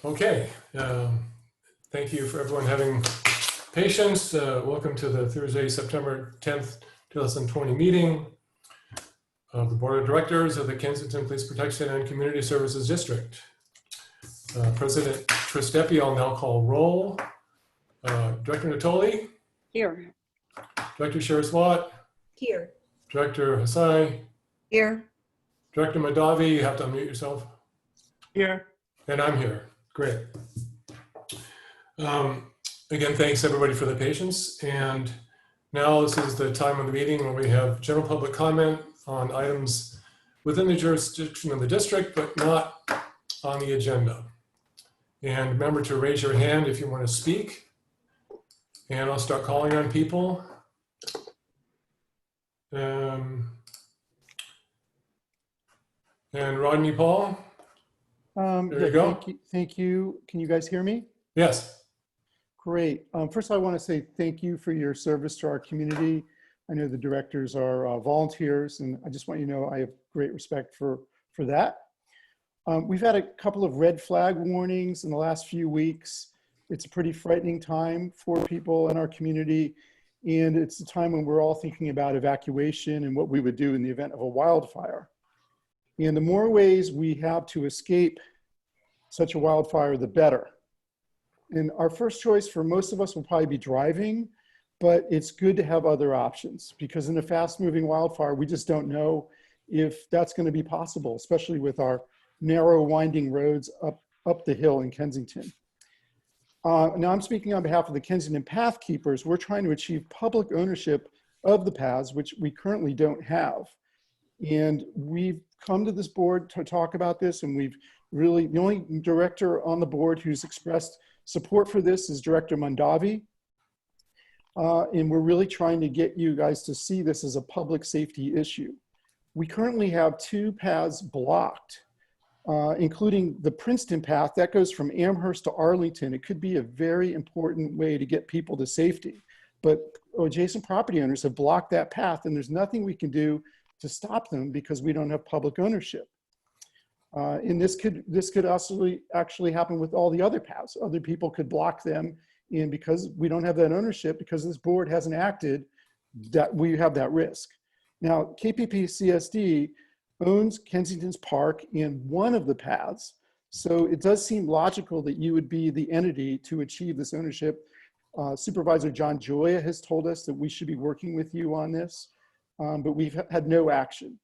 Okay, thank you for everyone having patience. Welcome to the Thursday, September 10th, 2020 meeting of the Board of Directors of the Kensington Police Protection and Community Services District. President Tristepi, I'll now call roll. Director Natoli? Here. Director Sherry-Swat? Here. Director Hasai? Here. Director Madavi, you have to unmute yourself. Here. And I'm here. Great. Again, thanks everybody for the patience. And now this is the time of the meeting when we have general public comment on items within the jurisdiction of the district, but not on the agenda. And remember to raise your hand if you want to speak. And I'll start calling on people. And Rodney Paul. There you go. Thank you. Can you guys hear me? Yes. Great. First, I want to say thank you for your service to our community. I know the directors are volunteers, and I just want you to know I have great respect for that. We've had a couple of red flag warnings in the last few weeks. It's a pretty frightening time for people in our community, and it's a time when we're all thinking about evacuation and what we would do in the event of a wildfire. And the more ways we have to escape such a wildfire, the better. And our first choice for most of us will probably be driving, but it's good to have other options because in a fast-moving wildfire, we just don't know if that's going to be possible, especially with our narrow, winding roads up the hill in Kensington. Now I'm speaking on behalf of the Kensington Path Keepers. We're trying to achieve public ownership of the paths, which we currently don't have. And we've come to this board to talk about this, and we've really, the only director on the board who's expressed support for this is Director Mondavi. And we're really trying to get you guys to see this as a public safety issue. We currently have 2 paths blocked, including the Princeton path that goes from Amherst to Arlington. It could be a very important way to get people to safety, but adjacent property owners have blocked that path, and there's nothing we can do to stop them because we don't have public ownership. And this could also actually happen with all the other paths. Other people could block them, and because we don't have that ownership, because this board hasn't acted, that we have that risk. Now, KPPCSD owns Kensington's Park and one of the paths, so it does seem logical that you would be the entity to achieve this ownership. Supervisor John Joya has told us that we should be working with you on this. But we've had no action.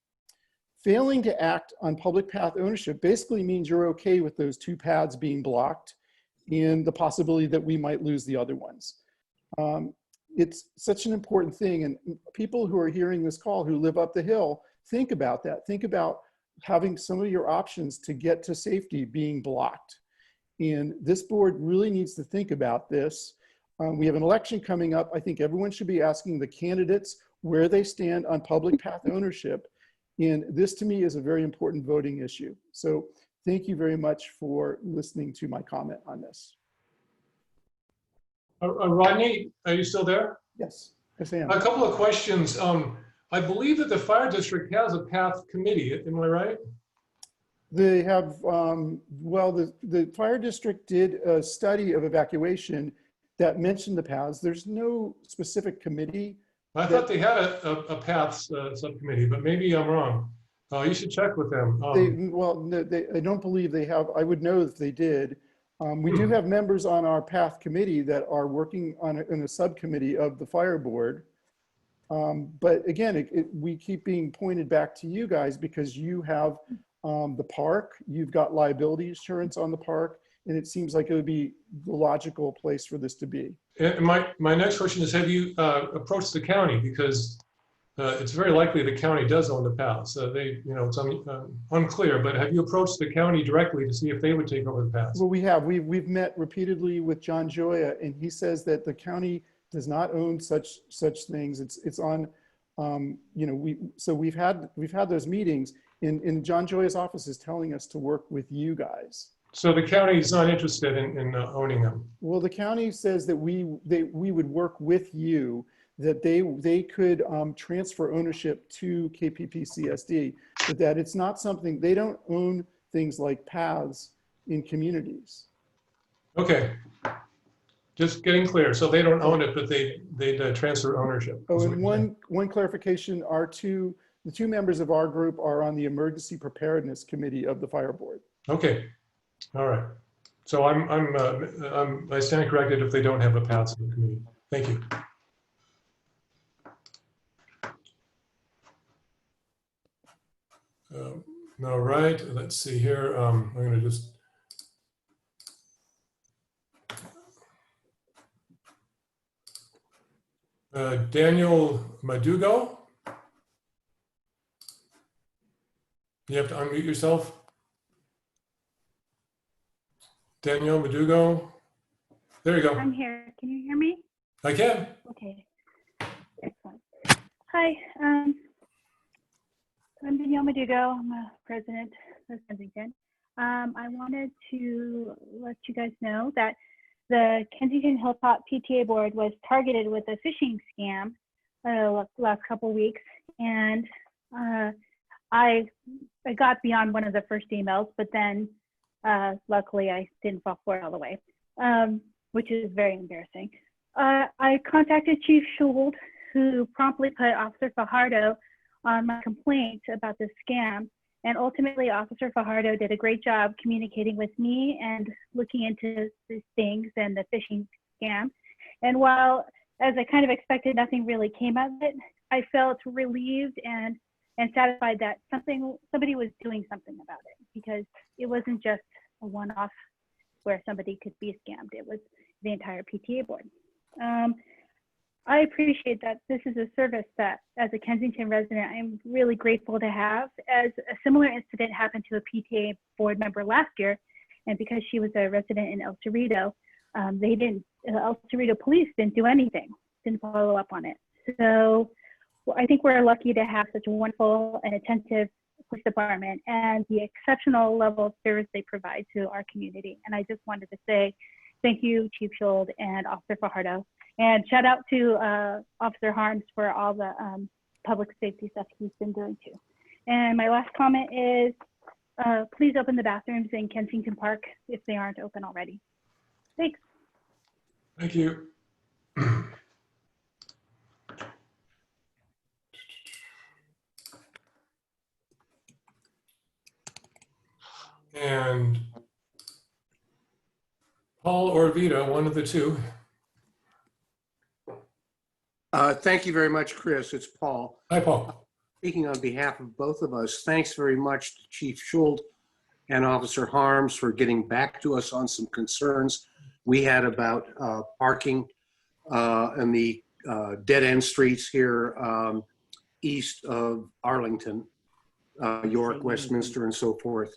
Failing to act on public path ownership basically means you're okay with those 2 paths being blocked and the possibility that we might lose the other ones. It's such an important thing, and people who are hearing this call who live up the hill, think about that. Think about having some of your options to get to safety being blocked. And this board really needs to think about this. We have an election coming up. I think everyone should be asking the candidates where they stand on public path ownership. And this to me is a very important voting issue. So thank you very much for listening to my comment on this. Rodney, are you still there? Yes, yes I am. A couple of questions. I believe that the fire district has a path committee, am I right? They have, well, the fire district did a study of evacuation that mentioned the paths. There's no specific committee. I thought they had a paths subcommittee, but maybe I'm wrong. You should check with them. I don't believe they have. I would know if they did. We do have members on our path committee that are working on in a subcommittee of the fire board. But again, we keep being pointed back to you guys because you have the park, you've got liability insurance on the park, and it seems like it would be the logical place for this to be. And my next question is, have you approached the county? Because it's very likely the county does own the paths. It's unclear, but have you approached the county directly to see if they would take over the paths? Well, we have. We've met repeatedly with John Joya, and he says that the county does not own such things. It's on, so we've had those meetings, and John Joya's office is telling us to work with you guys. So the county is not interested in owning them? Well, the county says that we would work with you, that they could transfer ownership to KPPCSD, but that it's not something, they don't own things like paths in communities. Okay, just getting clear. So they don't own it, but they transfer ownership. Oh, is what and you're saying. one clarification, the two members of our group are on the Emergency Preparedness Committee of the Fire Board. Okay, all right. So I stand corrected if they don't have a path to the committee. Thank you. All right, let's see here. I'm going to just Daniel Madugo. You have to unmute yourself. Daniel Madugo. There you go. I'm here. Can you hear me? I can. Okay. Excellent. Hi. I'm Danielle Madugo. I'm a president of Kensington. I wanted to let you guys know that the Kensington Hilltop PTA board was targeted with a phishing scam last couple of weeks, and I got beyond one of the first emails, but then luckily I didn't fall for it all the way, which is very embarrassing. I contacted Chief Schuld, who promptly put Officer Fajardo on my complaint about this scam. And ultimately, Officer Fajardo did a great job communicating with me and looking into these things and the phishing scam. And while, as I kind of expected, nothing really came of it, I felt relieved and satisfied that somebody was doing something about it, because it wasn't just a one-off where somebody could be scammed. It was the entire PTA board. I appreciate that this is a service that, as a Kensington resident, I'm really grateful to have, as a similar incident happened to a PTA board member last year. And because she was a resident in El Cerrito, El Cerrito police didn't do anything, didn't follow up on it. So I think we're lucky to have such a wonderful and attentive police department and the exceptional level of service they provide to our community. And I just wanted to say thank you, Chief Schuld and Officer Fajardo. And shout out to Officer Harms for all the public safety stuff he's been doing too. And my last comment is, please open the bathrooms in Kensington Park if they aren't open already. Thanks. Thank you. And Paul or Vito, one of the two. Thank you very much, Chris. It's Paul. Hi, Paul. Speaking on behalf of both of us, thanks very much to Chief Schuld and Officer Harms for getting back to us on some concerns we had about parking in the dead-end streets here east of Arlington, York, Westminster, and so forth.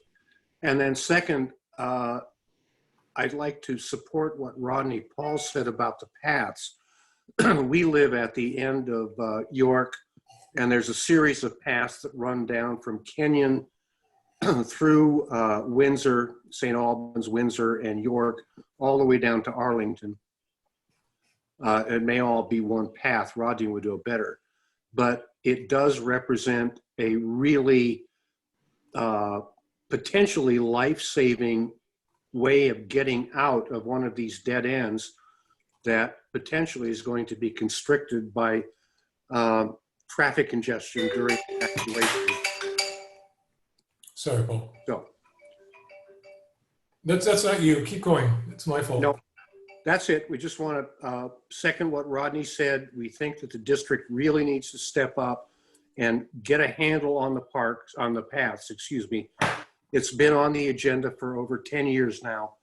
And then second, I'd like to support what Rodney Paul said about the paths. We live at the end of York, and there's a series of paths that run down from Kenyon through Windsor, St. Albans, Windsor, and York, all the way down to Arlington. It may all be one path. Rodney would know better. But it does represent a really potentially life-saving way of getting out of one of these dead ends that potentially is going to be constricted by traffic congestion during evacuation. Sorry, Paul. So That's not you. Keep going. It's my fault. no, that's it. We just want to second what Rodney said. We think that the district really needs to step up and get a handle on the parks, on the paths, excuse me. It's been on the agenda for over 10 years now.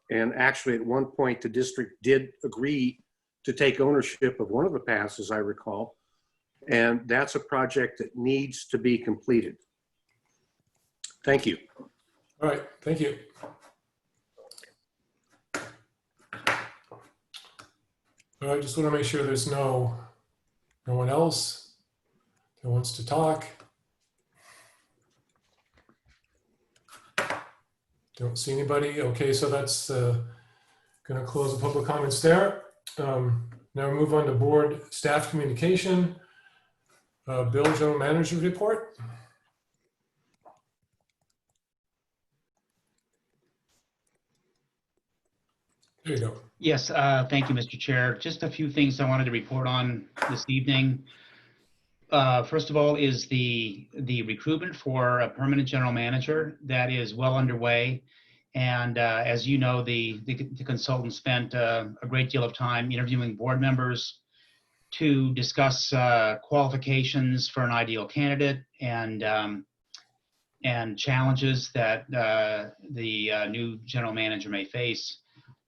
And actually at one point, the district did agree to take ownership of one of the paths, as I recall. And that's a project that needs to be completed. Thank you. All right. Thank you. All right. Just want to make sure there's no one else that wants to talk. Don't see anybody. Okay, so that's going to close the public comments there. Now we move on to board staff communication. Bill, General Manager report. There you go. Yes, thank you, Mr. Chair. Just a few things I wanted to report on this evening. First of all is the recruitment for a permanent general manager that is well underway. And as you know, the consultant spent a great deal of time interviewing board members to discuss qualifications for an ideal candidate and challenges that the new general manager may face.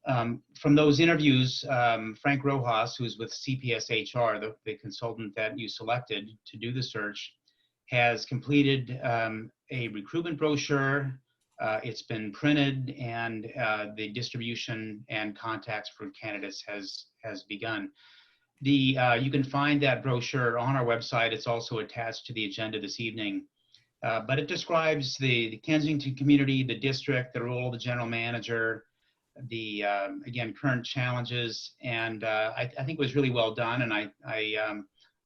From those interviews, Frank Rojas, who's with CPSHR, the consultant that you selected to do the search, has completed a recruitment brochure. It's been printed, and the distribution and contacts for candidates has begun. You can find that brochure on our website. It's also attached to the agenda this evening. But it describes the Kensington community, the district, the role of the general manager, the again, current challenges, and I think it was really well done. And I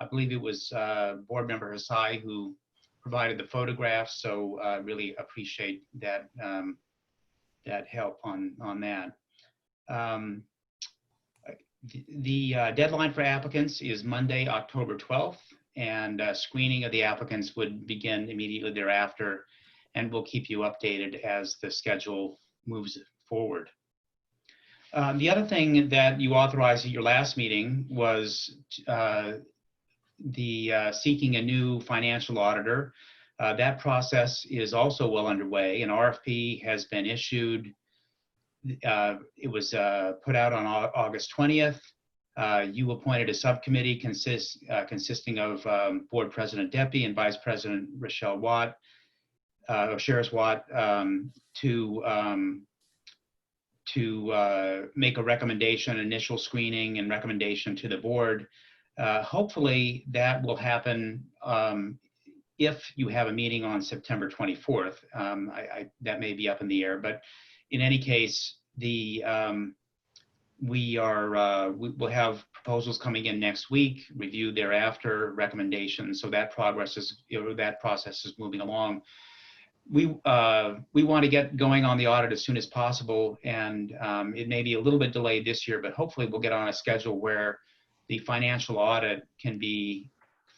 believe it was board member Hasai who provided the photographs, so really appreciate that that help on that. The deadline for applicants is Monday, October 12th, and screening of the applicants would begin immediately thereafter, and we'll keep you updated as the schedule moves forward. The other thing that you authorized at your last meeting was seeking a new financial auditor. That process is also well underway. An RFP has been issued. It was put out on August 20th. You appointed a subcommittee consisting of Board President Deppy and Vice President Rochelle Watt, or Sheris Watt, to make a recommendation, initial screening and recommendation to the board. Hopefully that will happen if you have a meeting on September 24th. That may be up in the air, but in any case, we'll have proposals coming in next week, review thereafter, recommendations. So that process is moving along. We want to get going on the audit as soon as possible, and it may be a little bit delayed this year, but hopefully we'll get on a schedule where the financial audit can be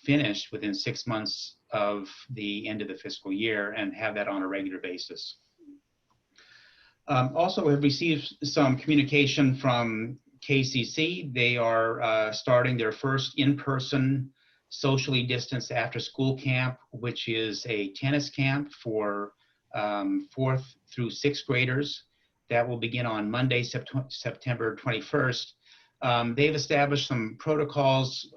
finished within 6 months of the end of the fiscal year and have that on a regular basis. Also, we've received some communication from KCC. They are starting their first in-person socially distanced after school camp, which is a tennis camp for 4th through 6th graders. That will begin on Monday, September 21st. They've established some protocols.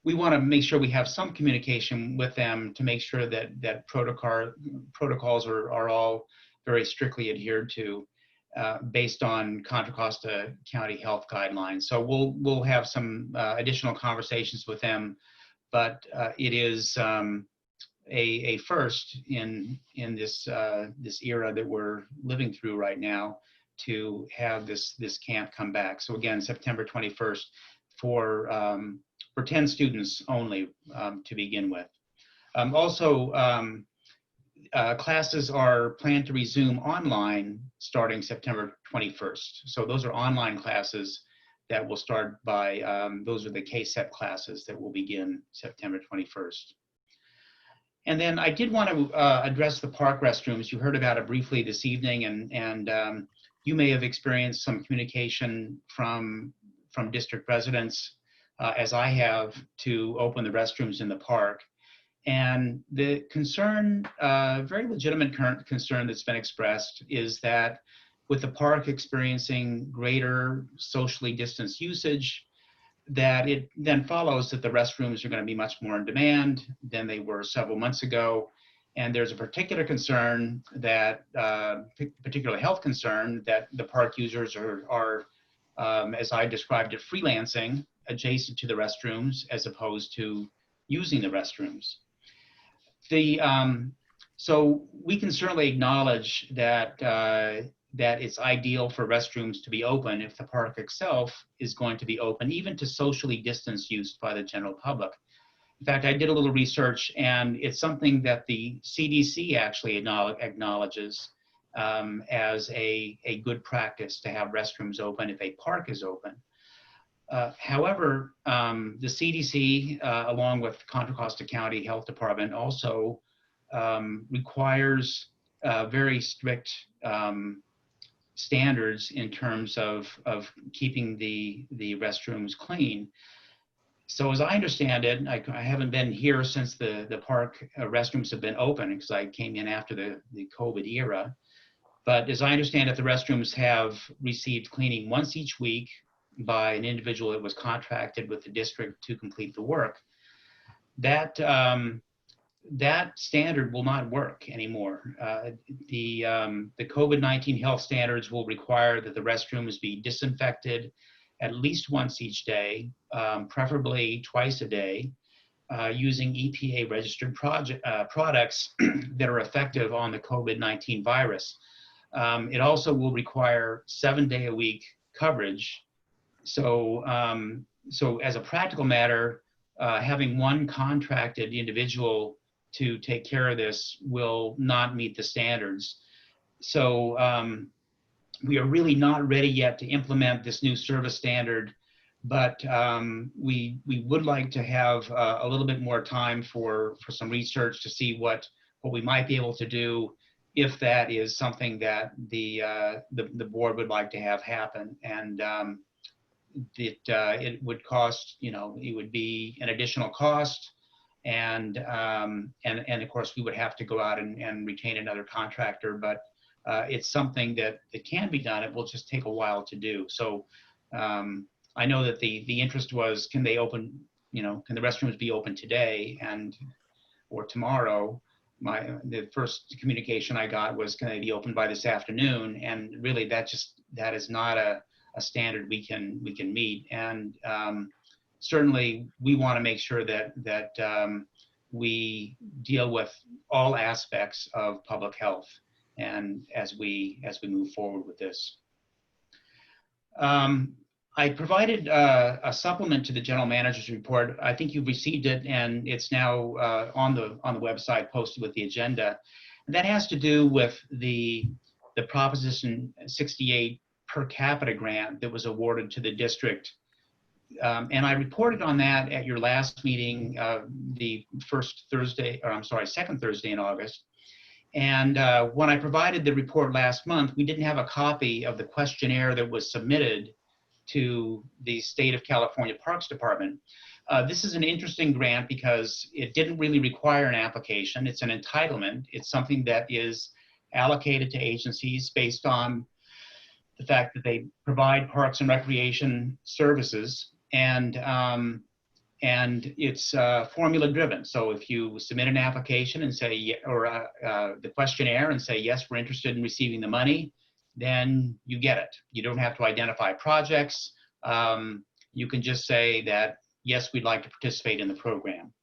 We want to make sure we have some communication with them to make sure that protocols are all very strictly adhered to based on Contra Costa County health guidelines. So we'll have some additional conversations with them, but it is a first in this era that we're living through right now to have this camp come back. So again, September 21st for 10 students only to begin with. Classes are planned to resume online starting September 21st. So those are online classes that will start by, those are the KSEP classes that will begin September 21st. And then I did want to address the park restrooms. You heard about it briefly this evening, and you may have experienced some communication from district residents, as I have, to open the restrooms in the park. And the concern, very legitimate current concern that's been expressed, is that with the park experiencing greater socially distanced usage, that it then follows that the restrooms are going to be much more in demand than they were several months ago. And there's a particular concern that, particular health concern, that the park users are as I described it, freelancing adjacent to the restrooms as opposed to using the restrooms. So we can certainly acknowledge that that it's ideal for restrooms to be open if the park itself is going to be open, even to socially distanced use by the general public. In fact, I did a little research, and it's something that the CDC actually acknowledges, as a good practice to have restrooms open if a park is open. However, the CDC, along with Contra Costa County Health Department, also requires very strict standards in terms of keeping the restrooms clean. So as I understand it, I haven't been here since the park restrooms have been open because I came in after the COVID era. But as I understand it, the restrooms have received cleaning once each week by an individual that was contracted with the district to complete the work. That that standard will not work anymore. The COVID-19 health standards will require that the restrooms be disinfected at least once each day, preferably twice a day, using EPA registered products that are effective on the COVID-19 virus. It also will require 7-day-a-week coverage. So, so as a practical matter, having one contracted individual to take care of this will not meet the standards. So we are really not ready yet to implement this new service standard, but we would like to have a little bit more time for some research to see what we might be able to do if that is something that the board would like to have happen. And it would cost, it would be an additional cost. And of course, we would have to go out and retain another contractor, but it's something that can be done. It will just take a while to do. So I know that the interest was, can they open, can the restrooms be open today or tomorrow? The first communication I got was, can they be open by this afternoon? And really, that is not a standard we can meet. And certainly, we want to make sure that we deal with all aspects of public health, and as we move forward with this. I provided a supplement to the general manager's report. I think you've received it, and it's now on the website, posted with the agenda. And that has to do with the Proposition 68 per capita grant that was awarded to the district. And I reported on that at your last meeting, the second Thursday in August. And when I provided the report last month, we didn't have a copy of the questionnaire that was submitted to the State of California Parks Department. This is an interesting grant because it didn't really require an application. It's an entitlement. It's something that is allocated to agencies based on the fact that they provide parks and recreation services, and it's formula driven. So if you submit an application and say, or the questionnaire and say, yes, we're interested in receiving the money, then you get it. You don't have to identify projects. You can just say that, yes, we'd like to participate in the program.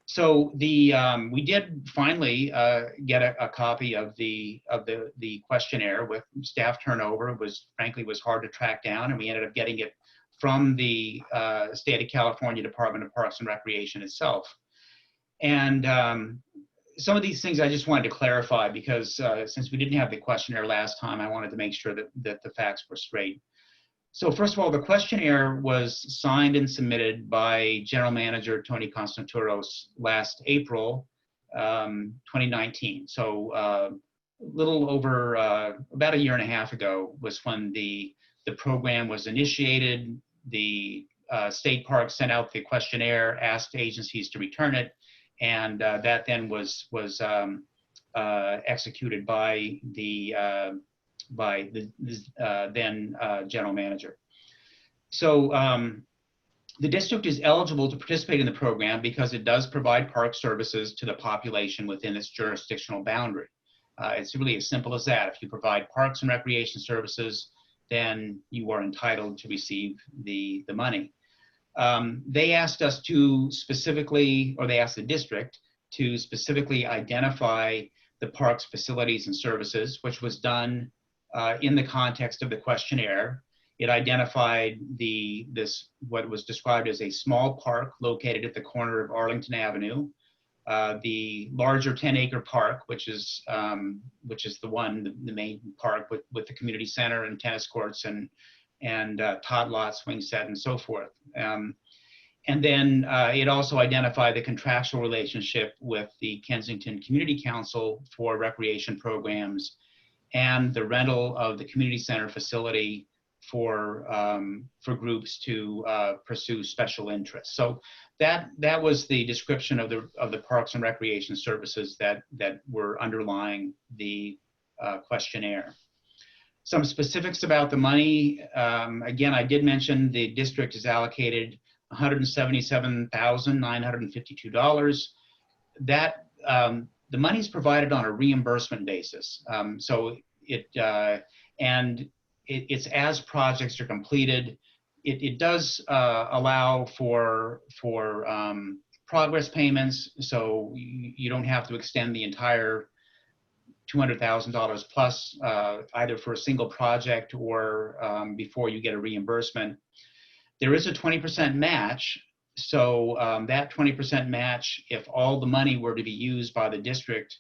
So we did finally get a copy of the questionnaire. With staff turnover, it was hard to track down, and we ended up getting it from the State of California Department of Parks and Recreation itself. And some of these things I just wanted to clarify because since we didn't have the questionnaire last time, I wanted to make sure that the facts were straight. So first of all, the questionnaire was signed and submitted by General Manager Tony Constanturos last April 2019. So a little over about a year and a half ago was when the program was initiated. The state park sent out the questionnaire, asked agencies to return it, and that then was executed by the then general manager. So the district is eligible to participate in the program because it does provide park services to the population within its jurisdictional boundary. It's really as simple as that. If you provide parks and recreation services, then you are entitled to receive the money. They asked us to specifically, or they asked the district to specifically identify the park's facilities and services, which was done in the context of the questionnaire. It identified what was described as a small park located at the corner of Arlington Avenue, the larger 10-acre park, which is the main park with the community center and tennis courts and tot lot, swing set, and so forth. And then it also identified the contractual relationship with the Kensington Community Council for recreation programs and the rental of the community center facility for groups to pursue special interests. So that was the description of the parks and recreation services that were underlying the questionnaire. Some specifics about the money. Again, I did mention the district is allocated $177,952. That the money is provided on a reimbursement basis. So it's as projects are completed. It does allow for progress payments, so you don't have to extend the entire $200,000 plus either for a single project or before you get a reimbursement. There is a 20% match. So that 20% match, if all the money were to be used by the district,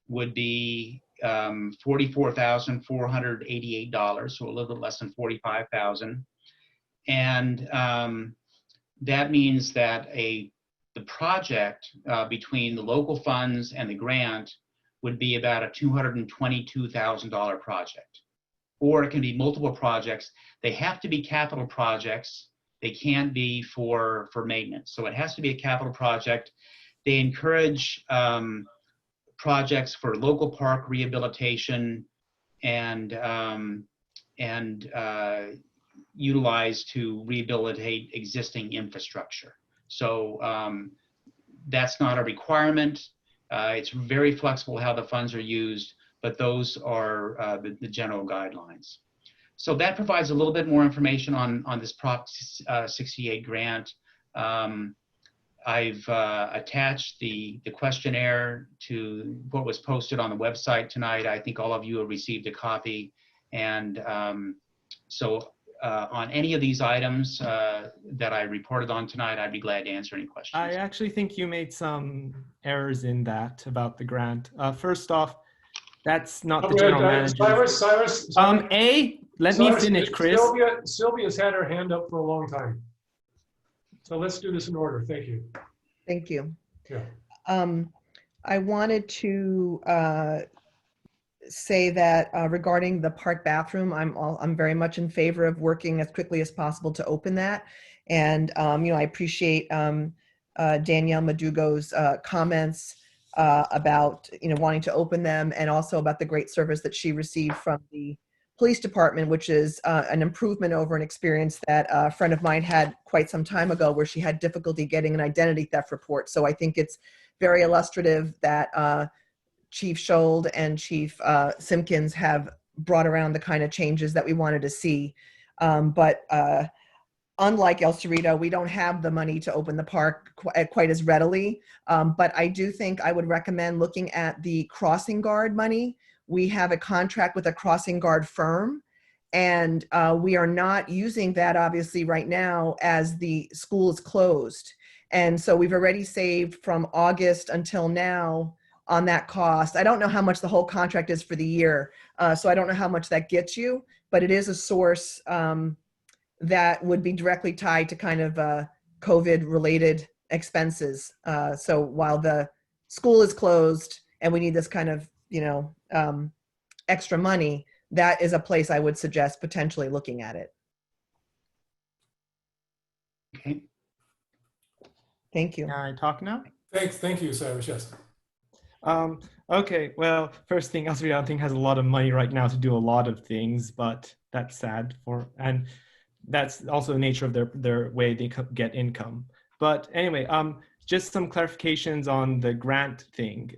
would be $44,488, so a little bit less than $45,000. And that means that the project between the local funds and the grant would be about a $222,000 project. Or it can be multiple projects. They have to be capital projects. They can't be for maintenance. So it has to be a capital project. They encourage projects for local park rehabilitation and utilized to rehabilitate existing infrastructure. So that's not a requirement. It's very flexible how the funds are used, but those are the general guidelines. So that provides a little bit more information on this Prop 68 grant. I've attached the questionnaire to what was posted on the website tonight. I think all of you have received a copy. And so on any of these items that I reported on tonight, I'd be glad to answer any questions. I actually think you made some errors in that about the grant. First off, that's not the general manager. Cyrus, let me finish, Chris. Sylvia's had her hand up for a long time. So let's do this in order. Thank you. Thank you. Yeah. I wanted to say that regarding the park bathroom, I'm very much in favor of working as quickly as possible to open that. And I appreciate Danielle Madugo's comments about wanting to open them, and also about the great service that she received from the police department, which is an improvement over an experience that a friend of mine had quite some time ago, where she had difficulty getting an identity theft report. So I think it's very illustrative that Chief Schold and Chief Simpkins have brought around the kind of changes that we wanted to see. But unlike El Cerrito, we don't have the money to open the park quite as readily. But I do think I would recommend looking at the crossing guard money. We have a contract with a crossing guard firm, and we are not using that obviously right now as the school is closed. And so we've already saved from August until now on that cost. I don't know how much the whole contract is for the year, so I don't know how much that gets you, but it is a source that would be directly tied to kind of COVID-related expenses. So while the school is closed and we need this kind of, extra money, that is a place I would suggest potentially looking at it. Okay. Thank you. Can I talk now? Thank you, Cyrus. Yes. Okay, well, first thing, El Cerrito, I think, has a lot of money right now to do a lot of things, but that's sad and that's also the nature of their way they get income. But anyway, just some clarifications on the grant thing.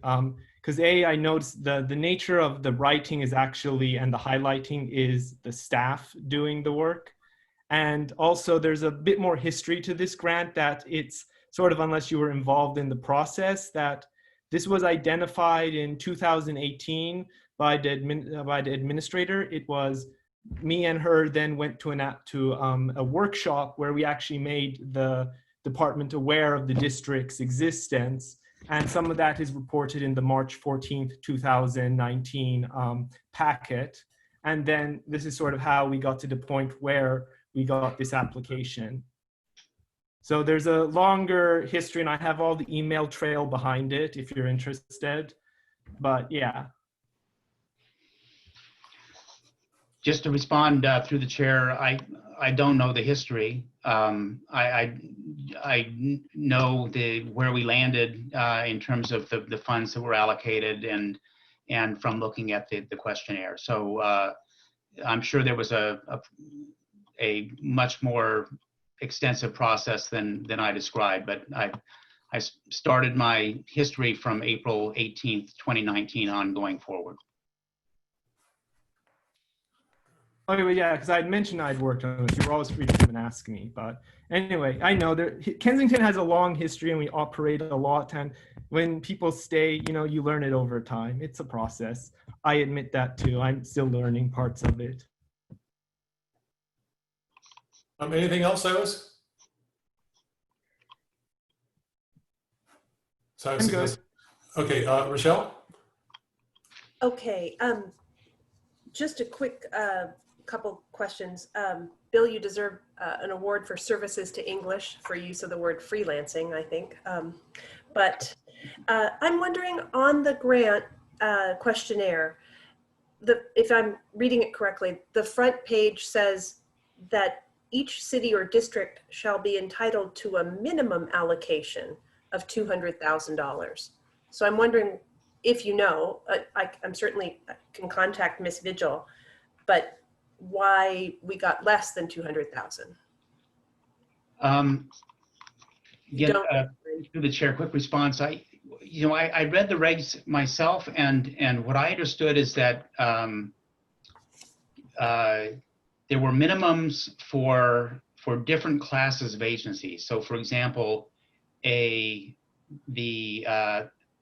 Because I noticed the nature of the writing is actually, and the highlighting is the staff doing the work. And also there's a bit more history to this grant, that it's sort of, unless you were involved in the process, that this was identified in 2018 by the administrator. It was me and her then went to a workshop where we actually made the department aware of the district's existence. And some of that is reported in the March 14th, 2019 packet. And then this is sort of how we got to the point where we got this application. So there's a longer history, and I have all the email trail behind it if you're interested. But yeah. Just to respond through the chair, I don't know the history. I know where we landed in terms of the funds that were allocated and from looking at the questionnaire. So I'm sure there was a much more extensive process than I described, but I started my history from April 18th, 2019 on going forward. Okay, well, yeah, because I'd mentioned I'd worked on this. You were always free to come and ask me. But anyway, I know Kensington has a long history and we operate a lot. And when people stay, you know, you learn it over time. It's a process. I admit that too. I'm still learning parts of it. Anything else, Cyrus? Cyrus, I'm good. Okay, Rochelle? Okay, just a quick couple questions. Bill, you deserve an award for services to English for use of the word freelancing, I think. But I'm wondering on the grant questionnaire, if I'm reading it correctly, the front page says that each city or district shall be entitled to a minimum allocation of $200,000. So I'm wondering if you know, I'm certainly can contact Ms. Vigil, but why we got less than 200,000? Again, through the chair, quick response. I read the regs myself, and what I understood is that there were minimums for different classes of agencies. So, for example,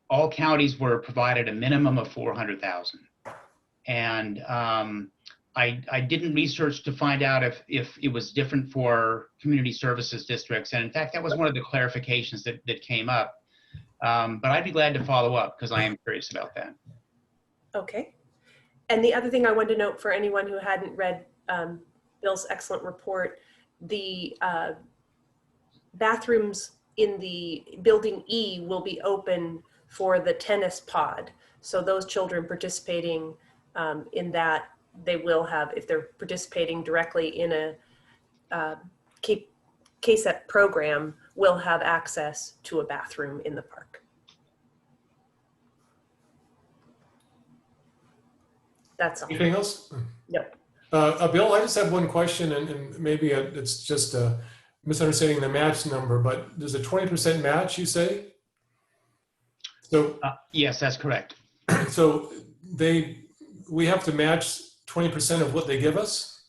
all counties were provided a minimum of 400,000, and I didn't research to find out if it was different for community services districts, and in fact, that was one of the clarifications that came up. But I'd be glad to follow up because I am curious about that. Okay. And the other thing I wanted to note for anyone who hadn't read Bill's excellent report, the bathrooms in the building E will be open for the tennis pod. So those children participating in that, they will have, if they're participating directly in a KSEP program, will have access to a bathroom in the park. That's all. Anything else? No. Bill, I just have one question, and maybe it's just misunderstanding the match number, but there's a 20% match, you say? So yes, that's correct. So we have to match 20% of what they give us?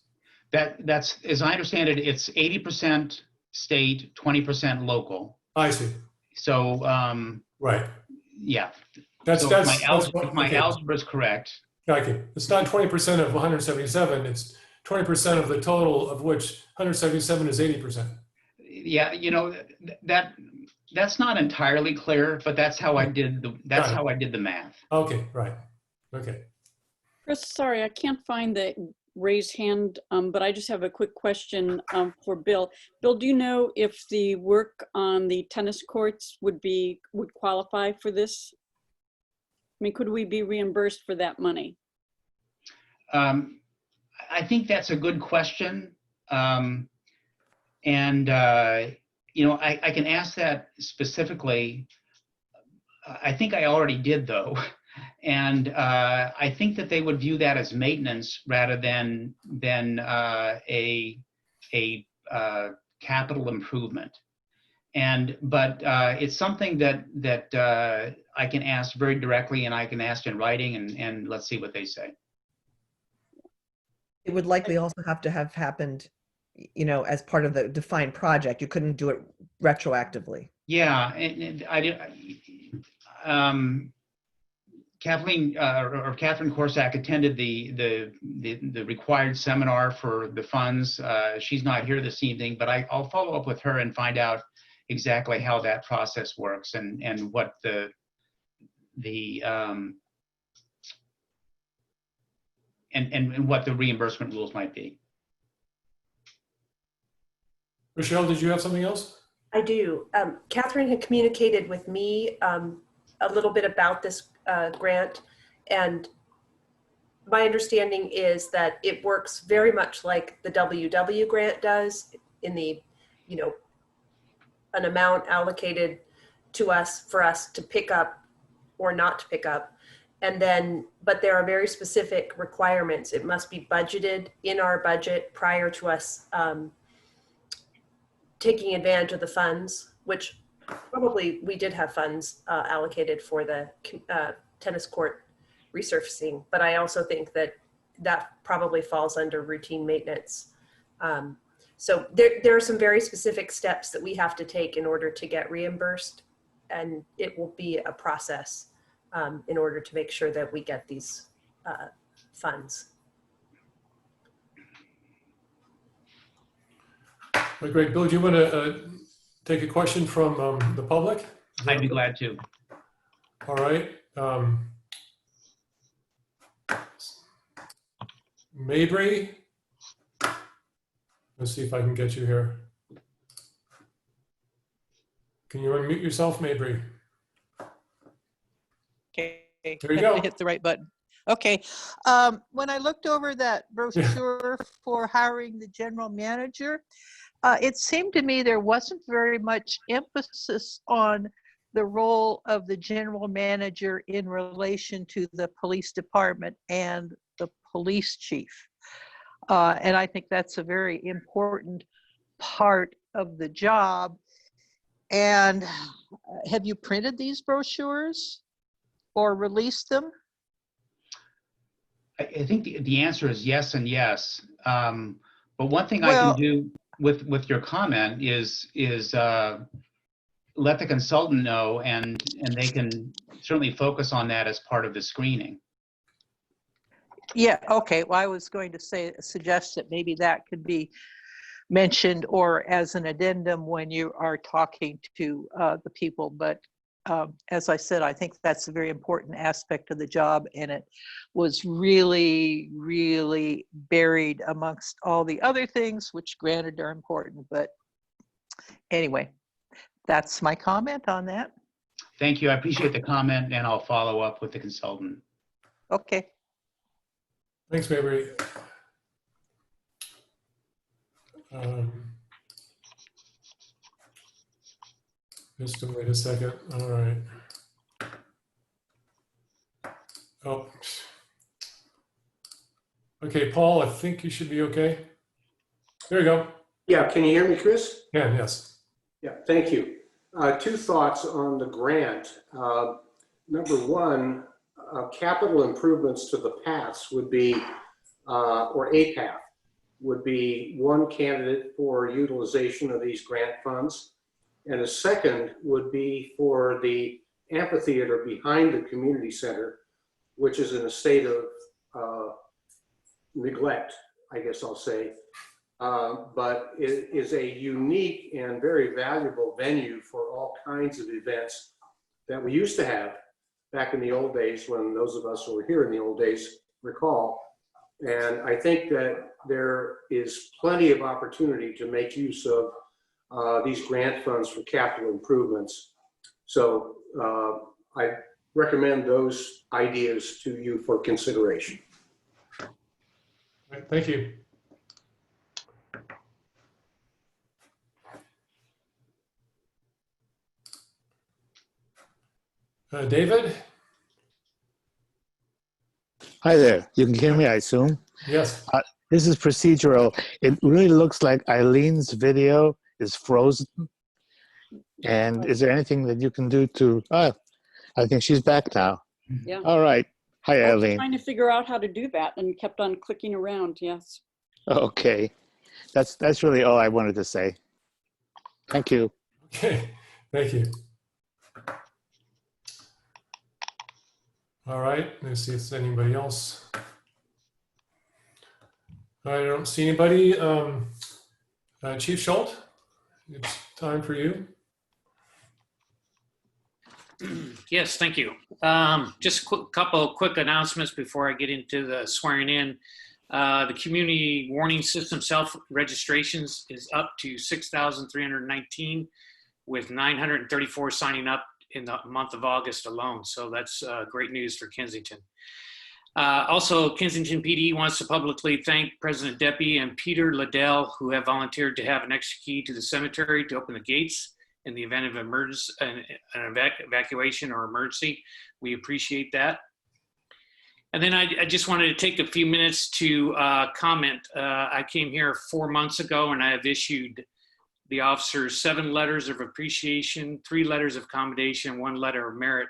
That's, as I understand it, it's 80% state, 20% local. I see. So right. Yeah. That's my algebra is correct. Okay. It's not 20% of 177. It's 20% of the total, of which 177 is 80%. Yeah, you know, that's not entirely clear, but that's how I did the math. Okay, right. Okay. Chris, sorry, I can't find the raised hand, but I just have a quick question for Bill. Bill, do you know if the work on the tennis courts would qualify for this? I mean, could we be reimbursed for that money? I think that's a good question. You know, I can ask that specifically. I think I already did, though. And I think that they would view that as maintenance rather than a capital improvement. But it's something that I can ask very directly, and I can ask in writing, and let's see what they say. It would likely also have to have happened, you know, as part of the defined project. You couldn't do it retroactively. Yeah, and I did. Catherine Korsak attended the required seminar for the funds. She's not here this evening, but I'll follow up with her and find out exactly how that process works and what the and what the reimbursement rules might be. Rochelle, did you have something else? I do. Catherine had communicated with me a little bit about this grant, and my understanding is that it works very much like the WW grant does in the, an amount allocated to us for us to pick up or not to pick up. And then, but there are very specific requirements. It must be budgeted in our budget prior to us taking advantage of the funds, which probably we did have funds allocated for the tennis court resurfacing, but I also think that that probably falls under routine maintenance. So there are some very specific steps that we have to take in order to get reimbursed, and it will be a process in order to make sure that we get these funds. Well, great. Bill, do you want to take a question from the public? I'd be glad to. All right. Mabry, let's see if I can get you here. Can you unmute yourself, Mabry? Okay, There you go. hit the right button. Okay, when I looked over that brochure for hiring the general manager, it seemed to me there wasn't very much emphasis on the role of the general manager in relation to the police department and the police chief. And I think that's a very important part of the job. And have you printed these brochures or released them? I think the answer is yes and yes. But one thing I can do with your comment is let the consultant know, and they can certainly focus on that as part of the screening. Yeah, okay. Well, I was going to suggest that maybe that could be mentioned or as an addendum when you are talking to the people. But as I said, I think that's a very important aspect of the job, and it was really, really buried amongst all the other things, which granted are important. But anyway, that's my comment on that. Thank you. I appreciate the comment, and I'll follow up with the consultant. Okay. Thanks, Mabry. Just wait a second. All right. Oh. Okay, Paul, I think you should be okay. There you go. Yeah, can you hear me, Chris? Yeah, yes. Yeah, thank you. Two thoughts on the grant. Number one, capital improvements to the paths would be, or a path, would be one candidate for utilization of these grant funds. And a second would be for the amphitheater behind the community center, which is in a state of neglect, I guess I'll say. But it is a unique and very valuable venue for all kinds of events that we used to have back in the old days, when those of us who were here in the old days recall. And I think that there is plenty of opportunity to make use of these grant funds for capital improvements. So I recommend those ideas to you for consideration. Thank you. David? Hi there. You can hear me, I assume? Yes. This is procedural. It really looks like Eileen's video is frozen. And is there anything that you can do to, I think she's back now. Yeah. All right. Hi, I was Eileen. trying to figure out how to do that and kept on clicking around. Yes. Okay. That's really all I wanted to say. Thank you. Okay. Thank you. All right. Let's see if there's anybody else. I don't see anybody. Chief Schultz, it's time for you. Yes, thank you. Just a couple quick announcements before I get into the swearing in. The community warning system self-registrations is up to 6,319 with 934 signing up in the month of August alone. So that's great news for Kensington. Also, Kensington PD wants to publicly thank President Deppie and Peter Liddell, who have volunteered to have an extra key to the cemetery to open the gates in the event of emergency, an evacuation or emergency. We appreciate that. And then I just wanted to take a few minutes to comment. I came here 4 months ago and I have issued the officers 7 letters of appreciation, 3 letters of commendation, 1 letter of merit,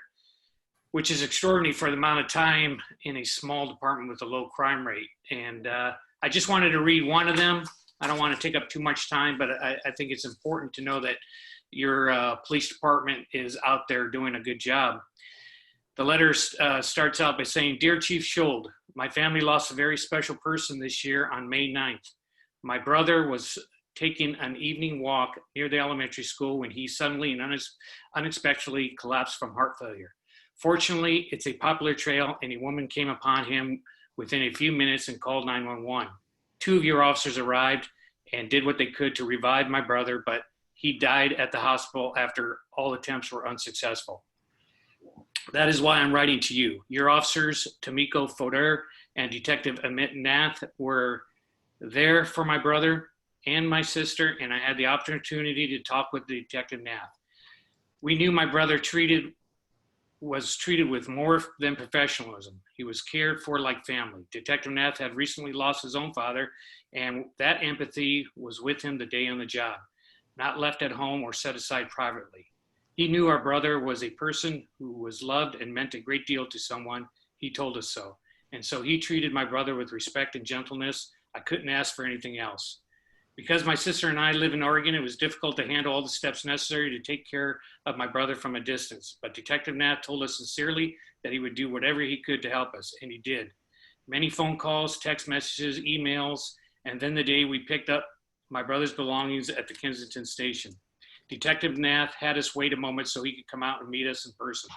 which is extraordinary for the amount of time in a small department with a low crime rate. And I just wanted to read one of them. I don't want to take up too much time, but I think it's important to know that your police department is out there doing a good job. The letter starts out by saying, "Dear Chief Schuld, my family lost a very special person this year on May 9th. My brother was taking an evening walk near the elementary school when he suddenly and unexpectedly collapsed from heart failure. Fortunately, it's a popular trail and a woman came upon him within a few minutes and called 911. 2 of your officers arrived and did what they could to revive my brother, but he died at the hospital after all attempts were unsuccessful. That is why I'm writing to you. Your officers, Tomiko Foder and Detective Amit Nath, were there for my brother and my sister, and I had the opportunity to talk with Detective Nath. We knew my brother was treated with more than professionalism. He was cared for like family. Detective Nath had recently lost his own father, and that empathy was with him the day on the job, not left at home or set aside privately. He knew our brother was a person who was loved and meant a great deal to someone. He told us so. And so he treated my brother with respect and gentleness. I couldn't ask for anything else. Because my sister and I live in Oregon, it was difficult to handle all the steps necessary to take care of my brother from a distance. But Detective Nath told us sincerely that he would do whatever he could to help us, and he did. Many phone calls, text messages, emails, and then the day we picked up my brother's belongings at the Kensington station. Detective Nath had us wait a moment so he could come out and meet us in person.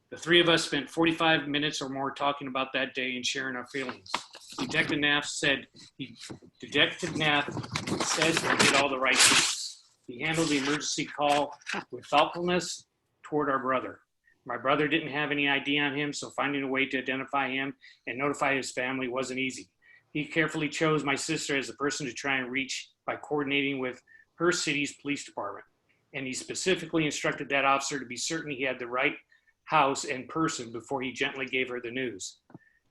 The 3 of us spent 45 minutes or more talking about that day and sharing our feelings. Detective Nath said he did all the right things. He handled the emergency call with thoughtfulness toward our brother. My brother didn't have any ID on him, so finding a way to identify him and notify his family wasn't easy. He carefully chose my sister as the person to try and reach by coordinating with her city's police department. And he specifically instructed that officer to be certain he had the right house and person before he gently gave her the news.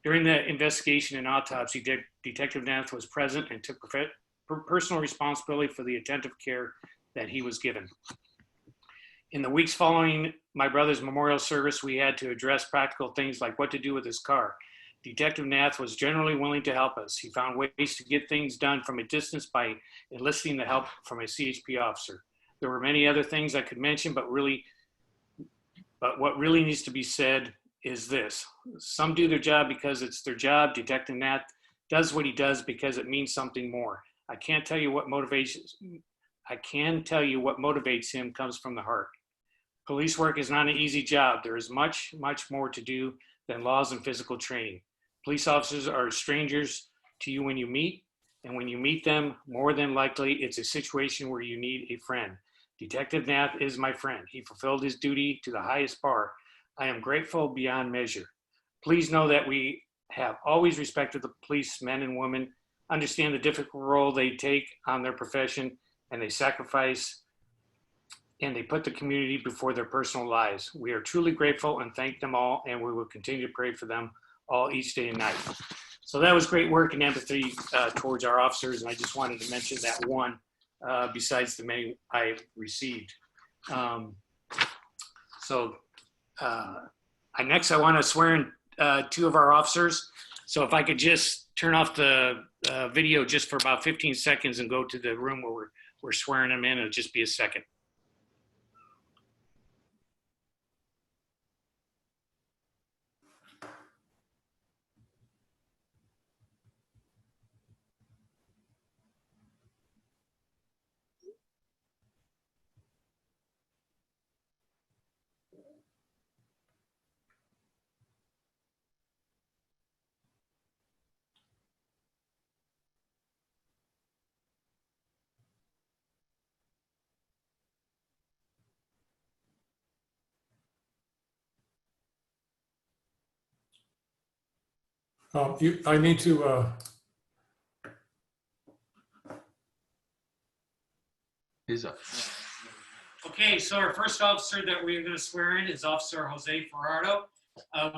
During the investigation and autopsy, Detective Nath was present and took personal responsibility for the attentive care that he was given. In the weeks following my brother's memorial service, we had to address practical things like what to do with his car. Detective Nath was generally willing to help us. He found ways to get things done from a distance by enlisting the help from a CHP officer. There were many other things I could mention, but what really needs to be said is this. Some do their job because it's their job. Detective Nath does what he does because it means something more. I can tell you what motivates him comes from the heart. Police work is not an easy job. There is much, much more to do than laws and physical training. Police officers are strangers to you when you meet, and when you meet them, more than likely, it's a situation where you need a friend. Detective Nath is my friend. He fulfilled his duty to the highest bar. I am grateful beyond measure. Please know that we have always respected the police men and women, understand the difficult role they take on their profession, and they sacrifice and they put the community before their personal lives. We are truly grateful and thank them all, and we will continue to pray for them all each day and night. So that was great work and empathy towards our officers, and I just wanted to mention that one besides the many I received. Next I want to swear in 2 of our officers. So if I could just turn off the video just for about 15 seconds and go to the room where we're swearing them in, it'll just be a second. I need to, He's up. Okay, so our first officer that we're going to swear in is Officer Jose Fajardo.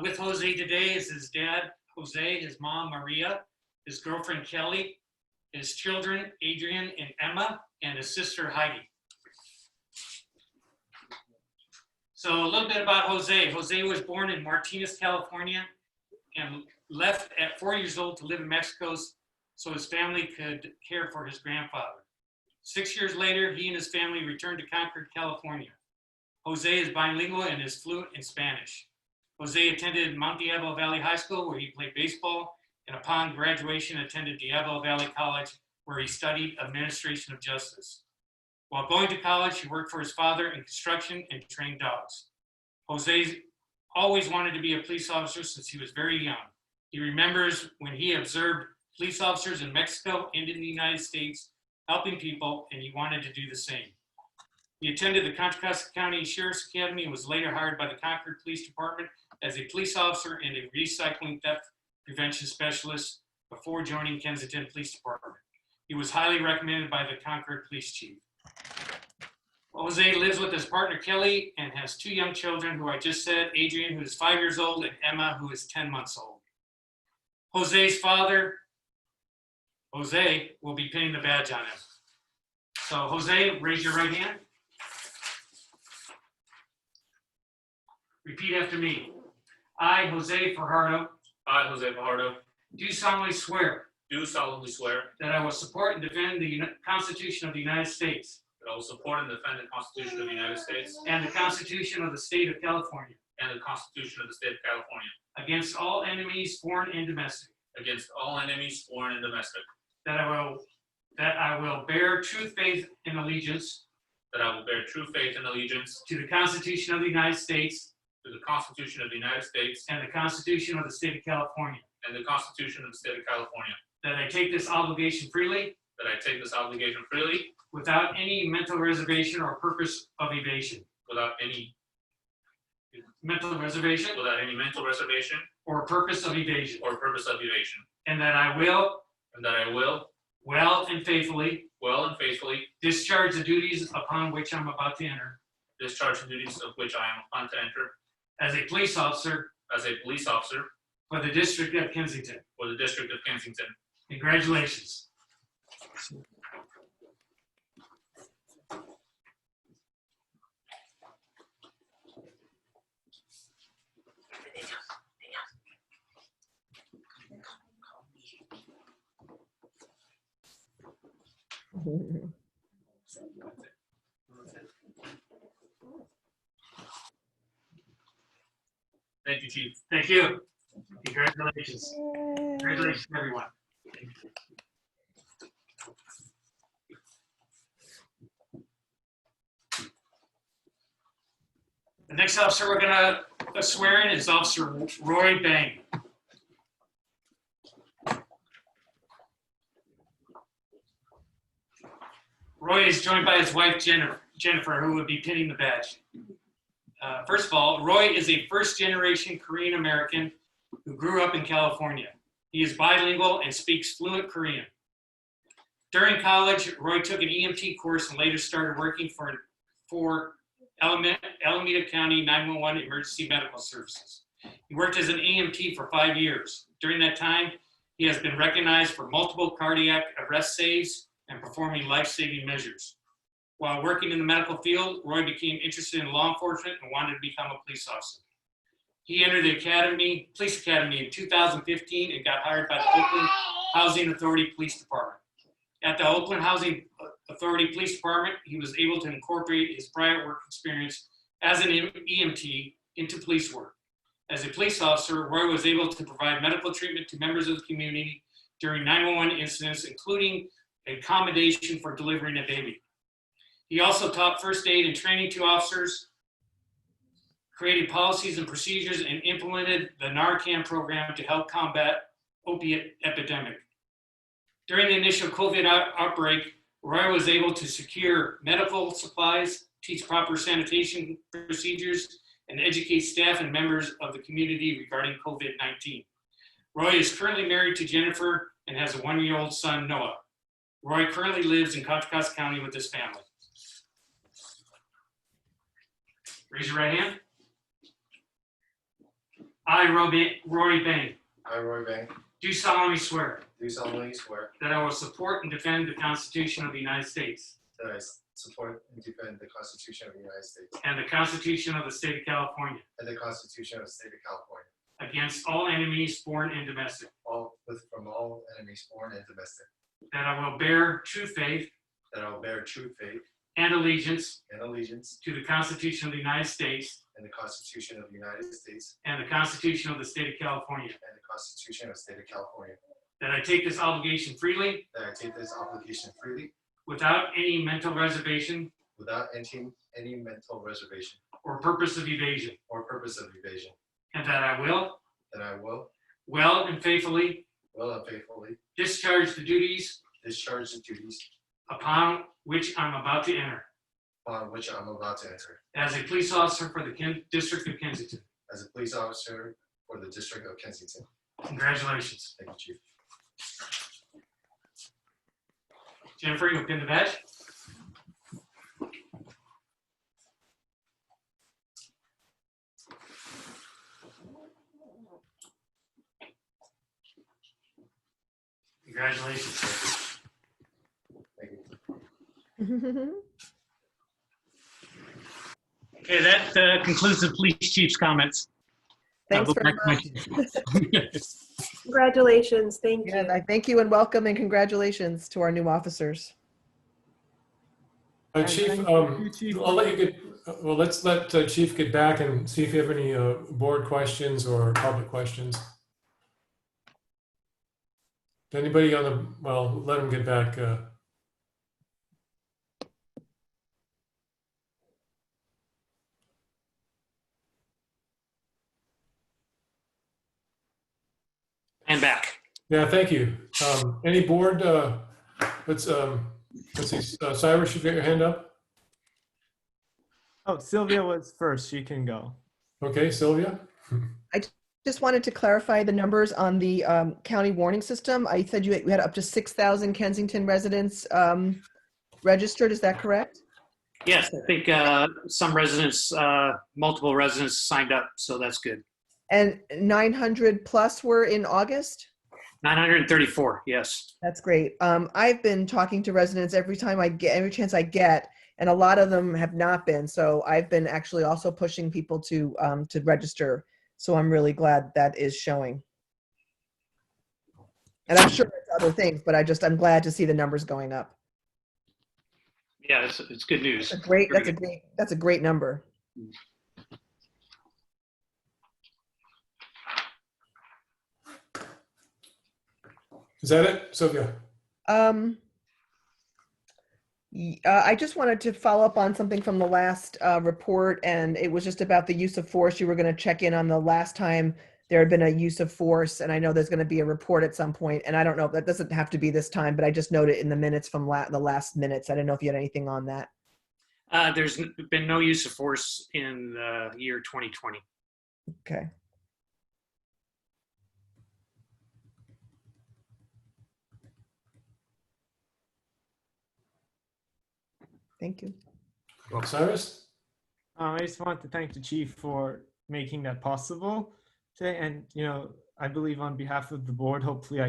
With Jose today is his dad, Jose, his mom, Maria, his girlfriend, Kelly, his children, Adrian and Emma, and his sister, Heidi. So a little bit about Jose. Jose was born in Martinez, California, and left at 4 years old to live in Mexico so his family could care for his grandfather. 6 years later, he and his family returned to Concord, California. Jose is bilingual and is fluent in Spanish. Jose attended Mount Diablo Valley High School, where he played baseball, and upon graduation attended Diablo Valley College, where he studied administration of justice. While going to college, he worked for his father in construction and trained dogs. Jose always wanted to be a police officer since he was very young. He remembers when he observed police officers in Mexico and in the United States helping people, and he wanted to do the same. He attended the Contra Costa County Sheriff's Academy and was later hired by the Concord Police Department as a police officer and a recycling theft prevention specialist before joining Kensington Police Department. He was highly recommended by the Concord Police Chief. Jose lives with his partner Kelly and has 2 young children who I just said, Adrian, who is 5 years old, and Emma, who is 10 months old. Jose's father, Jose, will be pinning the badge on him. So Jose, raise your right hand. Repeat after me. I, Jose Fajardo, do solemnly swear that I will support and defend the Constitution of the United States That I will support and defend the Constitution of the United States and the Constitution of the State of California and the Constitution of the State of California against all enemies, foreign and domestic. against all enemies, foreign and domestic. That I will bear true faith and allegiance That I will bear true faith and allegiance to the Constitution of the United States to the Constitution of the United States and the Constitution of the State of California. and the Constitution of the State of California. That I take this obligation freely That I take this obligation freely without any mental reservation or purpose of evasion. without any Mental reservation mental reservation or purpose of evasion. or purpose of evasion. And that I will And that I will well and faithfully well and faithfully discharge the duties upon which I'm about to enter discharge the duties of which I am upon to enter as a police officer as a police officer for the District of Kensington. for the District of Kensington. Congratulations. Thank you, Chief. Thank you. Congratulations. Congratulations, everyone. The next officer we're going to swear in is Officer Roy Bang. Roy is joined by his wife, Jennifer, who will be pinning the badge. First of all, Roy is a first-generation Korean American who grew up in California. He is bilingual and speaks fluent Korean. During college, Roy took an EMT course and later started working for Alameda County 911 Emergency Medical Services. He worked as an EMT for 5 years. During that time, he has been recognized for multiple cardiac arrest saves and performing life-saving measures. While working in the medical field, Roy became interested in law enforcement and wanted to become a police officer. He entered the police academy in 2015 and got hired by the Oakland Housing Authority Police Department. At the Oakland Housing Authority Police Department, he was able to incorporate his prior work experience as an EMT into police work. As a police officer, Roy was able to provide medical treatment to members of the community during 911 incidents, including accommodation for delivering a baby. He also taught first aid and training to officers, created policies and procedures, and implemented the Narcan program to help combat opiate epidemic. During the initial COVID outbreak, Roy was able to secure medical supplies, teach proper sanitation procedures, and educate staff and members of the community regarding COVID-19. Roy is currently married to Jennifer and has a 1-year-old son, Noah. Roy currently lives in Contra Costa County with his family. Raise your right hand. I, Roy Bain, I, Roy Bank, do solemnly swear do solemnly swear that I will support and defend the Constitution of the United States that I support and defend the Constitution of the United States and the Constitution of the State of California and the Constitution of the State of California, against all enemies, foreign and domestic, from all enemies, foreign and domestic, that I will bear true faith that I will bear true faith and allegiance and allegiance to the Constitution of the United States and the Constitution of the United States and the Constitution of the State of California, and the Constitution of the State of California, that I take this obligation freely that I take this obligation freely without any mental reservation without any mental reservation or purpose of evasion, or purpose of evasion, and that I will well and faithfully and faithfully discharge the duties discharge the duties upon which I'm about to enter upon which I'm about to enter as a police officer for the District of Kensington. as a police officer for the District of Kensington. Congratulations. Thank you, Chief. Jennifer, you'll pin the badge. Congratulations. Thank you. Okay, that concludes the police chief's comments. Thanks I'll go very back to my- Congratulations. Thank you. Yeah, I thank you and welcome and congratulations to our new officers. Chief, thank you, Chief. I'll let you get, well, let's let Chief get back and see if you have any board questions or public questions. Anybody on the, well, let him get back. And back. Yeah, thank you. Any board, let's see, Cyrus, you got your hand up? Oh, Sylvia was first. She can go. Okay, Sylvia? Just wanted to clarify the numbers on the county warning system. I said you had up to 6,000 Kensington residents registered. Is that correct? Yes, I think some residents, multiple residents signed up, so that's good. And 900 plus were in August? 934, yes. That's great. I've been talking to residents every chance I get, and a lot of them have not been. So I've been actually also pushing people to register. So I'm really glad that is showing. And I'm sure it's other things, but I'm glad to see the numbers going up. Yeah, it's good news. That's a great number. Is that it, Sylvia? I just wanted to follow up on something from the last report, and it was just about the use of force. You were going to check in on the last time there had been a use of force, and I know there's going to be a report at some point, and I don't know if that doesn't have to be this time, but I just noted in the minutes from the last minutes. I didn't know if you had anything on that. There's been no use of force in the year 2020. Okay. Thank you. Well, Cyrus? I just want to thank the chief for making that possible today. And, I believe on behalf of the board, hopefully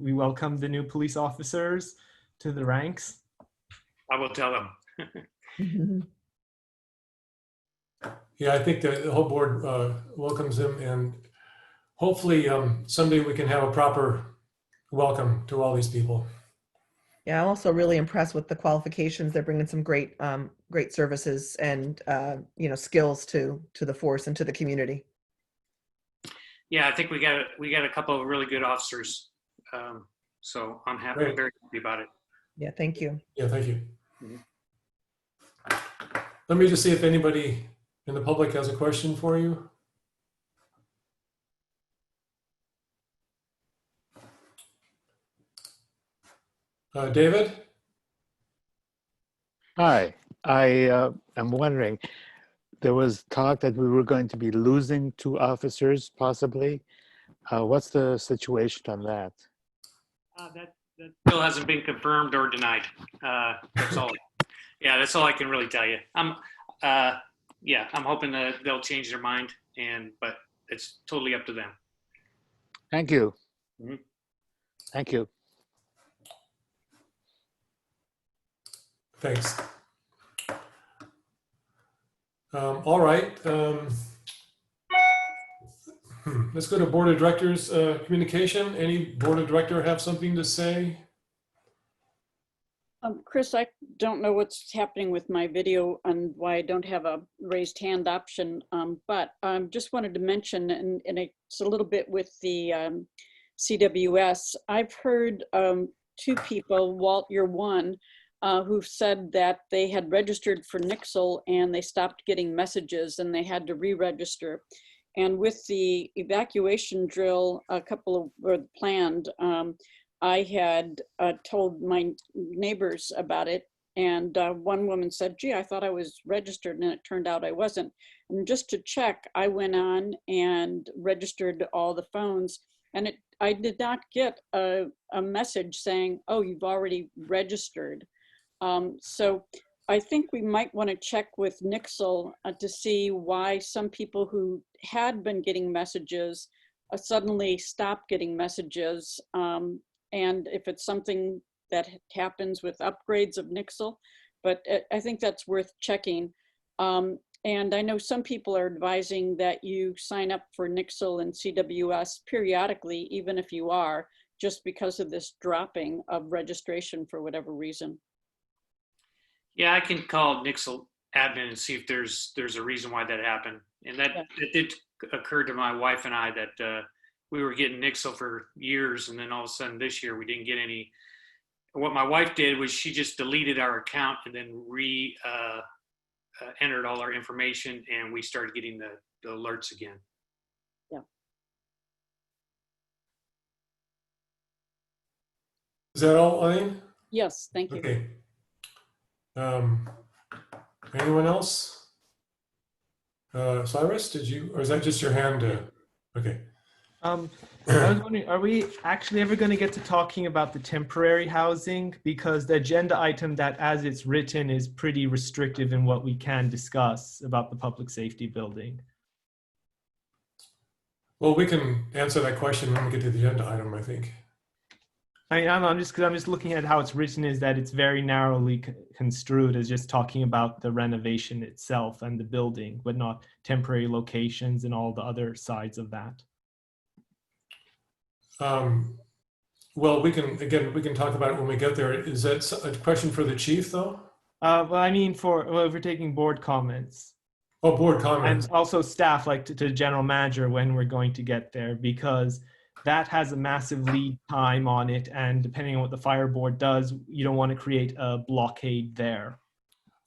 we welcome the new police officers to the ranks. I will tell them. Yeah, I think the whole board welcomes them, and hopefully someday we can have a proper welcome to all these people. Yeah, I'm also really impressed with the qualifications. They're bringing some great services and skills to the force and to the community. Yeah, I think we got a couple of really good officers. So I'm happy, Great. very happy about it. Yeah, thank you. Yeah, thank you. Mhm. Let me just see if anybody in the public has a question for you. David? Hi, I am wondering, there was talk that we were going to be losing 2 officers possibly. What's the situation on that? That bill hasn't been confirmed or denied. That's all. Yeah, that's all I can really tell you. Yeah, I'm hoping that they'll change their mind, but it's totally up to them. Thank you. Mhm. Thank you. Thanks. All right. Let's go to Board of Directors communication. Any Board of Director have something to say? Chris, I don't know what's happening with my video and why I don't have a raised hand option, but just wanted to mention, and it's a little bit with the CWS. I've heard two people, Walt, you're one, who've said that they had registered for Nixle and they stopped getting messages and they had to re-register. And with the evacuation drill, planned, I had told my neighbors about it, and one woman said, gee, I thought I was registered, and it turned out I wasn't. And just to check, I went on and registered all the phones, and I did not get a message saying, oh, you've already registered. So I think we might want to check with Nixle to see why some people who had been getting messages suddenly stopped getting messages. And if it's something that happens with upgrades of Nixle, but I think that's worth checking. And I know some people are advising that you sign up for Nixle and CWS periodically, even if you are, just because of this dropping of registration for whatever reason. Yeah, I can call Nixle admin and see if there's a reason why that happened. And it did occur to my wife and I that we were getting Nixle for years, and then all of a sudden this year we didn't get any. What my wife did was she just deleted our account and then entered all our information, and we started getting the alerts again. Yeah. Is that all, Eileen? Yes, thank you. Okay. Anyone else? Cyrus, did you, or is that just your hand? Okay. I was wondering, are we actually ever going to get to talking about the temporary housing? Because the agenda item that as it's written is pretty restrictive in what we can discuss about the public safety building. Well, we can answer that question when we get to the agenda item, I think. I'm just looking at how it's written is that it's very narrowly construed as just talking about the renovation itself and the building, but not temporary locations and all the other sides of that. Well, we can talk about it when we get there. Is that a question for the chief, though? Well, I mean, if we're taking board comments. Oh, board comments. And also staff, like to general manager when we're going to get there, because that has a massive lead time on it. And depending on what the fire board does, you don't want to create a blockade there.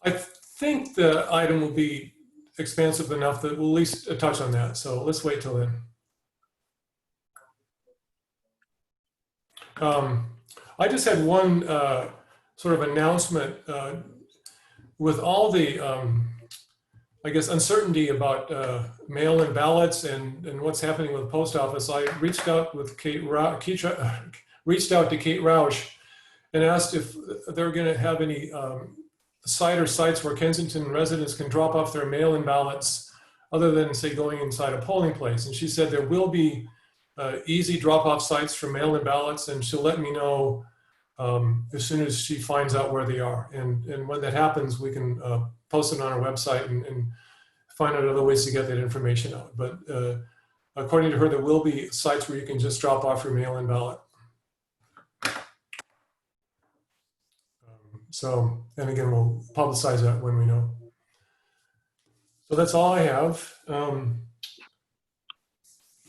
I think the item will be expansive enough that we'll at least touch on that. So let's wait till then. I just had one sort of announcement with all the, I guess, uncertainty about mail-in ballots and what's happening with the post office. I reached out with reached out to Kate Roush and asked if they're going to have any site or sites where Kensington residents can drop off their mail-in ballots other than, say, going inside a polling place. And she said there will be easy drop-off sites for mail-in ballots, and she'll let me know as soon as she finds out where they are. And when that happens, we can post it on our website and find out other ways to get that information out. But according to her, there will be sites where you can just drop off your mail-in ballot. So, and again, we'll publicize that when we know. So that's all I have.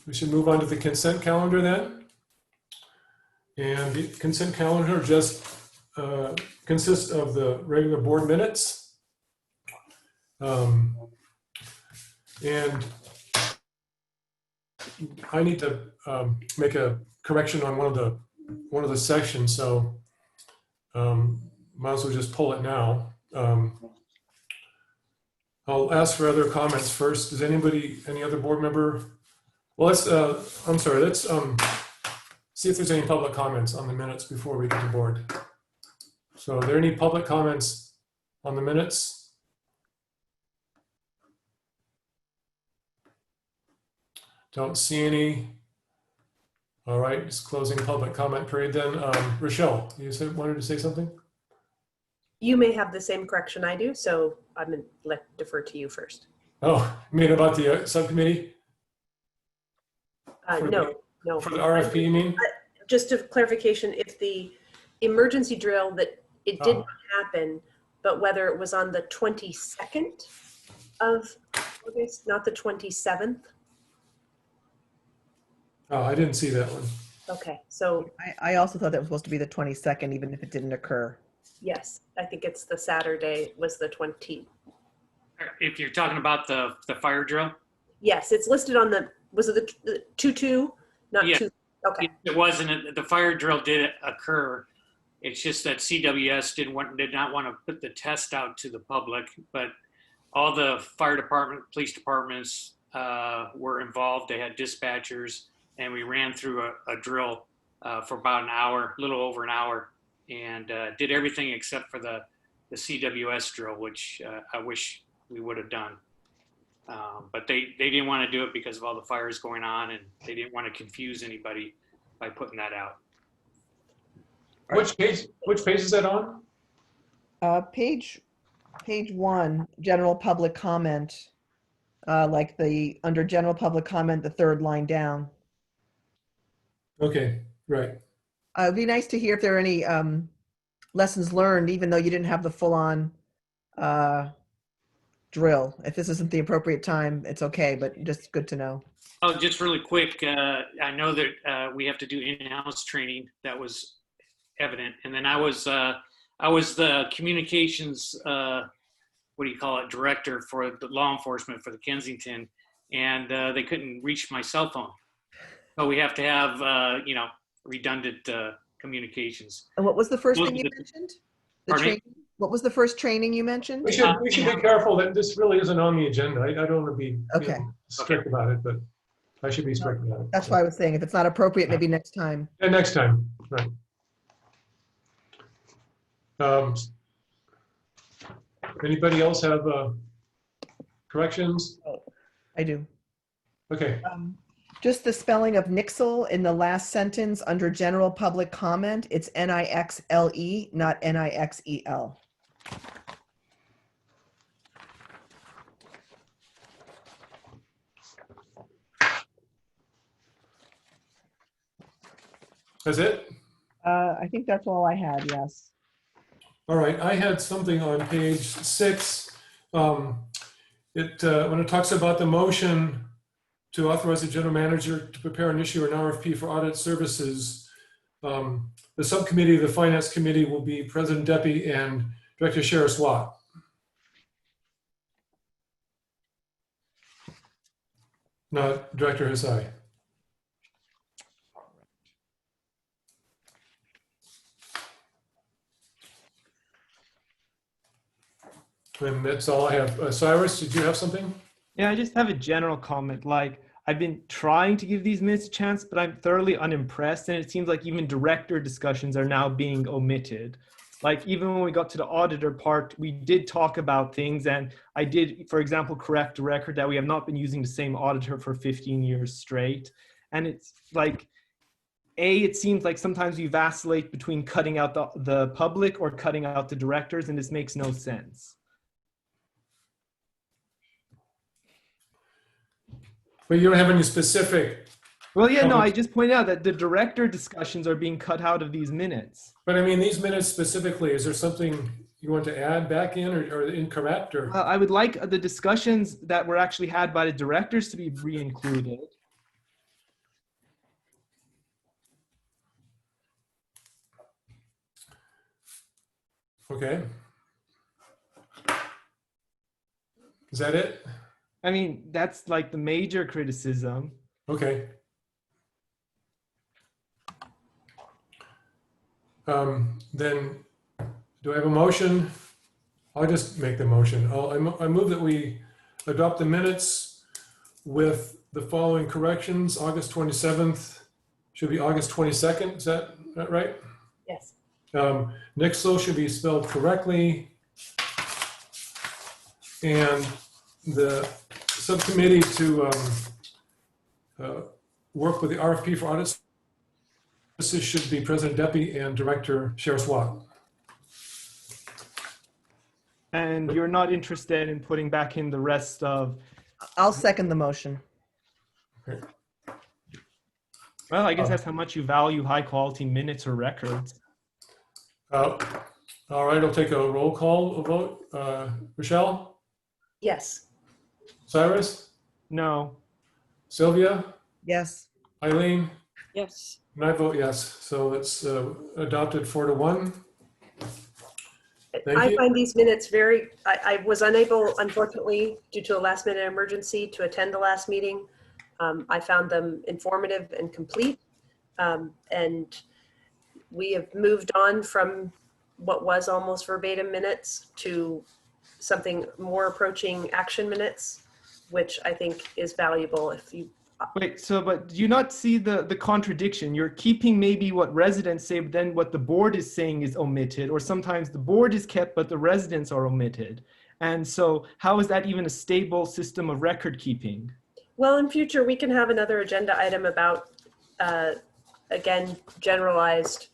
We should move on to the consent calendar then. And the consent calendar just consists of the regular board minutes. And I need to make a correction on one of the sections, so might as well just pull it now. I'll ask for other comments first. Does any other board member Well, I'm sorry, let's see if there's any public comments on the minutes before we get to board. So are there any public comments on the minutes? Don't see any. All right, just closing public comment period then. Rochelle, you wanted to say something? You may have the same correction I do, so I'm going to defer to you first. Oh, you mean about the subcommittee? No. For the RFP, you mean? Just a clarification, if the emergency drill that it did not happen, but whether it was on the 22nd of August, not the 27th. Oh, I didn't see that one. Okay, so I also thought that was supposed to be the 22nd, even if it didn't occur. yes, I think it's the Saturday was the 20th. If you're talking about the fire drill? Yes, it's listed on the, was it the 2-2? Not Yeah. 2, okay. It wasn't, the fire drill did occur. It's just that CWS did not want to put the test out to the public, but all the fire department, police departments were involved. They had dispatchers, and we ran through a drill for about an hour, a little over an hour, and did everything except for the CWS drill, which I wish we would have done. But they didn't want to do it because of all the fires going on, and they didn't want to confuse anybody by putting that out. Which page is that on? Page 1, general public comment, like under general public comment, the third line down. Okay, right. It'd be nice to hear if there are any lessons learned, even though you didn't have the full-on drill. If this isn't the appropriate time, it's okay, but just good to know. Oh, just really quick, I know that we have to do in-house training. That was evident. And then I was the communications, director for the law enforcement for the Kensington, and they couldn't reach my cell phone. So we have to have, redundant communications. And what was the first thing you mentioned? The Pardon me? training? What was the first training you mentioned? We should be careful that this really isn't on the agenda. I don't want to be strict about it, but I should be strict about it. That's why I was saying if it's not appropriate, maybe next time. And next time, right. Anybody else have corrections? I do. Okay. Just the spelling of Nixle in the last sentence under general public comment. It's N-I-X-L-E, not N-I-X-E-L. That's it? I think that's all I had, yes. All right, I had something on page 6. When it talks about the motion to authorize the general manager to prepare and issue an RFP for audit services, the subcommittee of the finance committee will be President Deppie and Director Sheriff Watt. Not Director Hisai. And that's all I have. Cyrus, did you have something? Yeah, I just have a general comment. Like, I've been trying to give these minutes a chance, but I'm thoroughly unimpressed. And it seems like even director discussions are now being omitted. Like, even when we got to the auditor part, we did talk about things. And I did, for example, correct a record that we have not been using the same auditor for 15 years straight. And it's like, it seems like sometimes we vacillate between cutting out the public or cutting out the directors, and this makes no sense. But you don't have any specific. Well, yeah, no, I just pointed out that the director discussions are being cut out of these minutes. But I mean, these minutes specifically, is there something you want to add back in or incorrect? Or I would like the discussions that were actually had by the directors to be re-included. Okay. Is that it? I mean, that's like the major criticism. Okay. Then do I have a motion? I'll just make the motion. I move that we adopt the minutes with the following corrections. August 27th should be August 22nd. Is that right? Yes. Nixle should be spelled correctly. And the subcommittee to work with the RFP for audit services should be President Deppie and Director Sheriff Watt. And you're not interested in putting back in the rest of... I'll second the motion. Okay. Well, I guess that's how much you value high quality minutes or records. All right, I'll take a roll call vote. Rochelle? Yes. Cyrus? No. Sylvia? Yes. Eileen? Yes. And I vote yes. So it's adopted 4-1. Thank I you. find these minutes very, I was unable, unfortunately, due to a last minute emergency to attend the last meeting. I found them informative and complete. And we have moved on from what was almost verbatim minutes to something more approaching action minutes, which I think is valuable if you... Wait, so, but do you not see the contradiction? You're keeping maybe what residents say, but then what the board is saying is omitted, or sometimes the board is kept, but the residents are omitted. And so how is that even a stable system of record keeping? Well, in future, we can have another agenda item about, again, generalized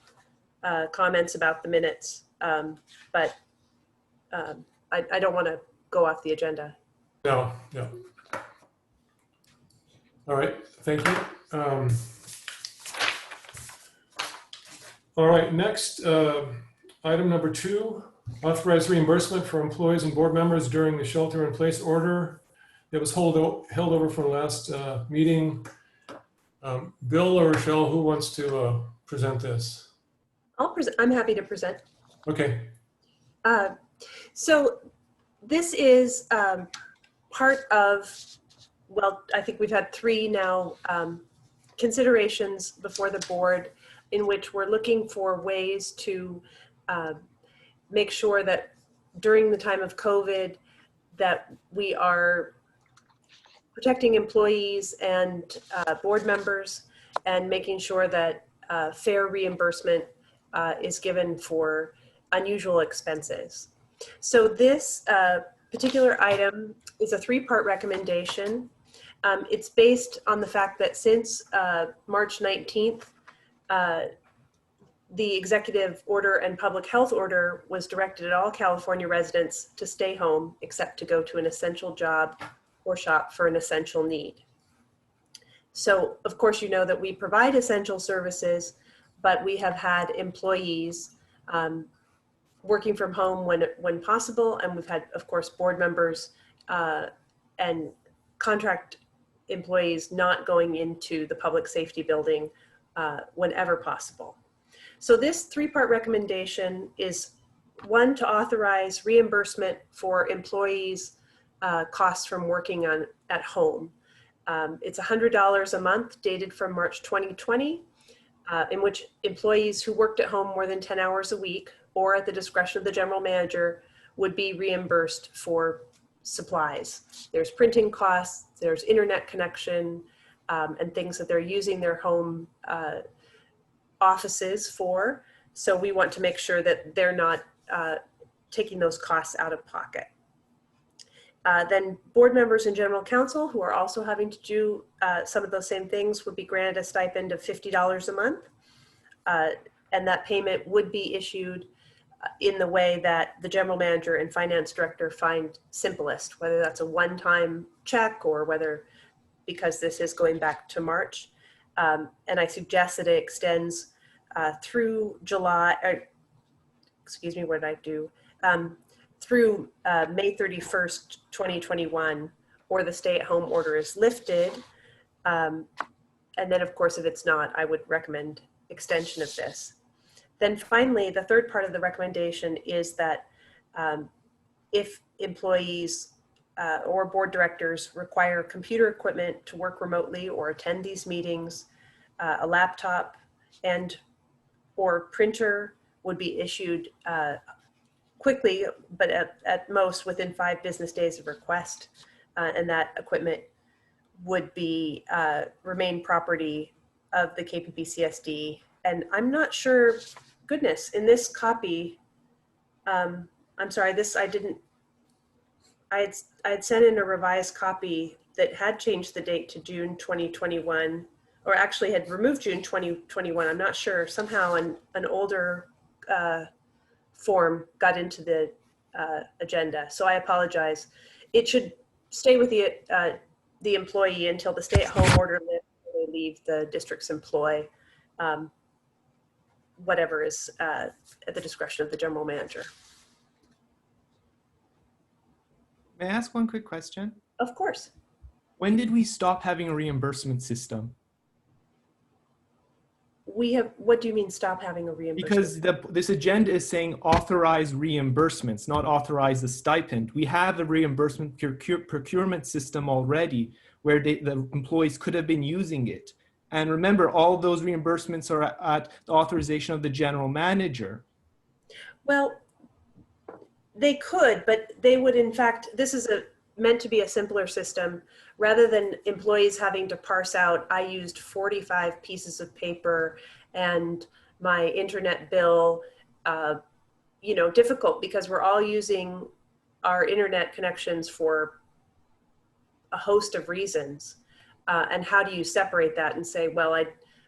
comments about the minutes. But I don't want to go off the agenda. No. All right, thank you. All right, next, item number 2, authorize reimbursement for employees and board members during the shelter-in-place order that was held over from last meeting. Bill or Rochelle, who wants to present this? I'm happy to present. Okay. So this is part of, well, I think we've had 3 now considerations before the board in which we're looking for ways to make sure that during the time of COVID that we are protecting employees and board members and making sure that fair reimbursement is given for unusual expenses. So this particular item is a 3-part recommendation. It's based on the fact that since March 19th, the executive order and public health order was directed at all California residents to stay home except to go to an essential job or shop for an essential need. So of course, you know that we provide essential services, but we have had employees working from home when possible. And we've had, of course, board members and contract employees not going into the public safety building whenever possible. So this 3-part recommendation is 1, to authorize reimbursement for employees' costs from working at home. It's $100 a month dated from March 2020, in which employees who worked at home more than 10 hours a week or at the discretion of the general manager would be reimbursed for supplies. There's printing costs, there's internet connection, and things that they're using their home offices for. So we want to make sure that they're not taking those costs out of pocket. Then board members and general counsel who are also having to do some of those same things would be granted a stipend of $50 a month. And that payment would be issued in the way that the general manager and finance director find simplest, whether that's a one-time check or whether, because this is going back to March. And I suggest that it extends through July, excuse me, what did I do? Through May 31st, 2021, or the stay-at-home order is lifted. And then, of course, if it's not, I would recommend extension of this. Then finally, the 3rd part of the recommendation is that if employees or board directors require computer equipment to work remotely or attend these meetings, a laptop and or printer would be issued quickly, but at most within 5 business days of request, and that equipment would be remain property of the KPPCSD. And I'm not sure, goodness, in this copy, I'm sorry, I had sent in a revised copy that had changed the date to June 2021, or actually had removed June 2021. I'm not sure. Somehow an older form got into the agenda. So I apologize. It should stay with the employee until the stay-at-home order lifts, they leave the district's employ, whatever is at the discretion of the general manager. May I ask one quick question? Of course. When did we stop having a reimbursement system? What do you mean stop having a reimbursement? Because this agenda is saying authorize reimbursements, not authorize the stipend. We have a reimbursement procurement system already where the employees could have been using it. And remember, all those reimbursements are at the authorization of the general manager. Well, they could, but they would, in fact, this is meant to be a simpler system. Rather than employees having to parse out, I used 45 pieces of paper and my internet bill, difficult because we're all using our internet connections for a host of reasons. And how do you separate that and say, well,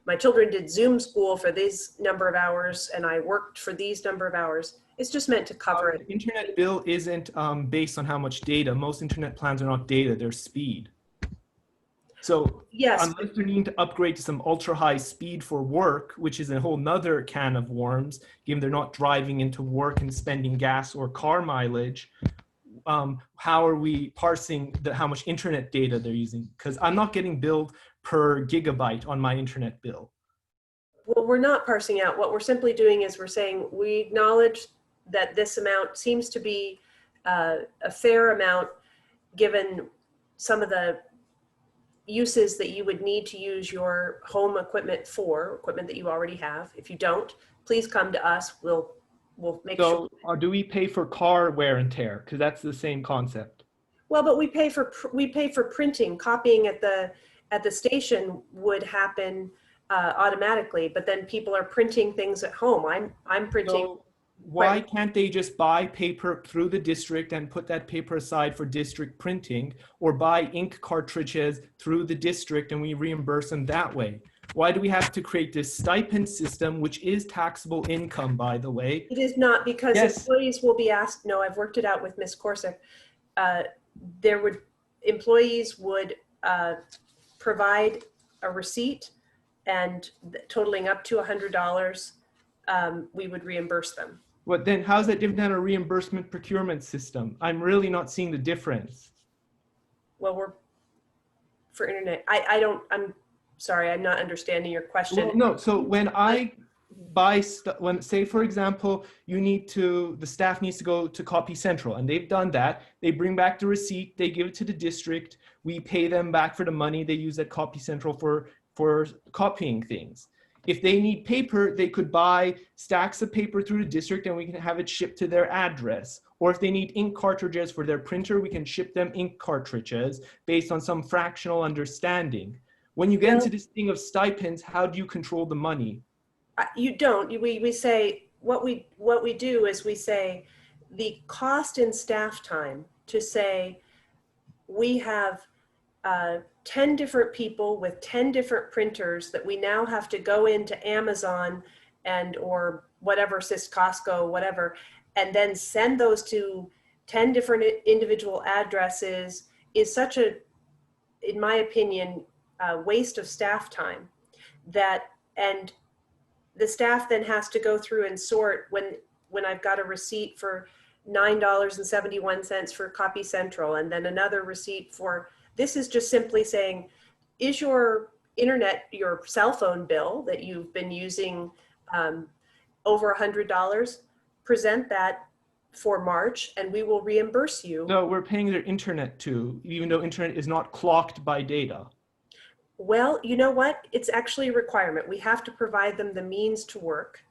my children did Zoom school for this number of hours and I worked for these number of hours. It's just meant to cover it. The internet bill isn't based on how much data. Most internet plans are not data, they're speed. So yes, unless they're needing to upgrade to some ultra high speed for work, which is a whole nother can of worms, given they're not driving into work and spending gas or car mileage, how are we parsing how much internet data they're using? Because I'm not getting billed per gigabyte on my internet bill. Well, we're not parsing out. What we're simply doing is we're saying we acknowledge that this amount seems to be a fair amount given some of the uses that you would need to use your home equipment for, equipment that you already have. If you don't, please come to us. We'll make sure. So do we pay for car wear and tear? Because that's the same concept. Well, but we pay for printing. Copying at the station would happen automatically, but then people are printing things at home. I'm printing. So why can't they just buy paper through the district and put that paper aside for district printing, or buy ink cartridges through the district and we reimburse them that way? Why do we have to create this stipend system, which is taxable income, by the way? It is not, because employees will be asked. No, I've worked it out with Ms. Corsick. Employees would provide a receipt, and totaling up to $100, we would reimburse them. But then how's that different than a reimbursement procurement system? I'm really not seeing the difference. Well, for internet, I'm sorry, I'm not understanding your question. Well, no, so when I buy say for example, the staff needs to go to Copy Central, and they've done that. They bring back the receipt, they give it to the district, we pay them back for the money they use at Copy Central for copying things. If they need paper, they could buy stacks of paper through the district and we can have it shipped to their address. Or if they need ink cartridges for their printer, we can ship them ink cartridges based on some fractional understanding. When you get into this thing of stipends, how do you control the money? You don't. We say, what we do is we say the cost in staff time to say we have 10 different people with 10 different printers that we now have to go into Amazon or whatever, Costco, whatever, and then send those to 10 different individual addresses is such a, in my opinion, waste of staff time and the staff then has to go through and sort when I've got a receipt for $9.71 for Copy Central and then another receipt for. This is just simply saying, is your your cell phone bill that you've been using over $100, present that for March and we will reimburse you. No, we're paying their internet too, even though internet is not clocked by data. Well, you know what? It's actually a requirement. We have to provide them the means to work.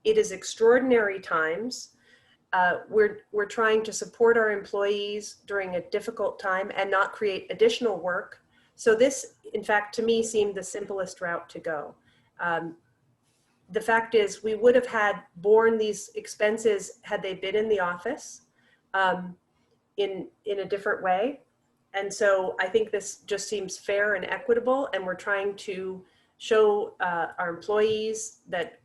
It is extraordinary times. We're trying to support our employees during a difficult time and not create additional work So this, in fact, to me seemed the simplest route to go. The fact is, we would have had borne these expenses had they been in the office in a different way. And so I think this just seems fair and equitable, and we're trying to show our employees that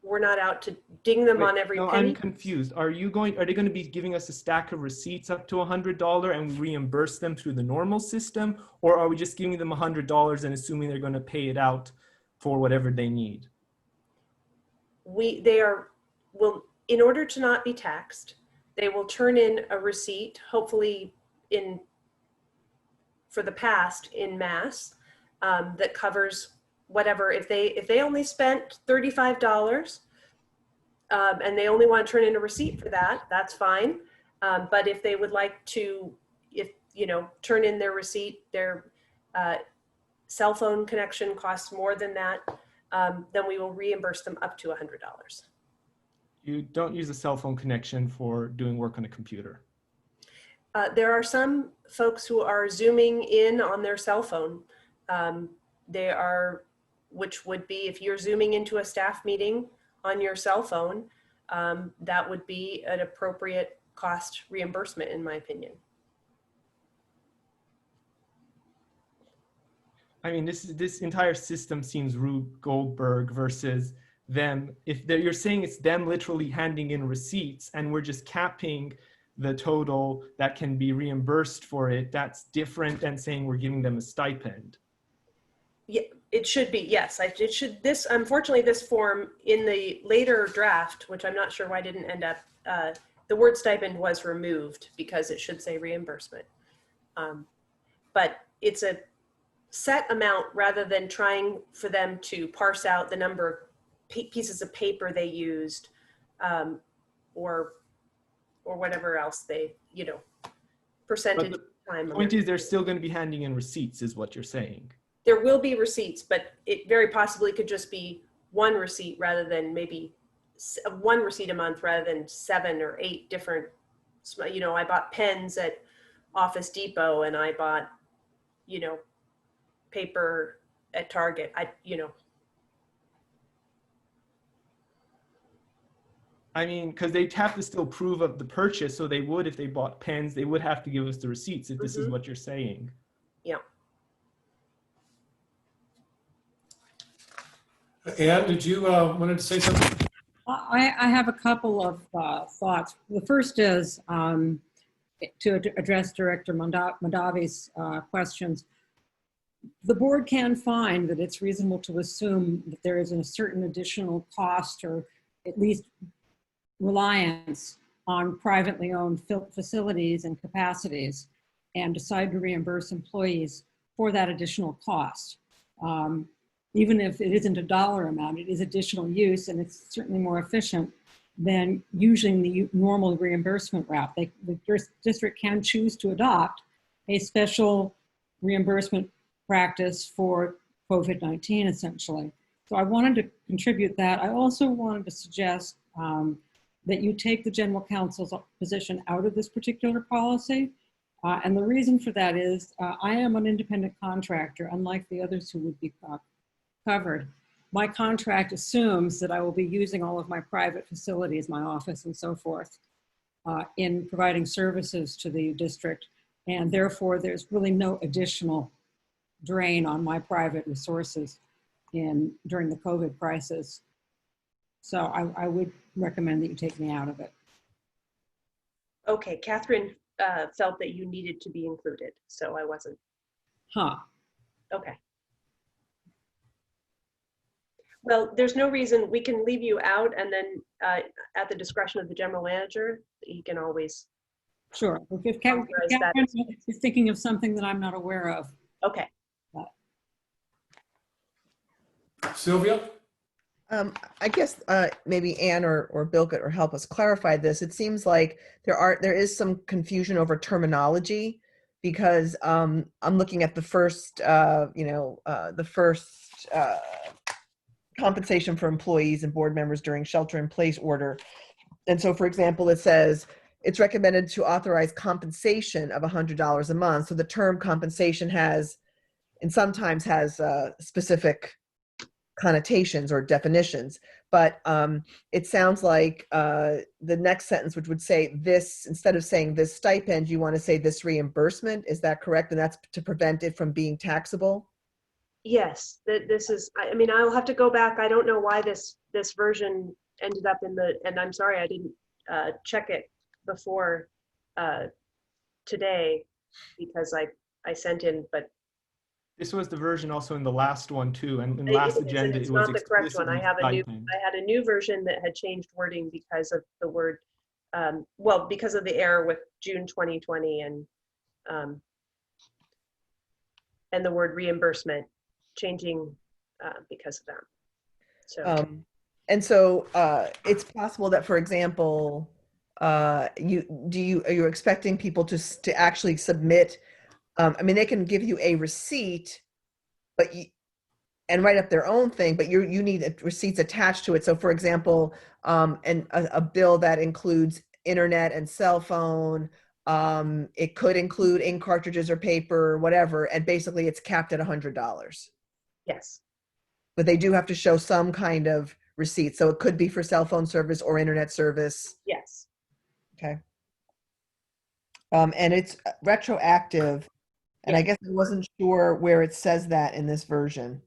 we're not out to ding them on every No, penny. I'm confused. Are they going to be giving us a stack of receipts up to $100 and we reimburse them through the normal system? Or are we just giving them $100 and assuming they're going to pay it out for whatever they need? In order to not be taxed, they will turn in a receipt, hopefully for the past in mass, that covers whatever. If they only spent $35 and they only want to turn in a receipt for that, that's fine. But if they would like to, turn in their receipt, their cell phone connection costs more than that, then we will reimburse them up to $100. You don't use a cell phone connection for doing work on a computer. There are some folks who are Zooming in on their cell phone. Which would be, if you're Zooming into a staff meeting on your cell phone, that would be an appropriate cost reimbursement, in my opinion. I mean, this entire system seems Rube Goldberg versus them. If you're saying it's them literally handing in receipts and we're just capping the total that can be reimbursed for it, that's different than saying we're giving them a stipend. Yeah, it should be, yes. Unfortunately, this form in the later draft, which I'm not sure why didn't end up, the word stipend was removed because it should say reimbursement. But it's a set amount rather than trying for them to parse out the number of pieces of paper they used, or whatever else they, percentage time. The point is they're still going to be handing in receipts is what you're saying. There will be receipts, but it very possibly could just be one receipt rather than maybe one receipt a month rather than 7 or 8 different, I bought pens at Office Depot and I bought, paper at Target. I mean, because they'd have to still prove of the purchase. So they would, if they bought pens, they would have to give us the receipts if this is what you're saying. Yeah. Anne, did you wanted to say something? I have a couple of thoughts. The first is to address Director Mondavi's questions. The board can find that it's reasonable to assume that there is a certain additional cost or at least reliance on privately owned facilities and capacities and decide to reimburse employees for that additional cost. Even if it isn't a dollar amount, it is additional use and it's certainly more efficient than using the normal reimbursement route. The district can choose to adopt a special reimbursement practice for COVID-19 essentially. So I wanted to contribute that. I also wanted to suggest that you take the general counsel's position out of this particular policy. And the reason for that is I am an independent contractor, unlike the others who would be covered. My contract assumes that I will be using all of my private facilities, my office and so forth, in providing services to the district. And therefore, there's really no additional drain on my private resources during the COVID crisis. So I would recommend that you take me out of it. Okay, Catherine felt that you needed to be included, so I wasn't. Huh. Okay. Well, there's no reason we can leave you out, and then at the discretion of the general manager, he can always. Sure. If Catherine is thinking of something that I'm not aware of. Okay. Sylvia? I guess maybe Anne or Bill could help us clarify this. It seems like there is some confusion over terminology because I'm looking at the first compensation for employees and board members during shelter-in-place order. And so, for example, it says it's recommended to authorize compensation of $100 a month. So the term compensation has, and sometimes has specific connotations or definitions. But it sounds like the next sentence, which would say this, instead of saying this stipend, you want to say this reimbursement. Is that correct? And that's to prevent it from being taxable? Yes, this is, I mean, I'll have to go back. I don't know why this version ended up in the, and I'm sorry, I didn't check it before today because I sent in, but This was the version also in the last one too, and in it last is, and agenda it's it was not the correct one. I explicitly have stipend. I had a new version that had changed wording because of the word, well, because of the error with June 2020 and the word reimbursement changing because of that. So and so it's possible that, for example, are you expecting people to actually submit? I mean, they can give you a receipt, but and write up their own thing, but you need receipts attached to it. So, for example, and a bill that includes internet and cell phone. It could include ink cartridges or paper, whatever, and basically it's capped at $100. yes. But they do have to show some kind of receipt. So it could be for cell phone service or internet service. Yes. Okay. And it's retroactive. And Yeah. I guess I wasn't sure where it says that in this version.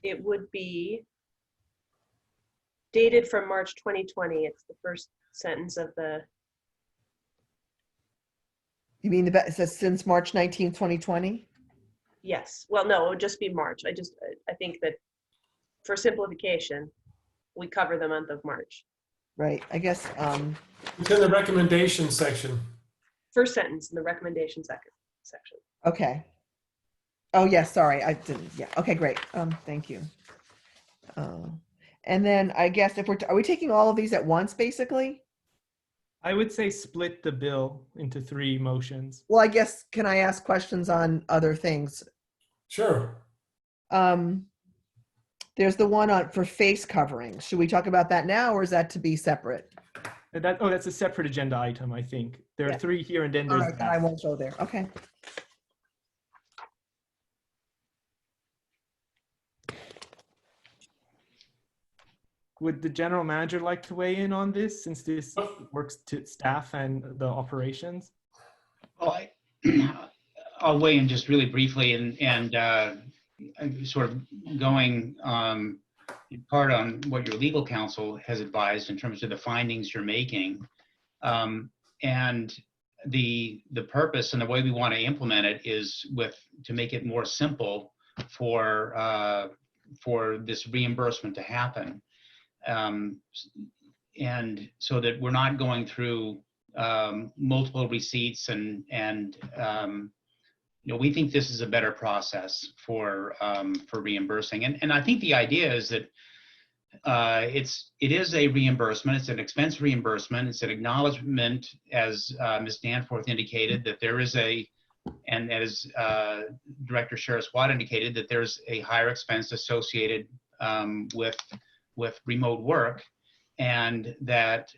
It would be dated from March 2020. It's the first sentence of the. You mean it says since March 19, 2020? Yes. Well, no, it would just be March. I think that for simplification, we cover the month of March. Right. I guess. It's in the recommendation section. First sentence in the recommendation section. Okay. Oh, yeah, sorry. I didn't. Yeah. Okay, great. Thank you. And then I guess if are we taking all of these at once, basically? I would say split the bill into 3 motions. Well, I guess, can I ask questions on other things? Sure. There's the one for face coverings. Should we talk about that now, or is that to be separate? That's a separate agenda item, I think. There are 3 here, and then there's All right, then I won't go there. Okay. Would the general manager like to weigh in on this, since this works to staff and the operations? Well, I'll weigh in just really briefly and sort of going in part on what your legal counsel has advised in terms of the findings you're making. And the purpose and the way we want to implement it is to make it more simple for this reimbursement to happen. And so that we're not going through multiple receipts and we think this is a better process for reimbursing. And I think the idea is that it is a reimbursement. It's an expense reimbursement. It's an acknowledgement, as Ms. Danforth indicated, that there is and as Director Sherris-Watt indicated, that there's a higher expense associated with remote work, and that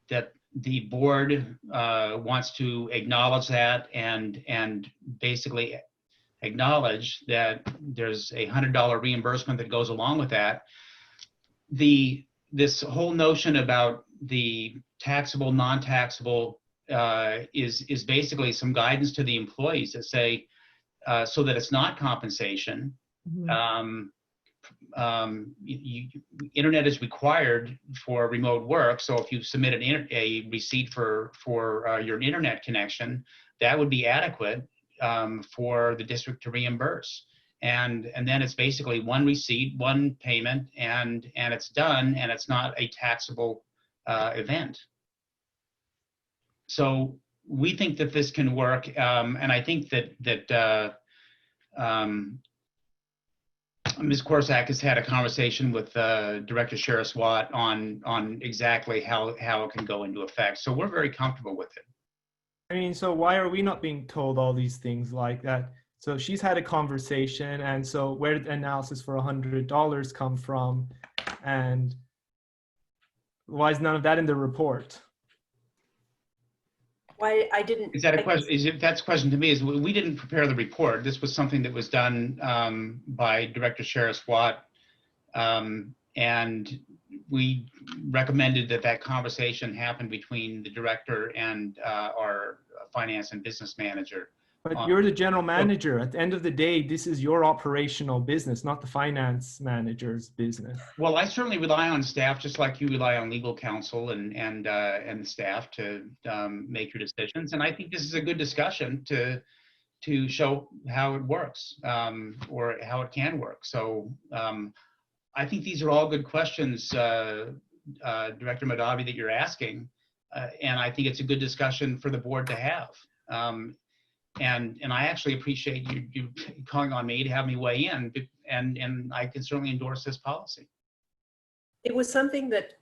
that the board wants to acknowledge that and basically acknowledge that there's a $100 reimbursement that goes along with that. This whole notion about the taxable, non-taxable is basically some guidance to the employees that say, so that it's not compensation. Mm-hmm. Internet is required for remote work. So if you submit a receipt for your internet connection, that would be adequate for the district to reimburse. And then it's basically one receipt, one payment, and it's done, and it's not a taxable event. So we think that this can work, and I think that Ms. Korsak has had a conversation with Director Sherris-Watt on exactly how it can go into effect. So we're very comfortable with it. I mean, so why are we not being told all these things like that? So she's had a conversation, and so where did the analysis for $100 come from? And Why is none of that in the report? Why I didn't. Is that a question? That's a question to me. Is we didn't prepare the report. This was something that was done by Director Sheriff Watt, and we recommended that conversation happen between the director and our finance and business manager. But you're the general manager. At the end of the day, this is your operational business, not the finance manager's business. Well, I certainly rely on staff, just like you rely on legal counsel and staff to make your decisions. And I think this is a good discussion to show how it works or how it can work. So I think these are all good questions, Director Mahdavi, that you're asking. And I think it's a good discussion for the board to have. And I actually appreciate you calling on me to have me weigh in, and I can certainly endorse this policy. It was something that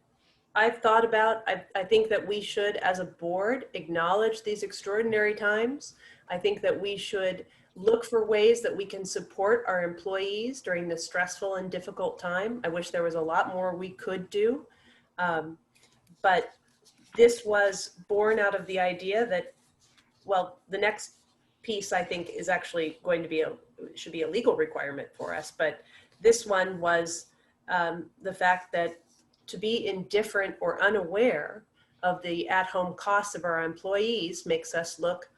I've thought about. I think that we should, as a board, acknowledge these extraordinary times. I think that we should look for ways that we can support our employees during this stressful and difficult time. I wish there was a lot more we could do. But this was born out of the idea that, well, the next piece I think is actually going to be should be a legal requirement for us. But this one was the fact that to be indifferent or unaware of the at-home costs of our employees makes us look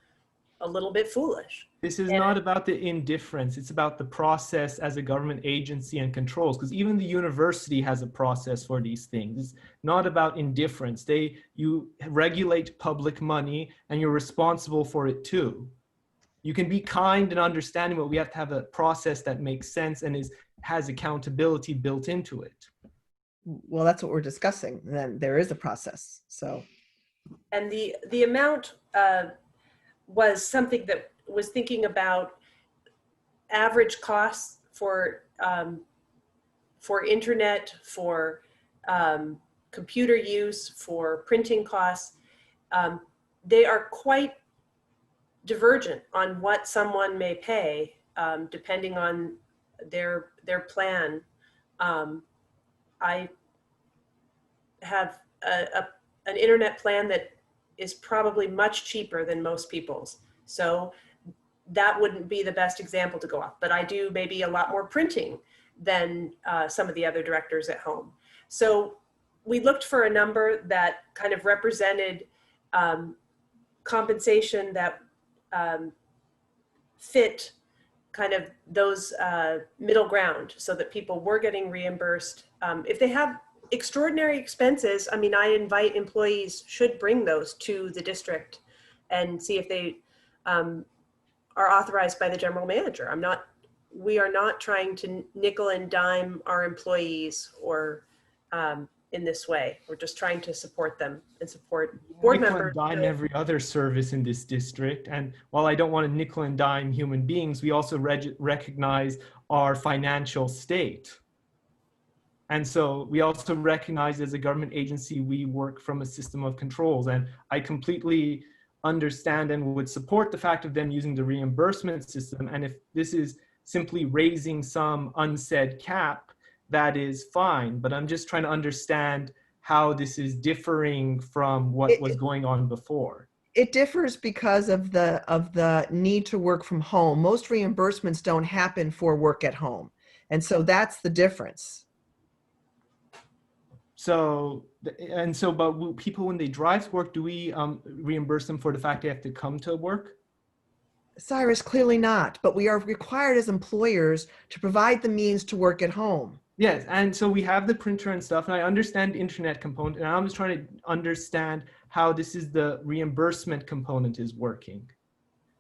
a little bit foolish. This is not about the indifference. It's about the process as a government agency and controls, because even the university has a process for these things. It's not about indifference. You regulate public money and you're responsible for it too. You can be kind and understanding, but we have to have a process that makes sense and has accountability built into it. Well, that's what we're discussing. Then there is a process. So, and the amount was something that was thinking about average costs for internet, for computer use, for printing costs. They are quite divergent on what someone may pay depending on their plan. I have an internet plan that is probably much cheaper than most people's. So that wouldn't be the best example to go off, but I do maybe a lot more printing than some of the other directors at home. So we looked for a number that kind of represented compensation that fit kind of those middle ground so that people were getting reimbursed. If they have extraordinary expenses, I mean, I invite employees should bring those to the district and see if they are authorized by the general manager. We are not trying to nickel and dime our employees or in this way. We're just trying to support them and support board nickel members. And dime every other service in this district. And while I don't want to nickel and dime human beings, we also recognize our financial state. And so we also recognize as a government agency, we work from a system of controls. And I completely understand and would support the fact of them using the reimbursement system. And if this is simply raising some unsaid cap, that is fine. But I'm just trying to understand how this is differing from what was going on before. It differs because of the need to work from home. Most reimbursements don't happen for work at home. And so that's the difference. So, but people, when they drive to work, do we reimburse them for the fact they have to come to work? Cyrus, clearly not, but we are required as employers to provide the means to work at home. Yes, and so we have the printer and stuff, and I understand the internet component, and I'm just trying to understand how this is the reimbursement component is working.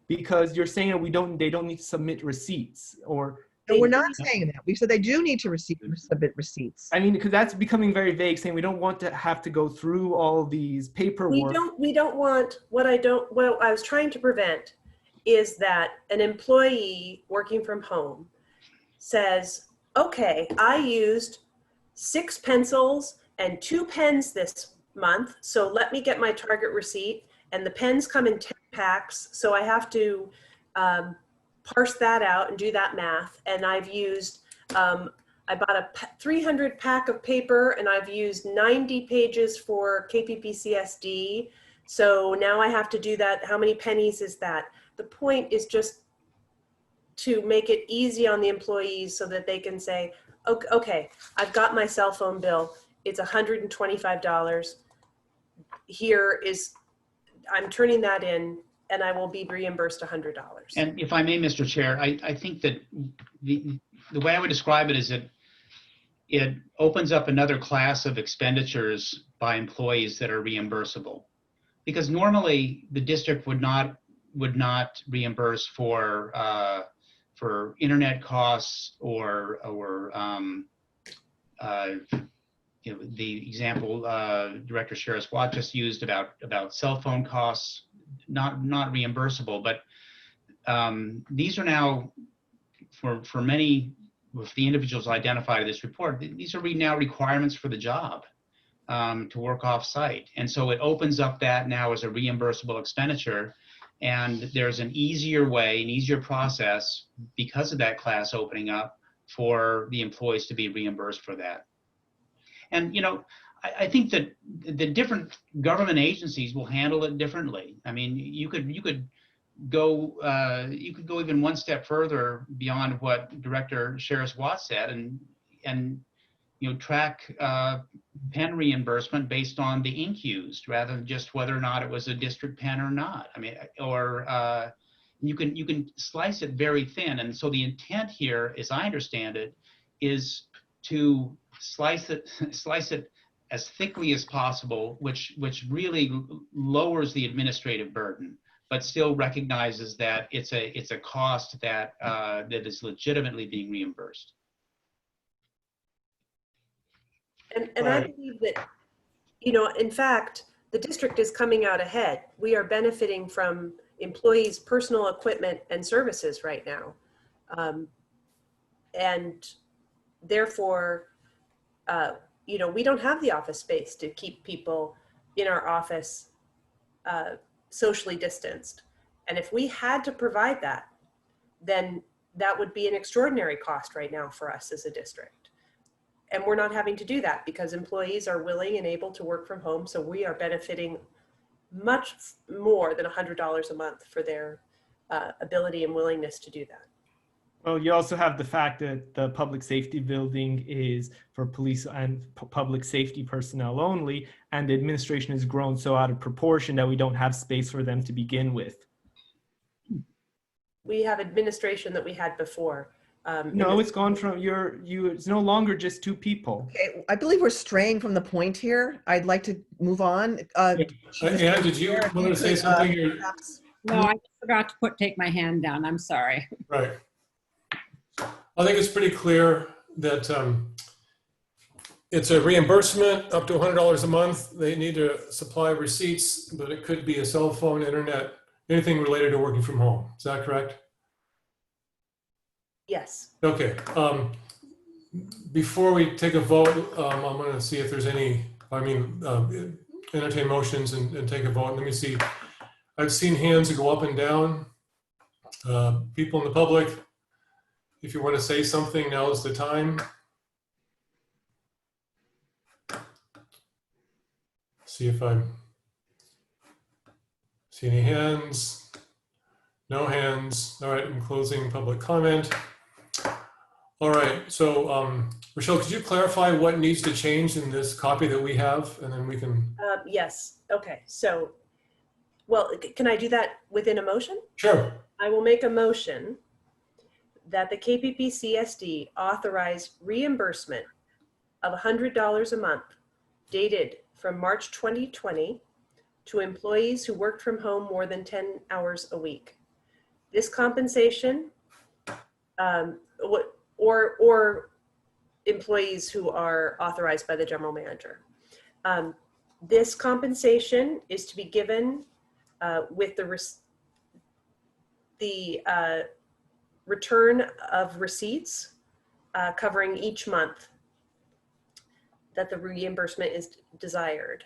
Because you're saying that they don't need to submit receipts, or... No, we're not saying that. We said they do need to submit receipts. I mean, because that's becoming very vague, saying we don't want to have to go through all these paperwork. We don't want, what I was trying to prevent is that an employee working from home says, okay, I used 6 pencils and 2 pens this month, so let me get my Target receipt, and the pens come in 10 packs, so I have to parse that out and do that math, and I've used I bought a 300 pack of paper and I've used 90 pages for KPPCSD. So now I have to do that. How many pennies is that? The point is just to make it easy on the employees so that they can say, okay, I've got my cell phone bill. It's $125. Here is, I'm turning that in and I will be reimbursed $100. And if I may, Mr. Chair, I think that the way I would describe it is that it opens up another class of expenditures by employees that are reimbursable. Because normally the district would not reimburse for internet costs or you know, the example Director Sheares-Watt just used about cell phone costs, not reimbursable. But these are now for many of the individuals identified in this report, these are now requirements for the job to work off-site. And so it opens up that now as a reimbursable expenditure. And there's an easier way, an easier process because of that class opening up for the employees to be reimbursed for that. And, you know, I think that the different government agencies will handle it differently. I mean, you could go even one step further beyond what Director Sheares-Watt said and you know, track pen reimbursement based on the ink used rather than just whether or not it was a district pen or not. I mean, or you can slice it very thin. And so the intent here, as I understand it, is to slice it as thickly as possible, which really lowers the administrative burden, but still recognizes that it's a cost that that is legitimately being reimbursed. And I believe that, you know, in fact, the district is coming out ahead. We are benefiting from employees' personal equipment and services right now. And therefore, you know, we don't have the office space to keep people in our office socially distanced. And if we had to provide that, then that would be an extraordinary cost right now for us as a district. And we're not having to do that because employees are willing and able to work from home. So we are benefiting much more than $100 a month for their ability and willingness to do that. Well, you also have the fact that the public safety building is for police and public safety personnel only, and the administration has grown so out of proportion that we don't have space for them to begin with. We have administration that we had before. No, it's gone from it's no longer just two people. Okay, I believe we're straying from the point here. I'd like to move on. Anne, did you want to say something? No, I forgot to take my hand down. I'm sorry. Right. I think it's pretty clear that it's a reimbursement up to $100 a month. They need to supply receipts, but it could be a cell phone, internet, anything related to working from home. Is that correct? Yes. Okay. Before we take a vote, I'm going to see if there's any, entertain motions and take a vote. Let me see. I've seen hands go up and down. People in the public, if you want to say something, now is the time. See if I see any hands. No hands. All right, I'm closing public comment. All right, so Rochelle, could you clarify what needs to change in this copy that we have, and then we can. Yes. Okay. So, well, can I do that within a motion? Sure. I will make a motion that the KPPCSD authorize reimbursement of $100 a month dated from March 2020 to employees who worked from home more than 10 hours a week. This compensation, or employees who are authorized by the general manager. This compensation is to be given with the return of receipts covering each month that the reimbursement is desired.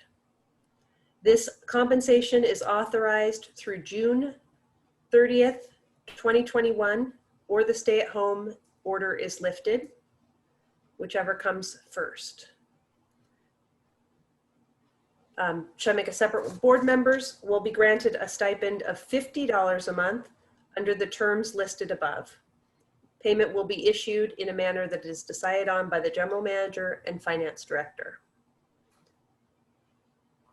This compensation is authorized through June 30th, 2021, or the stay-at-home order is lifted. whichever comes first. Should I make a separate? Board members will be granted a stipend of $50 a month under the terms listed above. Payment will be issued in a manner that is decided on by the general manager and finance director.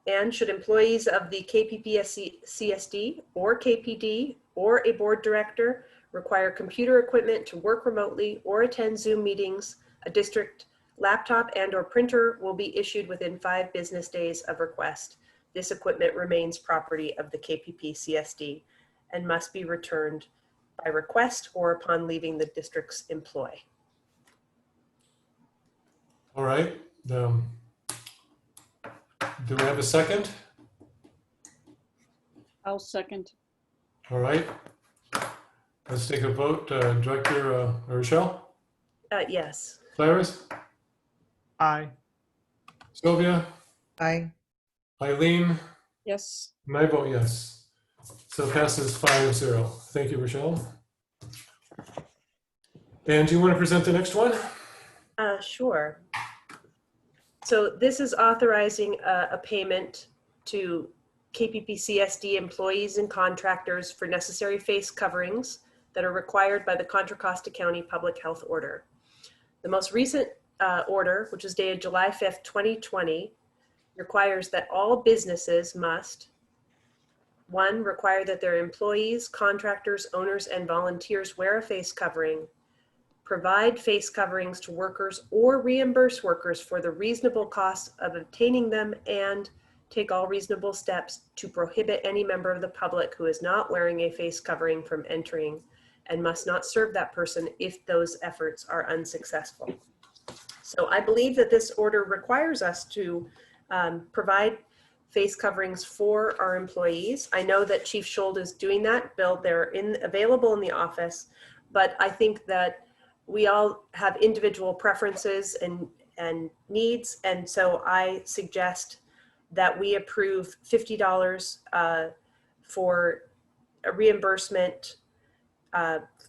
And should employees of the KPPCSD or KPD or a board director require computer equipment to work remotely or attend Zoom meetings, a district laptop and/or printer will be issued within 5 business days of request. This equipment remains property of the KPPCSD and must be returned by request or upon leaving the district's employ. All right. Do we have a second? I'll second. All right. Let's take a vote. Director Rochelle? Yes. Clarice? Aye. Sylvia? Aye. Eileen? Yes. And I vote yes. So it passes 5-0. Thank you, Rochelle. Dan, do you want to present the next one? Sure. So this is authorizing a payment to KPPCSD employees and contractors for necessary face coverings that are required by the Contra Costa County Public Health Order. The most recent order, which is dated July 5th, 2020, requires that all businesses must, 1, require that their employees, contractors, owners, and volunteers wear a face covering, provide face coverings to workers or reimburse workers for the reasonable cost of obtaining them, and take all reasonable steps to prohibit any member of the public who is not wearing a face covering from entering, and must not serve that person if those efforts are unsuccessful. So I believe that this order requires us to provide face coverings for our employees. I know that Chief Schuld is doing that. Bill, they're available in the office, but I think that we all have individual preferences and needs. And so I suggest that we approve $50 for a reimbursement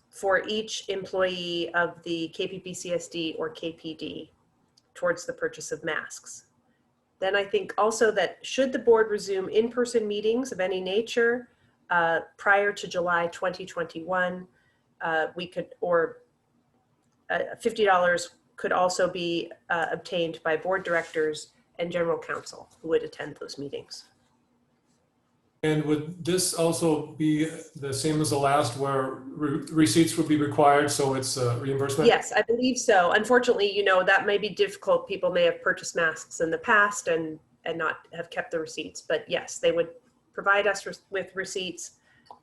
for each employee of the KPPCSD or KPD towards the purchase of masks. Then I think also that should the board resume in-person meetings of any nature prior to July 2021, we could, or $50 could also be obtained by board directors and general counsel who would attend those meetings. And would this also be the same as the last where receipts would be required, so it's reimbursement? Yes, I believe so. Unfortunately, you know, that may be difficult. People may have purchased masks in the past and not have kept the receipts, but yes, they would provide us with receipts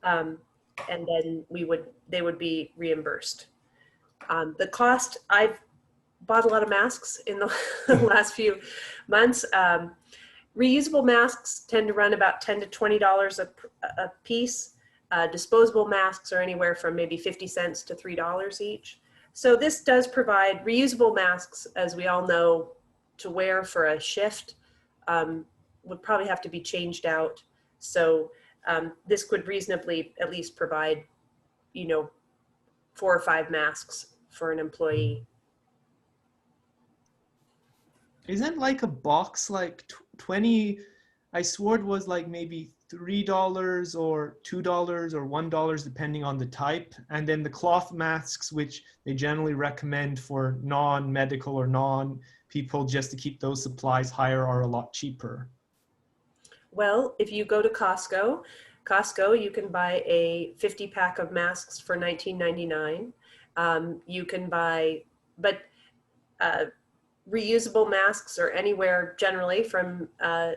and then they would be reimbursed. The cost, I've bought a lot of masks in the last few months. Reusable masks tend to run about $10 to $20 a piece. Disposable masks are anywhere from maybe 50 cents to $3 each. So this does provide reusable masks, as we all know, to wear for a shift would probably have to be changed out. So this could reasonably at least provide, you know, 4 or 5 masks for an employee. Isn't like a box like 20, I swore it was like maybe $3 or $2 or $1 depending on the type. And then the cloth masks, which they generally recommend for non-medical or non-people just to keep those supplies higher, are a lot cheaper. Well, if you go to Costco, you can buy a 50 pack of masks for $19.99. You can buy, but reusable masks are anywhere generally from $10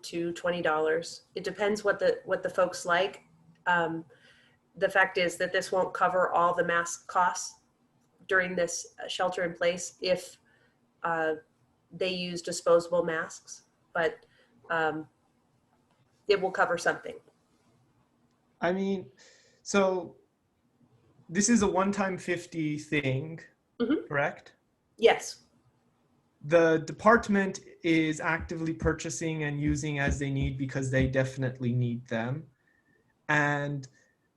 to $20. It depends what the folks like. The fact is that this won't cover all the mask costs during this shelter in place if they use disposable masks, but it will cover something. I mean, so this is a one-time 50 thing, correct? Yes. The department is actively purchasing and using as they need because they definitely need them. And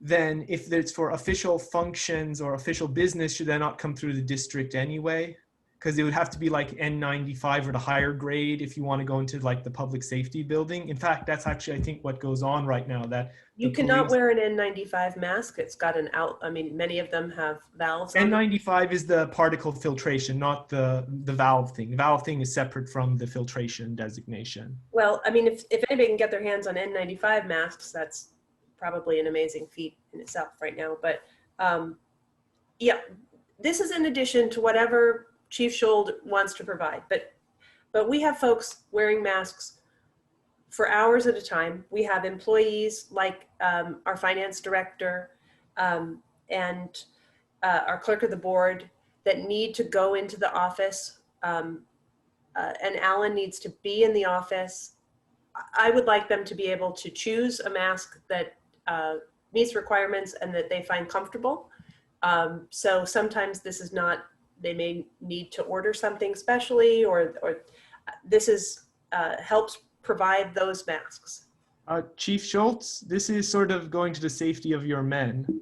then if it's for official functions or official business, should that not come through the district anyway? because it would have to be like N95 or the higher grade if you want to go into like the public safety building. In fact, that's actually, I think, what goes on right now, that You the cannot police, wear an N95 mask. It's got an out, I mean, many of them have valves on them. N95 is the particle filtration, not the valve thing. The valve thing is separate from the filtration designation. Well, I mean, if anybody can get their hands on N95 masks, that's probably an amazing feat in itself right now. But yeah, this is in addition to whatever Chief Schold wants to provide. But we have folks wearing masks for hours at a time. We have employees like our finance director and our clerk of the board that need to go into the office. And Alan needs to be in the office. I would like them to be able to choose a mask that meets requirements and that they find comfortable. So sometimes this is not, they may need to order something specially, or this is helps provide those masks. Chief Schultz, this is sort of going to the safety of your men.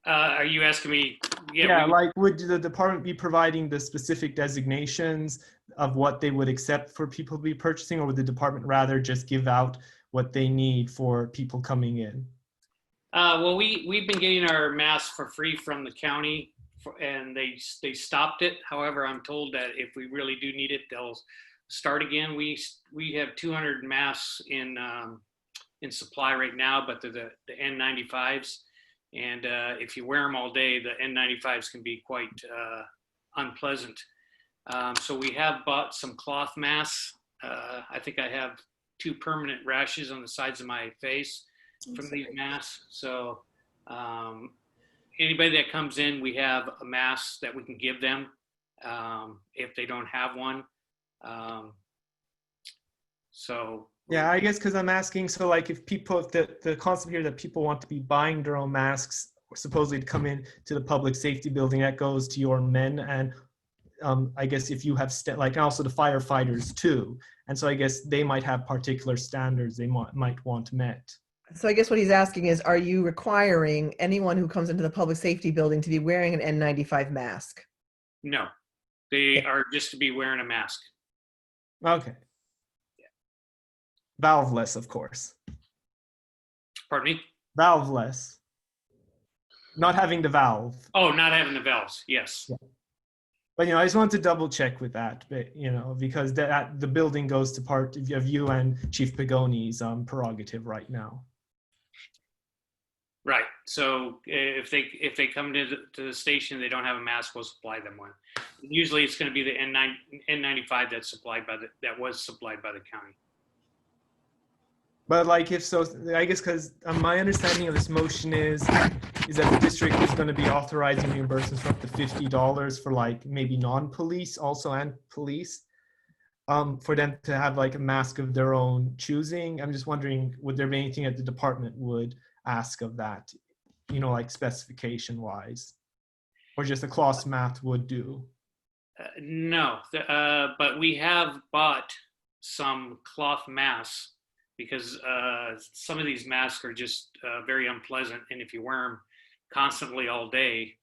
Are you asking me? Yeah, like would the department be providing the specific designations of what they would accept for people to be purchasing, or would the department rather just give out what they need for people coming in? Well, we've been getting our masks for free from the county, and they stopped it. However, I'm told that if we really do need it, they'll start again. We have 200 masks in supply right now, but they're the N95s. And if you wear them all day, the N95s can be quite unpleasant. So we have bought some cloth masks. I think I have 2 permanent rashes on the sides of my face from these masks. So anybody that comes in, we have a mask that we can give them if they don't have one. So yeah, I guess because I'm asking, so like if people, if the concept here that people want to be buying their own masks, supposedly to come in to the public safety building, that goes to your men, and I guess if you have like also the firefighters too, and so I guess they might have particular standards they might want met. So I guess what he's asking is, are you requiring anyone who comes into the public safety building to be wearing an N95 mask? no, they are just to be wearing a mask. Okay. Valveless, of course. Pardon me? Valveless. Not having the valve. Oh, not having the valves. Yes. Yeah. But, you know, I just want to double check with that, but, you know, because the building goes to part of you and Chief Pagoni's prerogative right now. Right. So if they come to the station, they don't have a mask, we'll supply them one. Usually it's going to be the N95 that's supplied by that was supplied by the county. But like, if so, I guess because my understanding of this motion is that the district is going to be authorizing reimbursements for up to $50 for like maybe non-police also and police, for them to have like a mask of their own choosing. I'm just wondering, would there be anything that the department would ask of that, you know, like specification wise, or just a cloth mask would do? No, but we have bought some cloth masks, because some of these masks are just very unpleasant. And if you wear them constantly all day,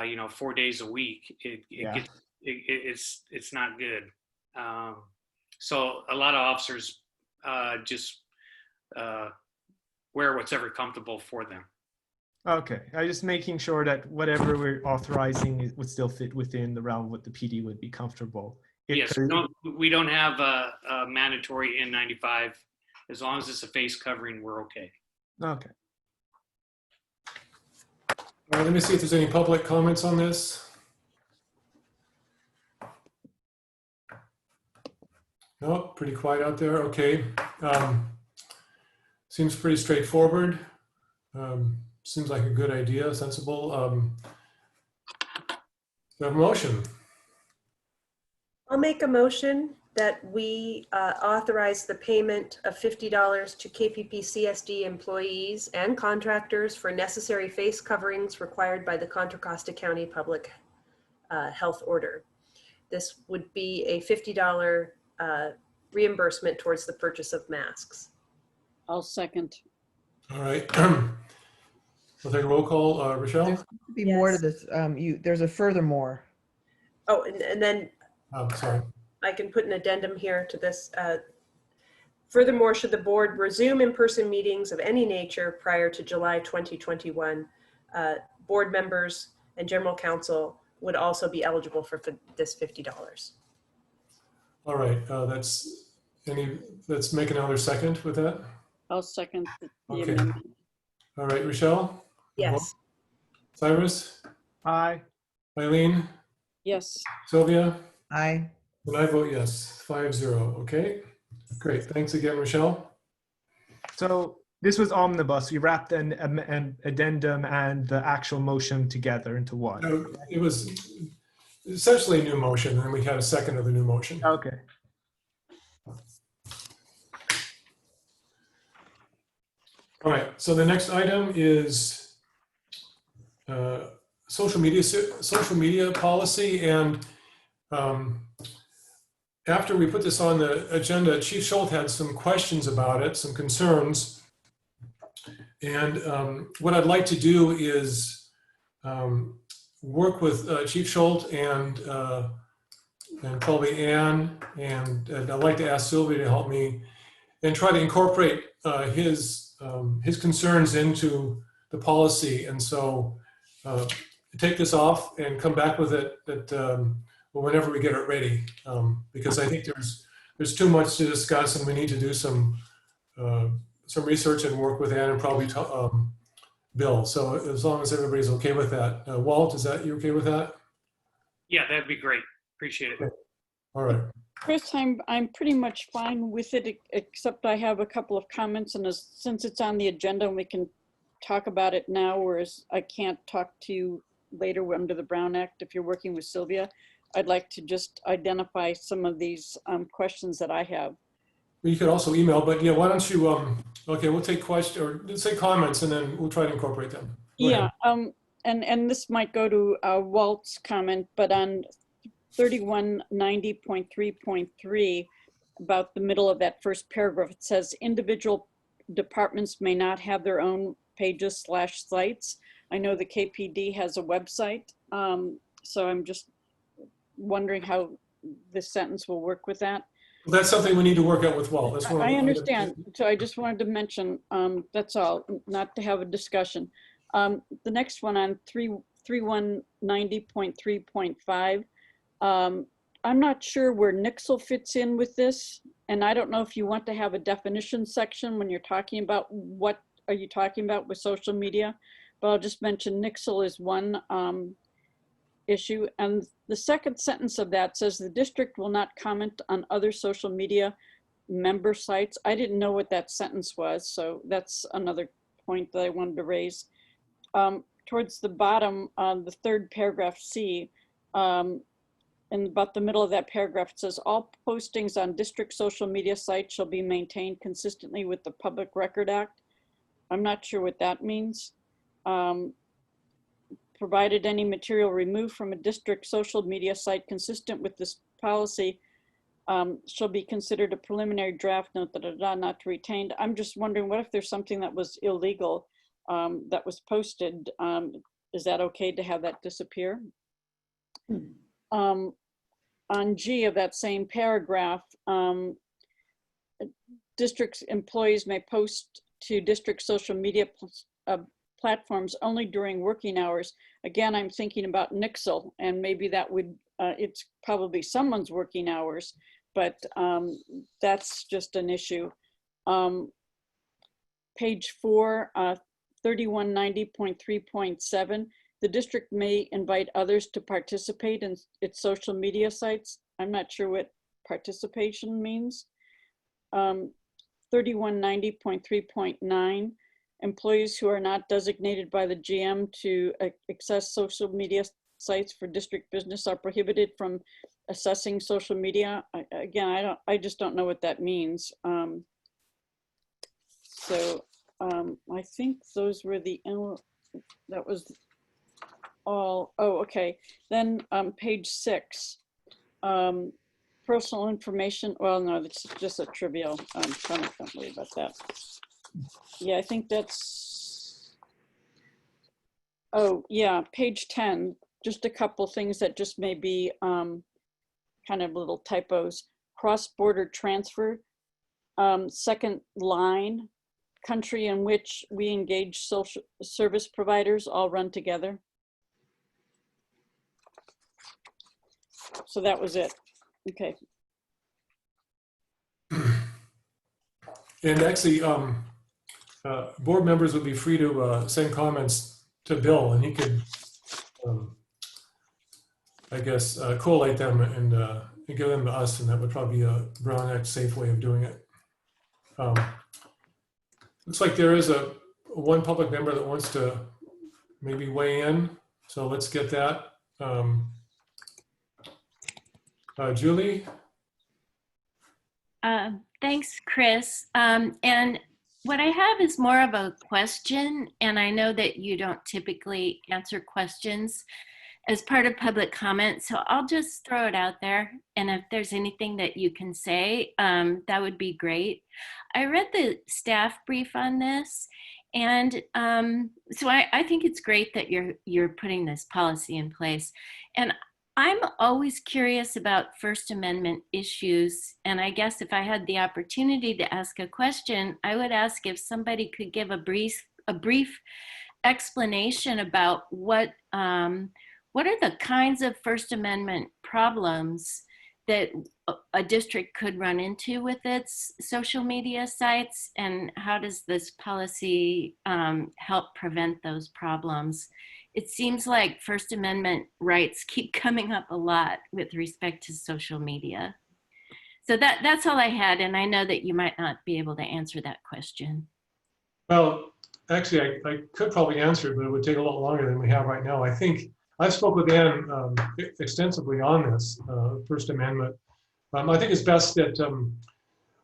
you know, 4 days a week, it's not good. So a lot of officers just wear what's ever comfortable for them. Okay, I'm just making sure that whatever we're authorizing would still fit within the realm of what the PD would be comfortable. Yes, we don't have a mandatory N95. As long as it's a face covering, we're okay. Okay. All right, let me see if there's any public comments on this. No, pretty quiet out there. Okay. Seems pretty straightforward. Seems like a good idea, sensible. Do I have a motion? I'll make a motion that we authorize the payment of $50 to KPPCSD employees and contractors for necessary face coverings required by the Contra Costa County Public Health Order. This would be a $50 reimbursement towards the purchase of masks. I'll second. All right. We'll take a roll call. Rochelle? There's to be more to Yes. this. There's a furthermore. Oh, and then Oh, sorry. I can put an addendum here to this. Furthermore, should the board resume in-person meetings of any nature prior to July 2021, board members and general counsel would also be eligible for this $50. All right, let's make another second with that. I'll second the Okay. amendment. All right, Rochelle? Yes. Cyrus? Aye. Eileen? Yes. Sylvia? Aye. And I vote yes, 5-0. Okay, great. Thanks again, Rochelle. So this was omnibus. We wrapped an addendum and the actual motion together into one. It was essentially a new motion, and then we had a second of the new motion. Okay. All right, so the next item is social media policy, and after we put this on the agenda, Chief Schultz had some questions about it, some concerns, and what I'd like to do is work with Chief Schultz and probably Ann, and I'd like to ask Sylvia to help me and try to incorporate his concerns into the policy. And so take this off and come back with it whenever we get it ready, because I think there's too much to discuss, and we need to do some research and work with Ann and probably Bill. So as long as everybody's okay with that. Walt, you okay with that? Yeah, that'd be great. Appreciate it. All right. Chris, I'm pretty much fine with it, except I have a couple of comments, and since it's on the agenda, we can talk about it now, whereas I can't talk to you later under the Brown Act if you're working with Sylvia. I'd like to just identify some of these questions that I have. Well, you could also email, but yeah, why don't you, okay, we'll take questions, or let's say comments, and then we'll try to incorporate them. Go Yeah, ahead. and this might go to Walt's comment, but on 3190.3.3, about the middle of that first paragraph, it says individual departments may not have their own pages/sites. I know the KPD has a website, so I'm just wondering how this sentence will work with that. Well, that's something we need to work out with Walt. That's one of I the understand. So I just wanted to mention, that's all, not to have a discussion. The next one on 3190.3.5, I'm not sure where Nixle fits in with this. And I don't know if you want to have a definition section when you're talking about what are you talking about with social media, but I'll just mention Nixle is one issue. And the second sentence of that says the district will not comment on other social media member sites. I didn't know what that sentence was, so that's another point that I wanted to raise. Towards the bottom, the third paragraph C, in about the middle of that paragraph, it says all postings on district social media sites shall be maintained consistently with the Public Record Act. I'm not sure what that means. Provided any material removed from a district social media site consistent with this policy shall be considered a preliminary draft note not retained. I'm just wondering, what if there's something that was illegal that was posted? Is that okay to have that disappear? On G of that same paragraph, district employees may post to district social media platforms only during working hours. Again, I'm thinking about Nixle, and maybe that would, it's probably someone's working hours, but that's just an issue. Page 4, 3190.3.7, the district may invite others to participate in its social media sites. I'm not sure what participation means. 3190.3.9, employees who are not designated by the GM to access social media sites for district business are prohibited from assessing social media. Again, I just don't know what that means. I think those were that was all. Oh, okay. Then page 6, personal information. Well, no, that's just a trivial comment. Don't worry about that. Yeah, I think that's Oh, yeah, page 10, just a couple things that just may be kind of little typos. Cross-border transfer, second line, country in which we engage social service providers all run together. So that was it. Okay. And actually, board members would be free to send comments to Bill, and he could, I guess, collate them and give them to us, and that would probably be a Brown Act safe way of doing it. Looks like there is one public member that wants to maybe weigh in, so let's get that. Julie? Thanks, Chris. And what I have is more of a question, and I know that you don't typically answer questions as part of public comment, so I'll just throw it out there. And if there's anything that you can say, that would be great. I read the staff brief on this, and so I think it's great that you're putting this policy in place. And I'm always curious about First Amendment issues, and I guess if I had the opportunity to ask a question, I would ask if somebody could give a brief explanation about what are the kinds of First Amendment problems that a district could run into with its social media sites, and how does this policy help prevent those problems? It seems like First Amendment rights keep coming up a lot with respect to social media. So that's all I had, and I know that you might not be able to answer that question. Well, actually, I could probably answer it, but it would take a lot longer than we have right now. I think I've spoken with Ann extensively on this First Amendment. I think it's best that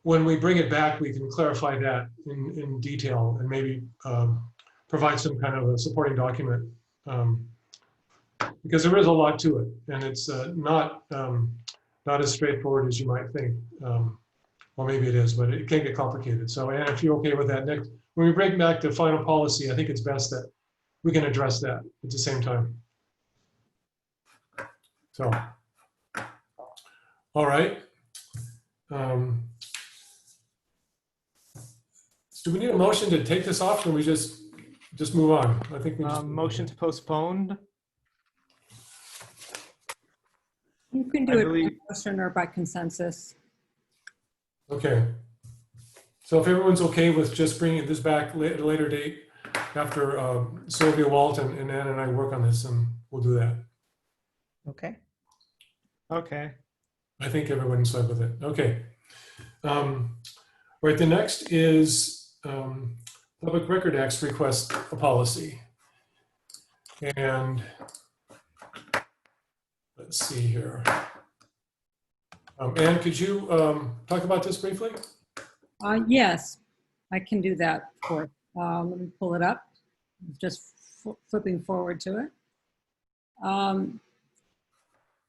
when we bring it back, we can clarify that in detail and maybe provide some kind of a supporting document. Because there is a lot to it, and it's not as straightforward as you might think. Well, maybe it is, but it can get complicated. So, Ann, if you're okay with that, next when we bring back the final policy, I think it's best that we can address that at the same time. So, all right. Do we need a motion to take this off, or we just move on? I think we just motion to postpone. You can do it by motion or by consensus. Okay. So if everyone's okay with just bringing this back at a later date after Sylvia Walt and Ann and I work on this, and we'll do that. Okay. Okay. I think everyone's fine with it. Okay. Right, the next is Public Record Act's request a policy. And let's see here. Ann, could you talk about this briefly? Yes, I can do that. For let me pull it up. Just flipping forward to it.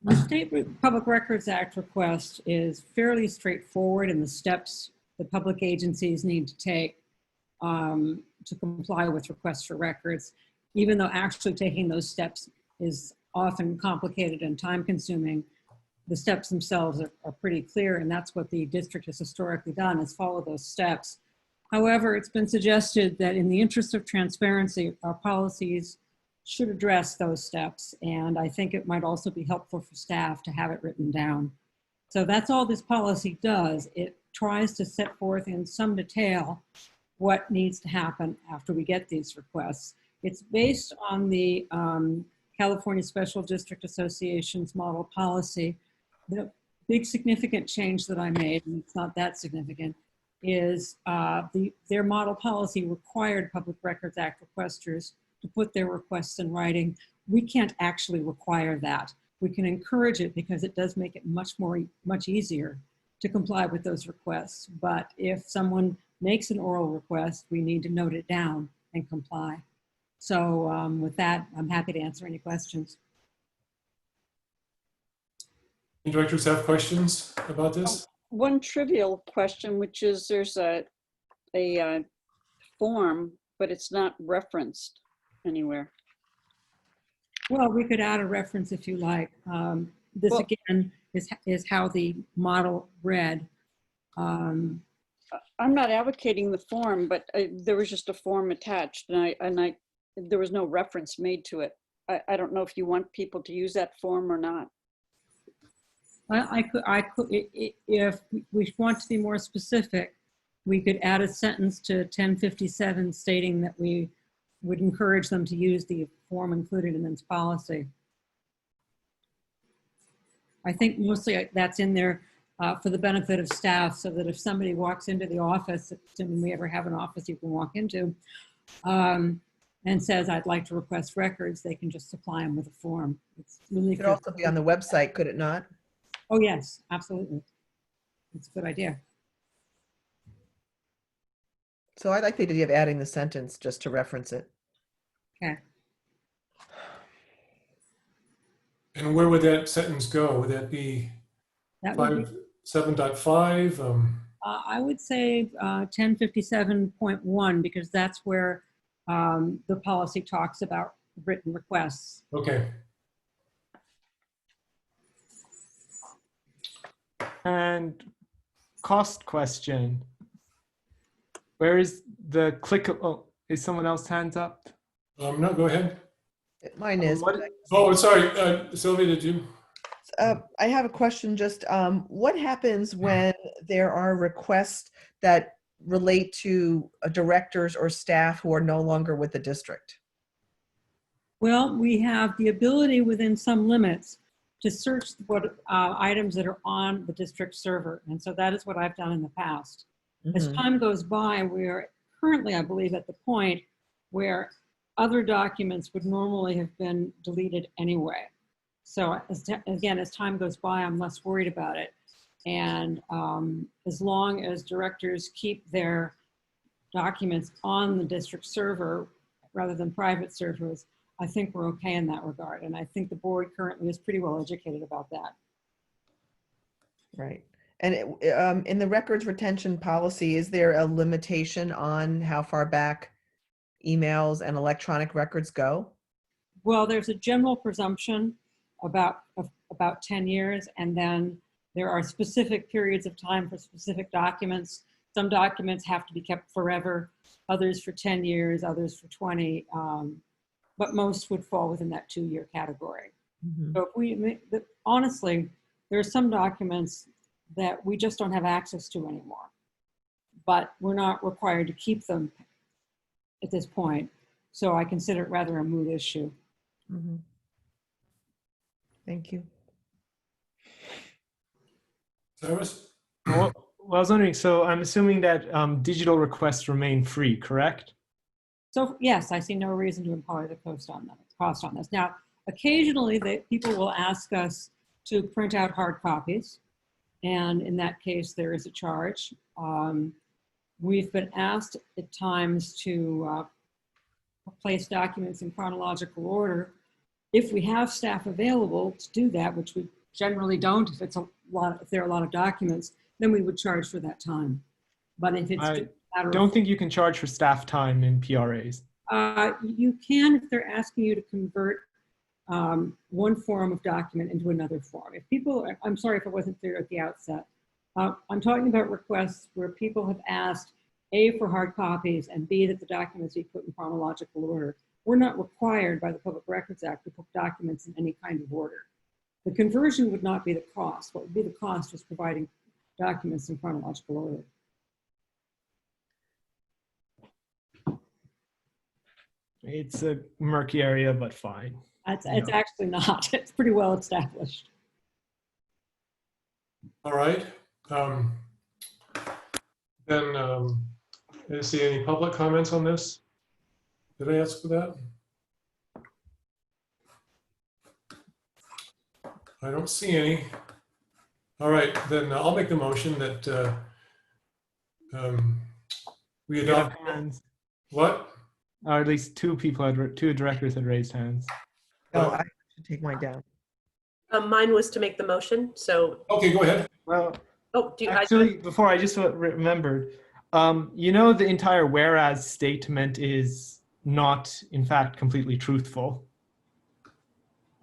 The State Public Records Act request is fairly straightforward in the steps that public agencies need to take to comply with requests for records, even though actually taking those steps is often complicated and time consuming. The steps themselves are pretty clear, and that's what the district has historically done, is follow those steps. However, it's been suggested that in the interest of transparency, our policies should address those steps, and I think it might also be helpful for staff to have it written down. So that's all this policy does. It tries to set forth in some detail what needs to happen after we get these requests. It's based on the California Special District Association's model policy. The big significant change that I made, and it's not that significant, is their model policy required Public Records Act requesters to put their requests in writing. We can't actually require that. We can encourage it because it does make it much easier to comply with those requests. But if someone makes an oral request, we need to note it down and comply. So with that, I'm happy to answer any questions. Any directors have questions about this? One trivial question, which is there's a form, but it's not referenced anywhere. Well, we could add a reference if you like. This Well- again is how the model read. I'm not advocating the form, but there was just a form attached, and there was no reference made to it. I don't know if you want people to use that form or not. I could, if we want to be more specific, we could add a sentence to 1057 stating that we would encourage them to use the form included in this policy. I think mostly that's in there for the benefit of staff, so that if somebody walks into the office, assuming we ever have an office you can walk into, and says, I'd like to request records, they can just supply them with a form. It's really It could also be on the website, could it not? Oh, yes, absolutely. It's a good idea. So I like the idea of adding the sentence just to reference it. Okay. And where would that sentence go? Would that be That would be, 7.5? I would say 1057.1, because that's where the policy talks about written requests. Okay. And cost question. Where is the click? Oh, is someone else hands up? No, go ahead. Mine is. Oh, sorry. Sylvia, did you? I have a question. Just what happens when there are requests that relate to directors or staff who are no longer with the district? Well, we have the ability within some limits to search what items that are on the district server. And so that is what I've done in the past. As time goes by, we are currently, I believe, at the point where other documents would normally have been deleted anyway. So again, as time goes by, I'm less worried about it. And as long as directors keep their documents on the district server rather than private servers, I think we're okay in that regard. And I think the board currently is pretty well educated about that. Right. And in the records retention policy, is there a limitation on how far back emails and electronic records go? Well, there's a general presumption about 10 years, and then there are specific periods of time for specific documents. Some documents have to be kept forever, others for 10 years, others for 20, but most would fall within that 2-year category. So if honestly, there are some documents that we just don't have access to anymore, but we're not required to keep them at this point. So I consider it rather a moot issue. Thank you. Cyrus? Well, I was wondering, so I'm assuming that digital requests remain free, correct? So yes, I see no reason to impose the cost on this. Now, occasionally people will ask us to print out hard copies. And in that case, there is a charge. We've been asked at times to place documents in chronological order. If we have staff available to do that, which we generally don't, if there are a lot of documents, then we would charge for that time. But if it's I don't think you can charge for staff time in PRAs. You can if they're asking you to convert one form of document into another form. If people, I'm sorry if I wasn't clear at the outset. I'm talking about requests where people have asked A, for hard copies, and B, that the documents be put in chronological order. We're not required by the Public Records Act to put documents in any kind of order. The conversion would not be the cost. What would be the cost is providing documents in chronological order. It's a murky area, but fine. It's actually not. It's pretty well established. All right. Then, I see any public comments on this? Did I ask for that? I don't see any. All right, then I'll make the motion that we adopt. What? Or at least two directors had raised hands. Oh, I should take mine down. Mine was to make the motion, so. Okay, go ahead. Well, oh, do you, actually, before I just remembered, you know, the entire whereas statement is not, in fact, completely truthful.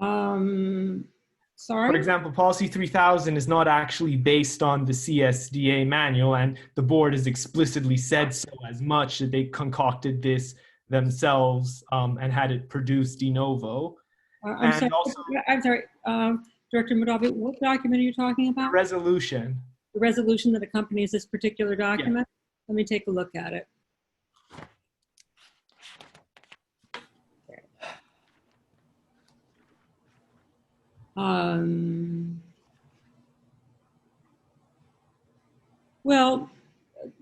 Sorry? For example, policy 3000 is not actually based on the CSDA manual, and the board has explicitly said so as much that they concocted this themselves and had it produced de novo. I'm sorry. Director Madavi, what document are you talking about? Resolution. The resolution that accompanies this particular document? Yeah. Let me take a look at it. Well,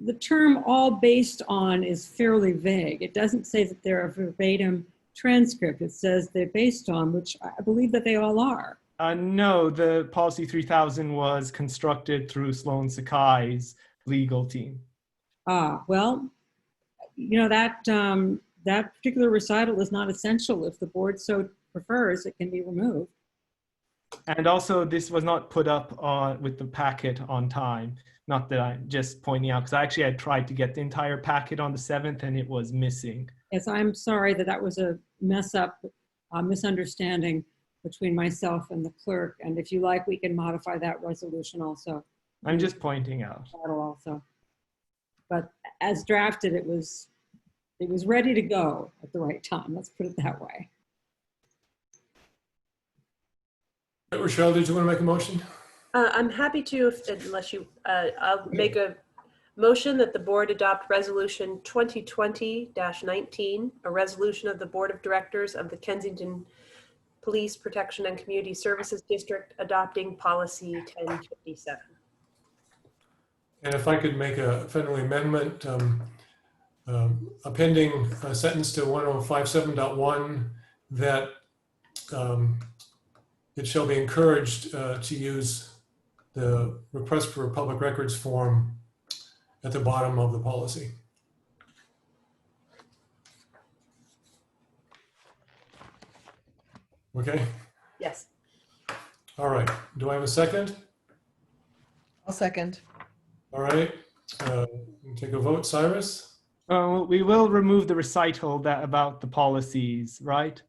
the term "all based on" is fairly vague. It doesn't say that they're a verbatim transcript. It says they're based on, which I believe that they all are. No, the policy 3000 was constructed through Sloan Sakai's legal team. Well, you know, that particular recital is not essential. If the board so prefers, it can be removed. And also, this was not put up with the packet on time. Not that I'm just pointing out, because actually I tried to get the entire packet on the 7th and it was missing. Yes, I'm sorry that was a mess up, misunderstanding between myself and the clerk. And if you like, we can modify that resolution also. I'm just pointing out. Also. But as drafted, it was ready to go at the right time. Let's put it that way. Rochelle, did you want to make a motion? I'm happy to, unless you, I'll make a motion that the board adopt resolution 2020-19, a resolution of the Board of Directors of the Kensington Police Protection and Community Services District adopting policy 1057. And if I could make a friendly amendment, appending a sentence to 1057.1 that it shall be encouraged to use the request for public records form at the bottom of the policy. Okay? Yes. All right. Do I have a second? I'll second. All right. Take a vote. Cyrus? We will remove the recital about the policies, right?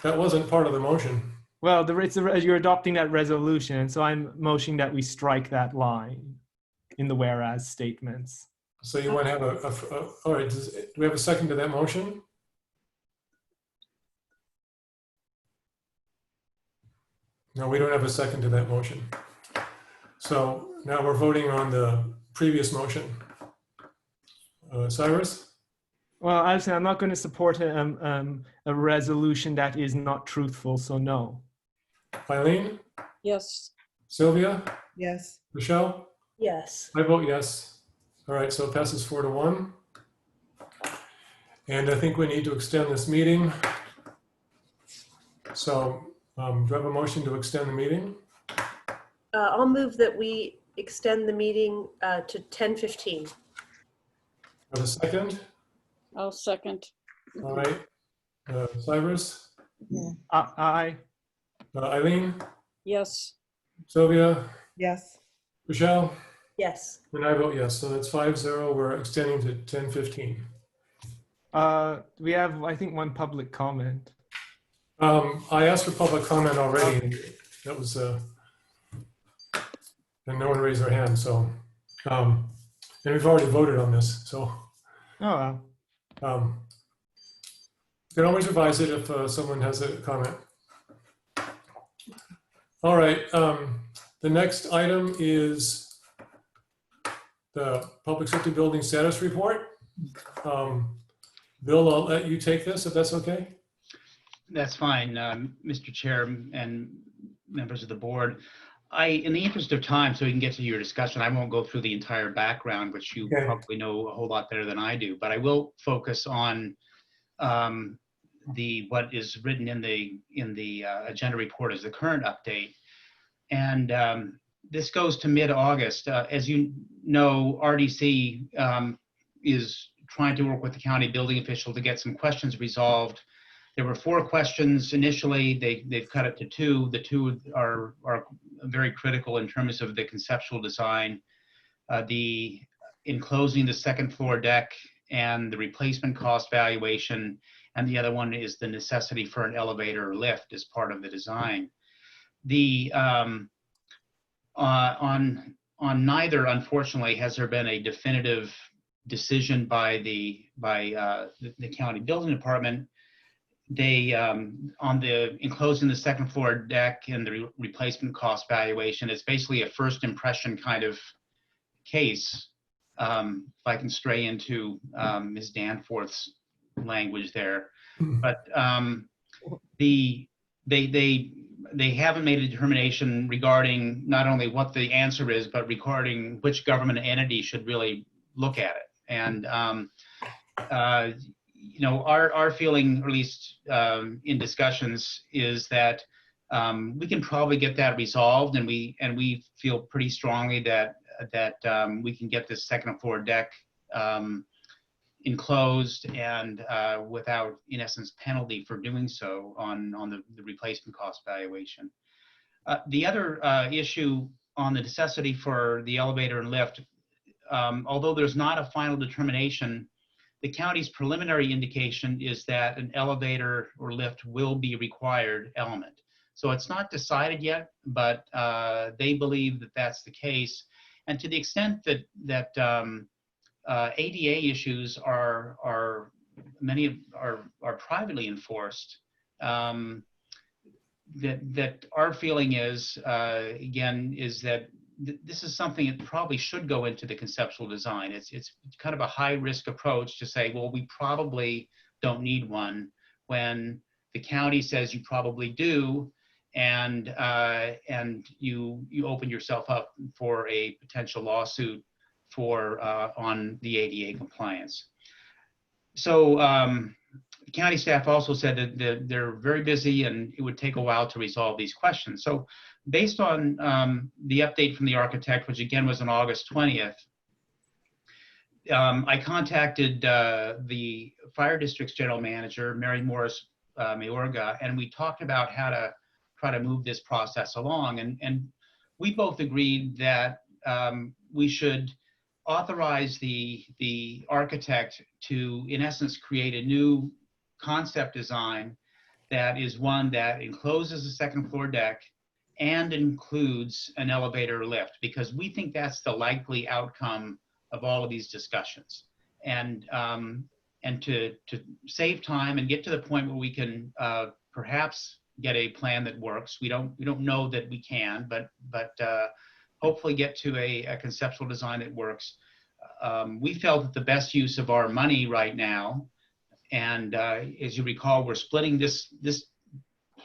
That wasn't part of the motion. Well, you're adopting that resolution, and so I'm motioning that we strike that line in the whereas statements. So you want to have all right, do we have a second to that motion? No, we don't have a second to that motion. So now we're voting on the previous motion. Cyrus? Well, obviously, I'm not going to support a resolution that is not truthful, so no. Eileen? Yes. Sylvia? Yes. Michelle? Yes. I vote yes. All right, so it passes 4-1. And I think we need to extend this meeting. So do I have a motion to extend the meeting? I'll move that we extend the meeting to 10:15. Have a second? I'll second. All right. Cyrus? Aye. Eileen? Yes. Sylvia? Yes. Michelle? Yes. And I vote yes. So that's 5-0. We're extending to 10:15. We have, I think, one public comment. I asked for public comment already. And that was, and no one raised their hand. So, and we've already voted on this. So, Oh, wow. You can always revise it if someone has a comment. All right. The next item is the Public Safety Building Status Report. Bill, I'll let you take this if that's okay. That's fine, Mr. Chair and members of the board. In the interest of time, so we can get to your discussion, I won't go through the entire background, which you probably know a whole lot better than I do, but I will focus on what is written in the agenda report as the current update. And this goes to mid-August. As you know, RDC is trying to work with the county building official to get some questions resolved. There were 4 questions initially. They've cut it to 2. The 2 are very critical in terms of the conceptual design, the enclosing the second floor deck and the replacement cost valuation, and the other one is the necessity for an elevator or lift as part of the design. The on neither, unfortunately, has there been a definitive decision by the county building department. They on the enclosing the second floor deck and the replacement cost valuation, it's basically a first impression kind of case. If I can stray into Ms. Danforth's language there, but they haven't made a determination regarding not only what the answer is, but regarding which government entity should really look at it. And you know, our feeling, or at least in discussions, is that we can probably get that resolved, and we feel pretty strongly that we can get this second floor deck enclosed and without, in essence, penalty for doing so on the replacement cost valuation. The other issue on the necessity for the elevator and lift, although there's not a final determination, the county's preliminary indication is that an elevator or lift will be a required element. So it's not decided yet, but they believe that that's the case. And to the extent that ADA issues are many are privately enforced, that our feeling is again is that this is something that probably should go into the conceptual design. It's kind of a high risk approach to say, well, we probably don't need one, when the county says you probably do, and you open yourself up for a potential lawsuit for on the ADA compliance. So county staff also said that they're very busy and it would take a while to resolve these questions. So based on the update from the architect, which again was on August 20th, I contacted the fire district's general manager, Mary Morris Mayorga, and we talked about how to try to move this process along. And we both agreed that we should authorize the architect to, in essence, create a new concept design that is one that encloses a second floor deck and includes an elevator lift, because we think that's the likely outcome of all of these discussions. And to save time and get to the point where we can perhaps get a plan that works. We don't know that we can, but hopefully get to a conceptual design that works. We felt that the best use of our money right now, and as you recall, we're splitting this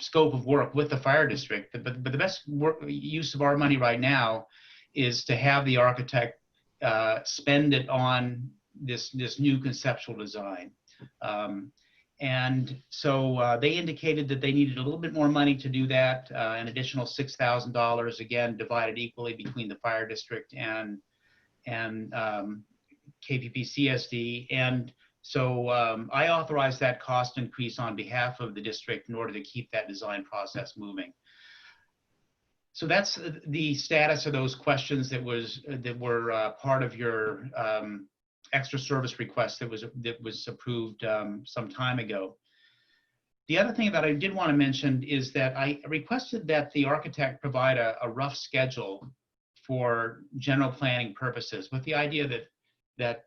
scope of work with the fire district, but the best use of our money right now is to have the architect spend it on this new conceptual design. And so they indicated that they needed a little bit more money to do that, an additional $6,000, again, divided equally between the fire district and KPPCSD. And so I authorized that cost increase on behalf of the district in order to keep that design process moving. So that's the status of those questions that were part of your extra service request that was approved some time ago. The other thing that I did want to mention is that I requested that the architect provide a rough schedule for general planning purposes, with the idea that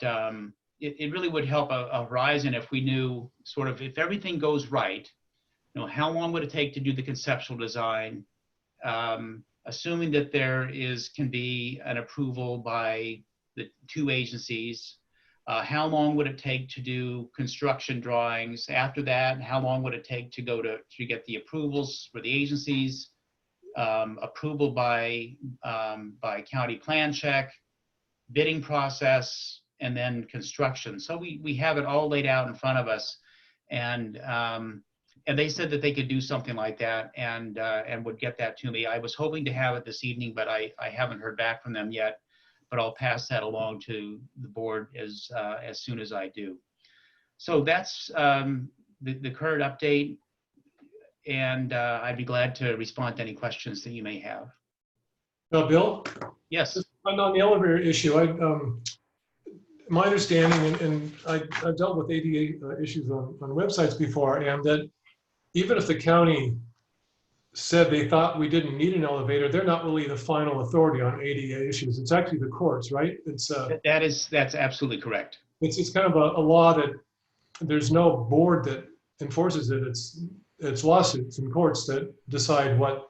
it really would help a horizon if we knew sort of, if everything goes right, you know, how long would it take to do the conceptual design, assuming that there can be an approval by the two agencies. How long would it take to do construction drawings? After that, how long would it take to get the approvals for the agencies? Approval by county plan check, bidding process, and then construction. So we have it all laid out in front of us, and they said that they could do something like that and would get that to me. I was hoping to have it this evening, but I haven't heard back from them yet. But I'll pass that along to the board as soon as I do. So that's the current update, and I'd be glad to respond to any questions that you may have. Bill? Yes. On the elevator issue, my understanding, and I've dealt with ADA issues on websites before, and that even if the county said they thought we didn't need an elevator, they're not really the final authority on ADA issues. It's actually the courts, right? That's absolutely correct. It's kind of a law that there's no board that enforces it. It's lawsuits and courts that decide what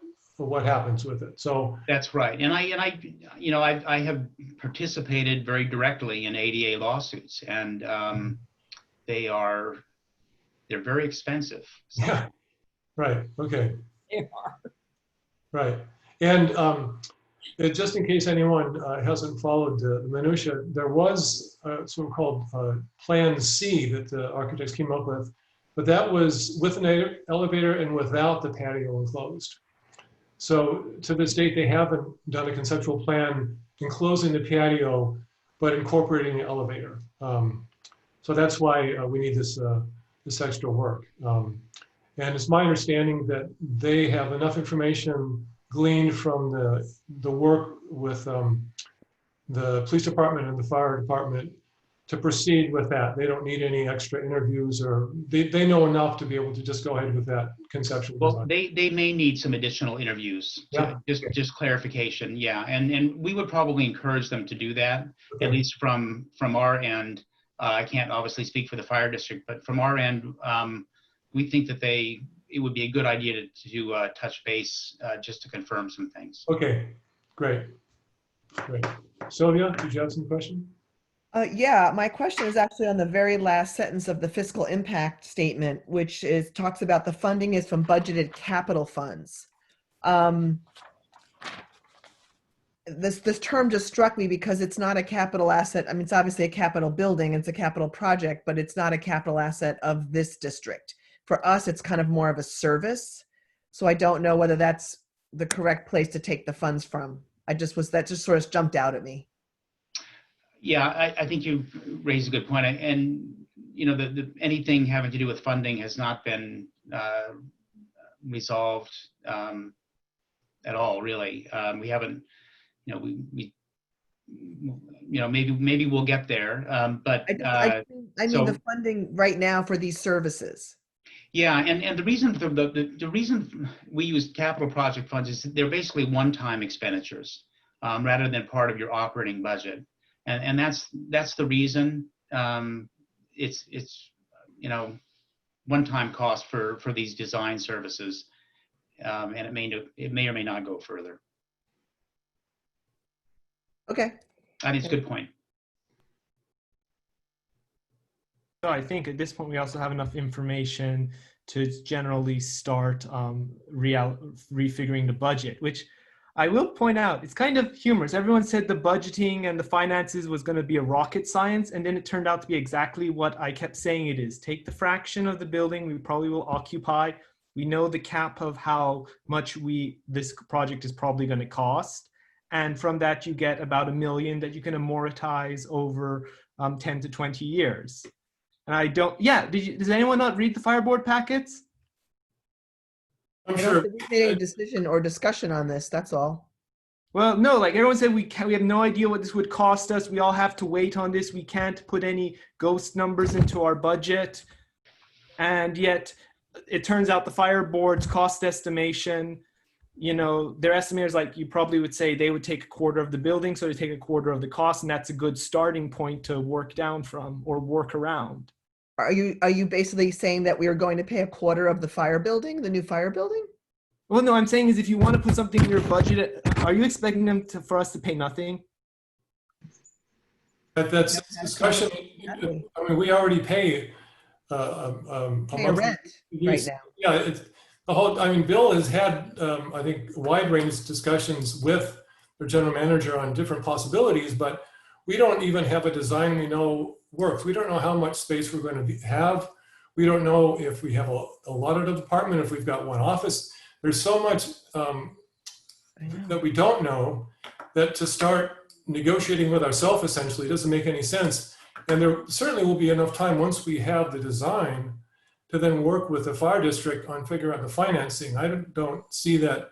happens with it. So that's right. And I have participated very directly in ADA lawsuits, and they're very expensive. So. Yeah. Right. Okay. They are. Right. And just in case anyone hasn't followed the minutia, there was something called Plan C that the architects came up with, but that was with an elevator and without the patio enclosed. So to this date, they haven't done a conceptual plan enclosing the patio, but incorporating the elevator. So that's why we need this extra work. And it's my understanding that they have enough information gleaned from the work with the police department and the fire department to proceed with that. They don't need any extra interviews, or they know enough to be able to just go ahead with that conceptual design. Well, they may need some additional interviews, just clarification, yeah. And we would probably encourage them to do that, at least from our end. I can't obviously speak for the fire district, but from our end, we think that it would be a good idea to touch base just to confirm some things. Okay, great. Sylvia, did you have some question? Yeah, my question is actually on the very last sentence of the fiscal impact statement, which talks about the funding is from budgeted capital funds. This term just struck me because it's not a capital asset. I mean, it's obviously a capital building, it's a capital project, but it's not a capital asset of this district. For us, it's kind of more of a service. So I don't know whether that's the correct place to take the funds from. That just sort of jumped out at me. Yeah, I think you raised a good point. And, anything having to do with funding has not been resolved at all, really. We haven't, maybe we'll get there. But I mean the funding right now for these services. Yeah, and the reason the reason we use capital project funds is they're basically one-time expenditures rather than part of your operating budget, and that's the reason. It's one-time cost for these design services, and it may or may not go further. Okay. I think it's a good point. So I think at this point, we also have enough information to generally start refiguring the budget, which I will point out, it's kind of humorous. Everyone said the budgeting and the finances was going to be a rocket science, and then it turned out to be exactly what I kept saying it is. Take the fraction of the building we probably will occupy. We know the cap of how much this project is probably going to cost. And from that, you get about $1 million that you can amortize over 10 to 20 years. And I don't, does anyone not read the fire board packets? I don't think we made a decision or discussion on this, that's all. Well, no, like everyone said, we have no idea what this would cost us. We all have to wait on this. We can't put any ghost numbers into our budget. And yet it turns out the fire board's cost estimation, their estimators, like you probably would say, they would take a quarter of the building. So they take a quarter of the cost, and that's a good starting point to work down from or work around. Are you basically saying that we are going to pay a quarter of the fire building, the new fire building? Well, no, I'm saying is if you want to put something in your budget, are you expecting them for us to pay nothing? That's discussion. I mean, we already pay a rent right now. Yeah, it's the whole. I mean, Bill has had I think wide range discussions with the general manager on different possibilities, but we don't even have a design we know works. We don't know how much space we're going to have. We don't know if we have a lot of the department, if we've got one office. There's so much that we don't know that to start negotiating with ourselves essentially doesn't make any sense. And there certainly will be enough time once we have the design to then work with the fire district on figuring out the financing. I don't see that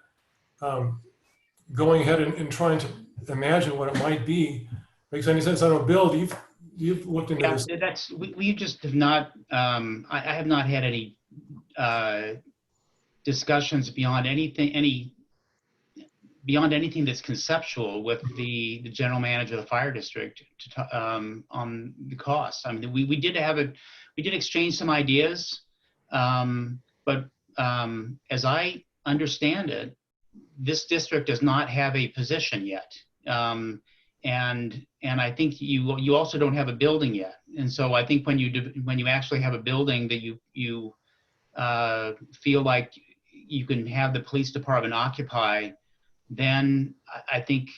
going ahead and trying to imagine what it might be makes any sense. I know, Bill, you've looked into Yeah, this. we just have not, I have not had any discussions beyond anything that's conceptual with the general manager of the fire district on the costs. I mean, we did exchange some ideas, but as I understand it, this district does not have a position yet. And I think you also don't have a building yet. And so I think when you actually have a building that you feel like you can have the police department occupy, then I think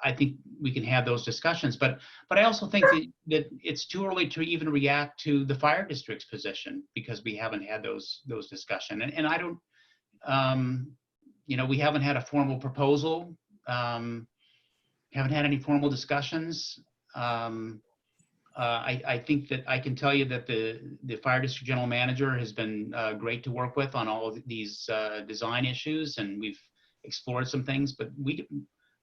I think we can have those discussions. But I also think that it's too early to even react to the fire district's position because we haven't had those discussions. And I don't, we haven't had a formal proposal, haven't had any formal discussions. I think that I can tell you that the fire district general manager has been great to work with on all of these design issues, and we've explored some things, but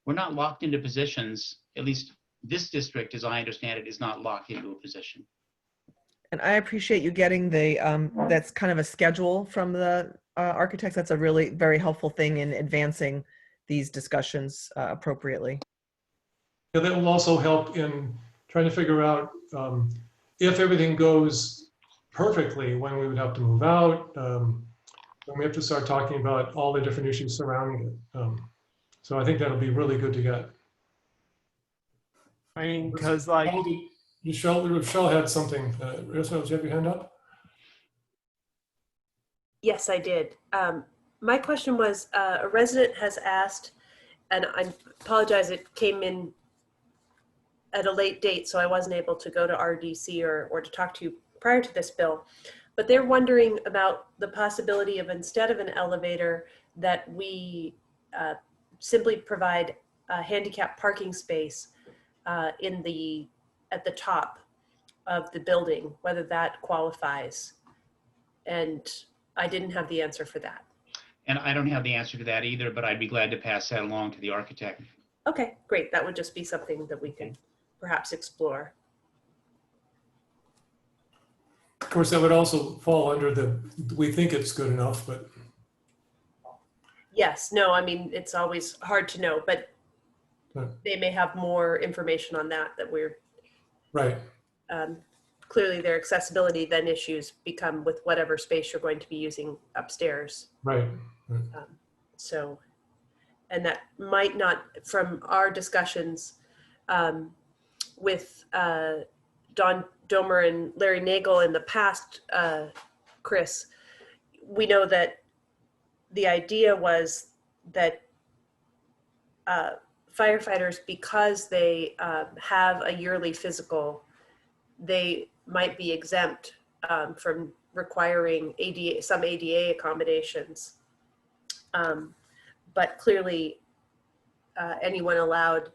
we're not locked into positions. At least this district, as I understand it, is not locked into a position. And I appreciate you getting the, that's kind of a schedule from the architects. That's a really very helpful thing in advancing these discussions appropriately. Yeah, that will also help in trying to figure out if everything goes perfectly, when we would have to move out, when we have to start talking about all the different issues surrounding it. So I think that'll be really good to get. I mean, because like Rochelle had something. Rochelle, did you have your hand up? Yes, I did. My question was, a resident has asked, and I apologize, it came in at a late date, so I wasn't able to go to RDC or to talk to you prior to this bill, but they're wondering about the possibility of, instead of an elevator, that we simply provide a handicap parking space at the top of the building, whether that qualifies. And I didn't have the answer for that. And I don't have the answer to that either, but I'd be glad to pass that along to the architect. Okay, great. That would just be something that we can perhaps explore. Of course, that would also fall under we think it's good enough, but. Yes, no, I mean, it's always hard to know, but they may have more information on that we're. Right. Clearly their accessibility then issues become with whatever space you're going to be using upstairs. Right. So, and that might not, from our discussions with Don Domer and Larry Nagel in the past, Chris, we know that the idea was that firefighters, because they have a yearly physical, they might be exempt from requiring some ADA accommodations. But clearly anyone allowed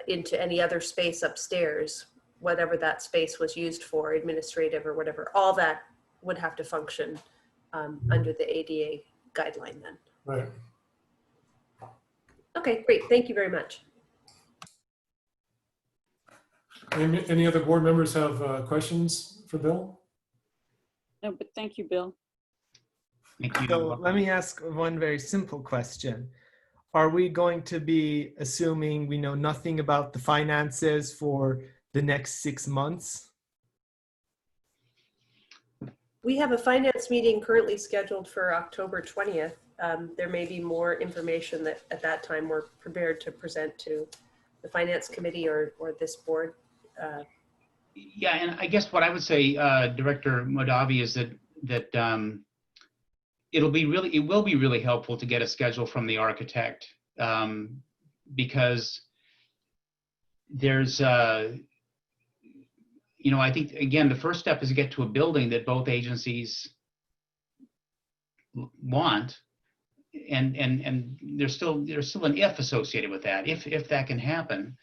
into any other space upstairs, whatever that space was used for, administrative or whatever, all that would have to function under the ADA guideline then. Right. Okay, great. Thank you very much. Any other board members have questions for Bill? No, but thank you, Bill. Thank you. So let me ask one very simple question. Are we going to be assuming we know nothing about the finances for the next 6 months? We have a finance meeting currently scheduled for October 20th. There may be more information that at that time we're prepared to present to the finance committee or this board. Yeah, and I guess what I would say, Director Modavi, is that it will be really helpful to get a schedule from the architect, because there's I think, again, the first step is to get to a building that both agencies want, and there's still an if associated with that, if that can happen.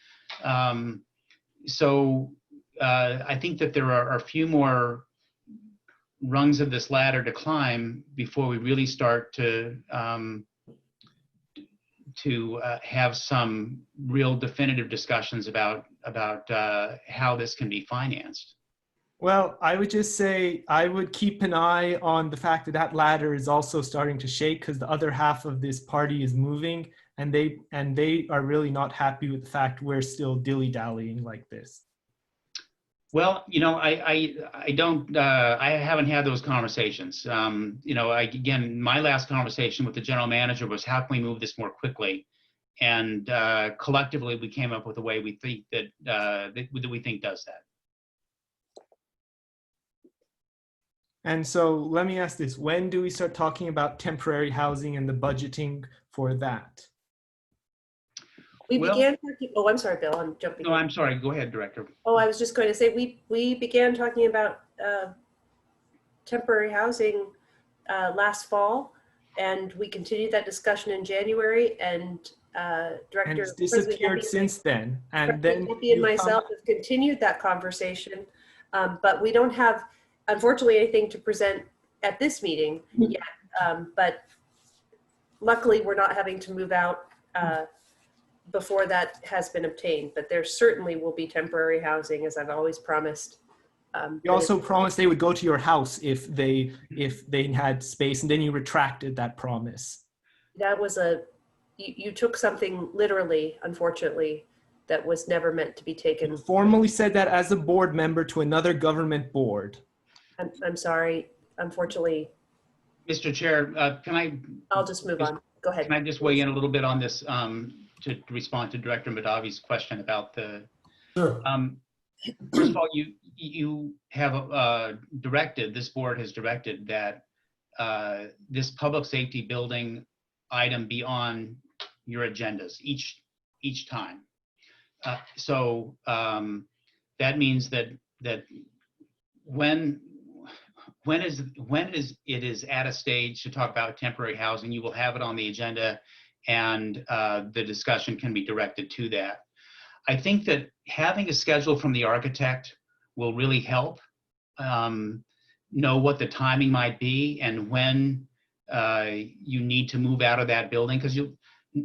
So I think that there are a few more rungs of this ladder to climb before we really start to have some real definitive discussions about how this can be financed. Well, I would just say I would keep an eye on the fact that that ladder is also starting to shake because the other half of this party is moving, and they are really not happy with the fact we're still dilly-dallying like this. Well, you know, I haven't had those conversations. You know, again, my last conversation with the general manager was how can we move this more quickly, and collectively we came up with a way we think that we think does that. And so let me ask this, when do we start talking about temporary housing and the budgeting for that? We began talking, oh, I'm sorry, Bill, I'm jumping. No, I'm sorry, go ahead, Director. Oh, I was just going to say, we began talking about temporary housing last fall, and we continued that discussion in January, and Director— And it's disappeared since then. And then President and myself have continued that conversation, but we don't have, unfortunately, anything to present at this meeting yet. But luckily, we're not having to move out before that has been obtained. But there certainly will be temporary housing, as I've always promised. You also promised they would go to your house if they had space, and then you retracted that promise. That was you took something literally, unfortunately, that was never meant to be taken. You formally said that as a board member to another government board. I'm sorry, unfortunately. Mr. Chair, can I? I'll just move on. Go ahead. Can I just weigh in a little bit on this to respond to Director Madavi's question about the? Sure. First of all, you have directed, this board has directed that this public safety building item be on your agendas each time. So that means that when it is at a stage to talk about temporary housing, you will have it on the agenda, and the discussion can be directed to that. I think that having a schedule from the architect will really help know what the timing might be and when you need to move out of that building, because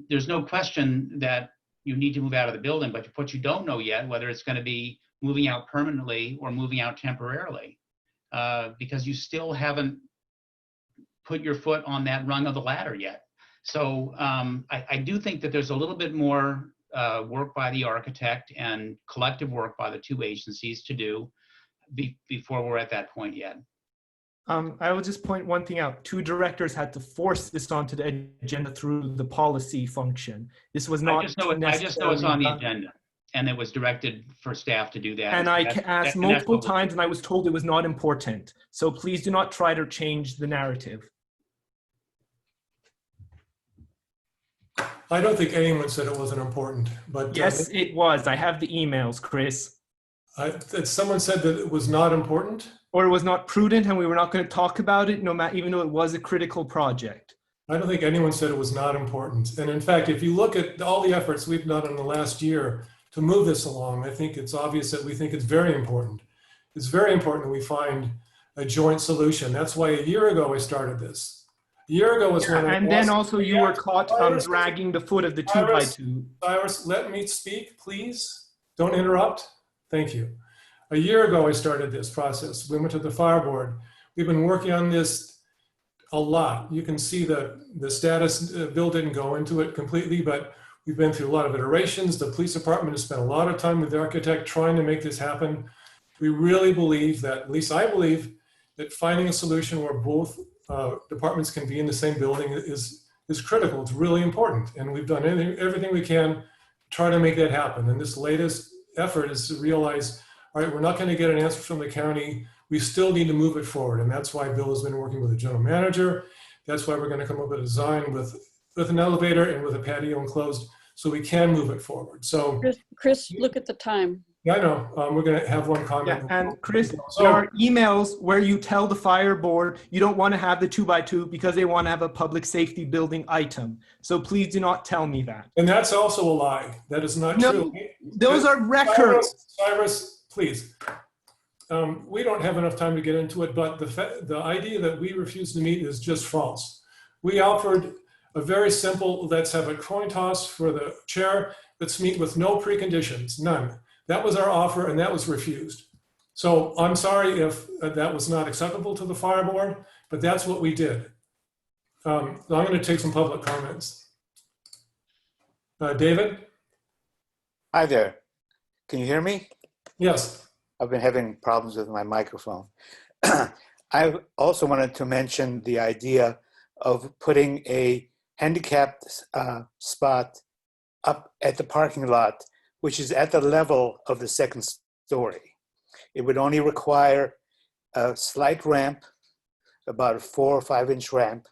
there's no question that you need to move out of the building, but what you don't know yet, whether it's going to be moving out permanently or moving out temporarily, because you still haven't put your foot on that rung of the ladder yet. So I do think that there's a little bit more work by the architect and collective work by the two agencies to do before we're at that point yet. I will just point one thing out. Two directors had to force this onto the agenda through the policy function. This was not. I just know it's on the agenda, and it was directed for staff to do that. And I asked multiple times, and I was told it was not important. So please do not try to change the narrative. I don't think anyone said it wasn't important, but yes, it was. I have the emails, Chris. Someone said that it was not important, or it was not prudent, and we were not going to talk about it, no matter, even though it was a critical project. I don't think anyone said it was not important. And in fact, if you look at all the efforts we've done in the last year to move this along, I think it's obvious that we think it's very important. It's very important that we find a joint solution. That's why a year ago I started this. A year ago was when— and then also you were caught dragging the foot of the 2x2. Cyrus, let me speak, please. Don't interrupt. Thank you. A year ago I started this process. We went to the fire board. We've been working on this a lot. You can see the status. Bill didn't go into it completely, but we've been through a lot of iterations. The police department has spent a lot of time with the architect trying to make this happen. We really believe that, at least I believe, that finding a solution where both departments can be in the same building is critical. It's really important. And we've done everything we can to try to make that happen. And this latest effort is to realize, all right, we're not going to get an answer from the county. We still need to move it forward. And that's why Bill has been working with the general manager. That's why we're going to come up with a design with an elevator and with a patio enclosed so we can move it forward. So Chris, look at the time. Yeah, I know. We're going to have one comment. Yeah, and Chris, there are emails where you tell the fire board you don't want to have the 2x2 because they want to have a public safety building item. So please do not tell me that. And that's also a lie. That is not true. Those are records. Cyrus, please. We don't have enough time to get into it, but the idea that we refuse to meet is just false. We offered a very simple, let's have a coin toss for the chair. Let's meet with no preconditions, none. That was our offer and that was refused. So I'm sorry if that was not acceptable to the fire board, but that's what we did. I'm going to take some public comments. David? Hi there. Can you hear me? Yes. I've been having problems with my microphone. I also wanted to mention the idea of putting a handicapped spot up at the parking lot, which is at the level of the second story. It would only require a slight ramp, about a 4 or 5 inch ramp,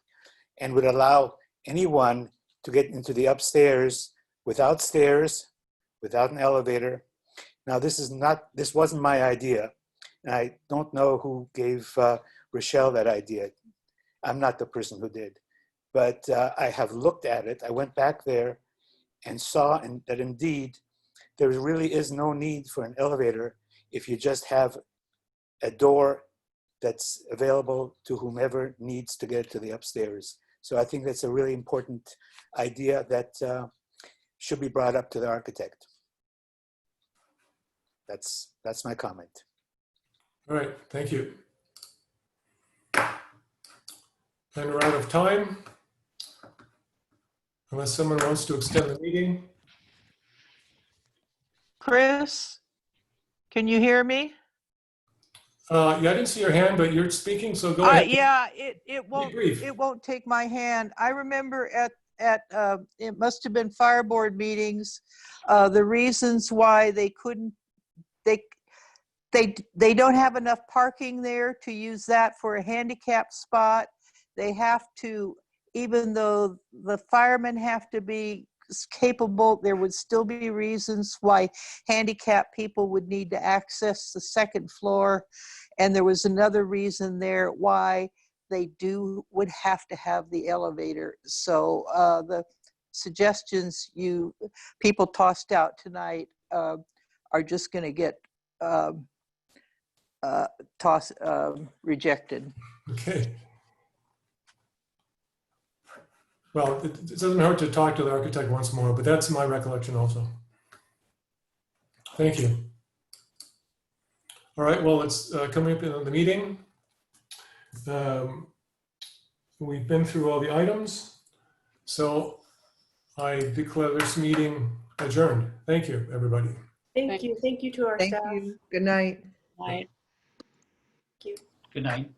and would allow anyone to get into the upstairs without stairs, without an elevator. Now, this wasn't my idea, and I don't know who gave Rochelle that idea. I'm not the person who did, but I have looked at it. I went back there and saw that indeed there really is no need for an elevator if you just have a door that's available to whomever needs to get to the upstairs. So I think that's a really important idea that should be brought up to the architect. That's my comment. All right, thank you. And we're out of time. Unless someone wants to extend the meeting. Chris, can you hear me? Yeah, I didn't see your hand, but you're speaking, so go ahead. Yeah, it won't take my hand. I remember at it must have been fire board meetings, the reasons why they couldn't, they don't have enough parking there to use that for a handicap spot. They have to, even though the firemen have to be capable, there would still be reasons why handicapped people would need to access the second floor. And there was another reason there why they would have to have the elevator. So the suggestions people tossed out tonight are just going to get rejected. Okay. Well, it doesn't hurt to talk to the architect once more, but that's my recollection also. Thank you. All right, well, it's coming up in the meeting. We've been through all the items, so I declare this meeting adjourned. Thank you, everybody. Thank you. Thank you to our staff. Thank you. Good night. Right. Thank you. Good night.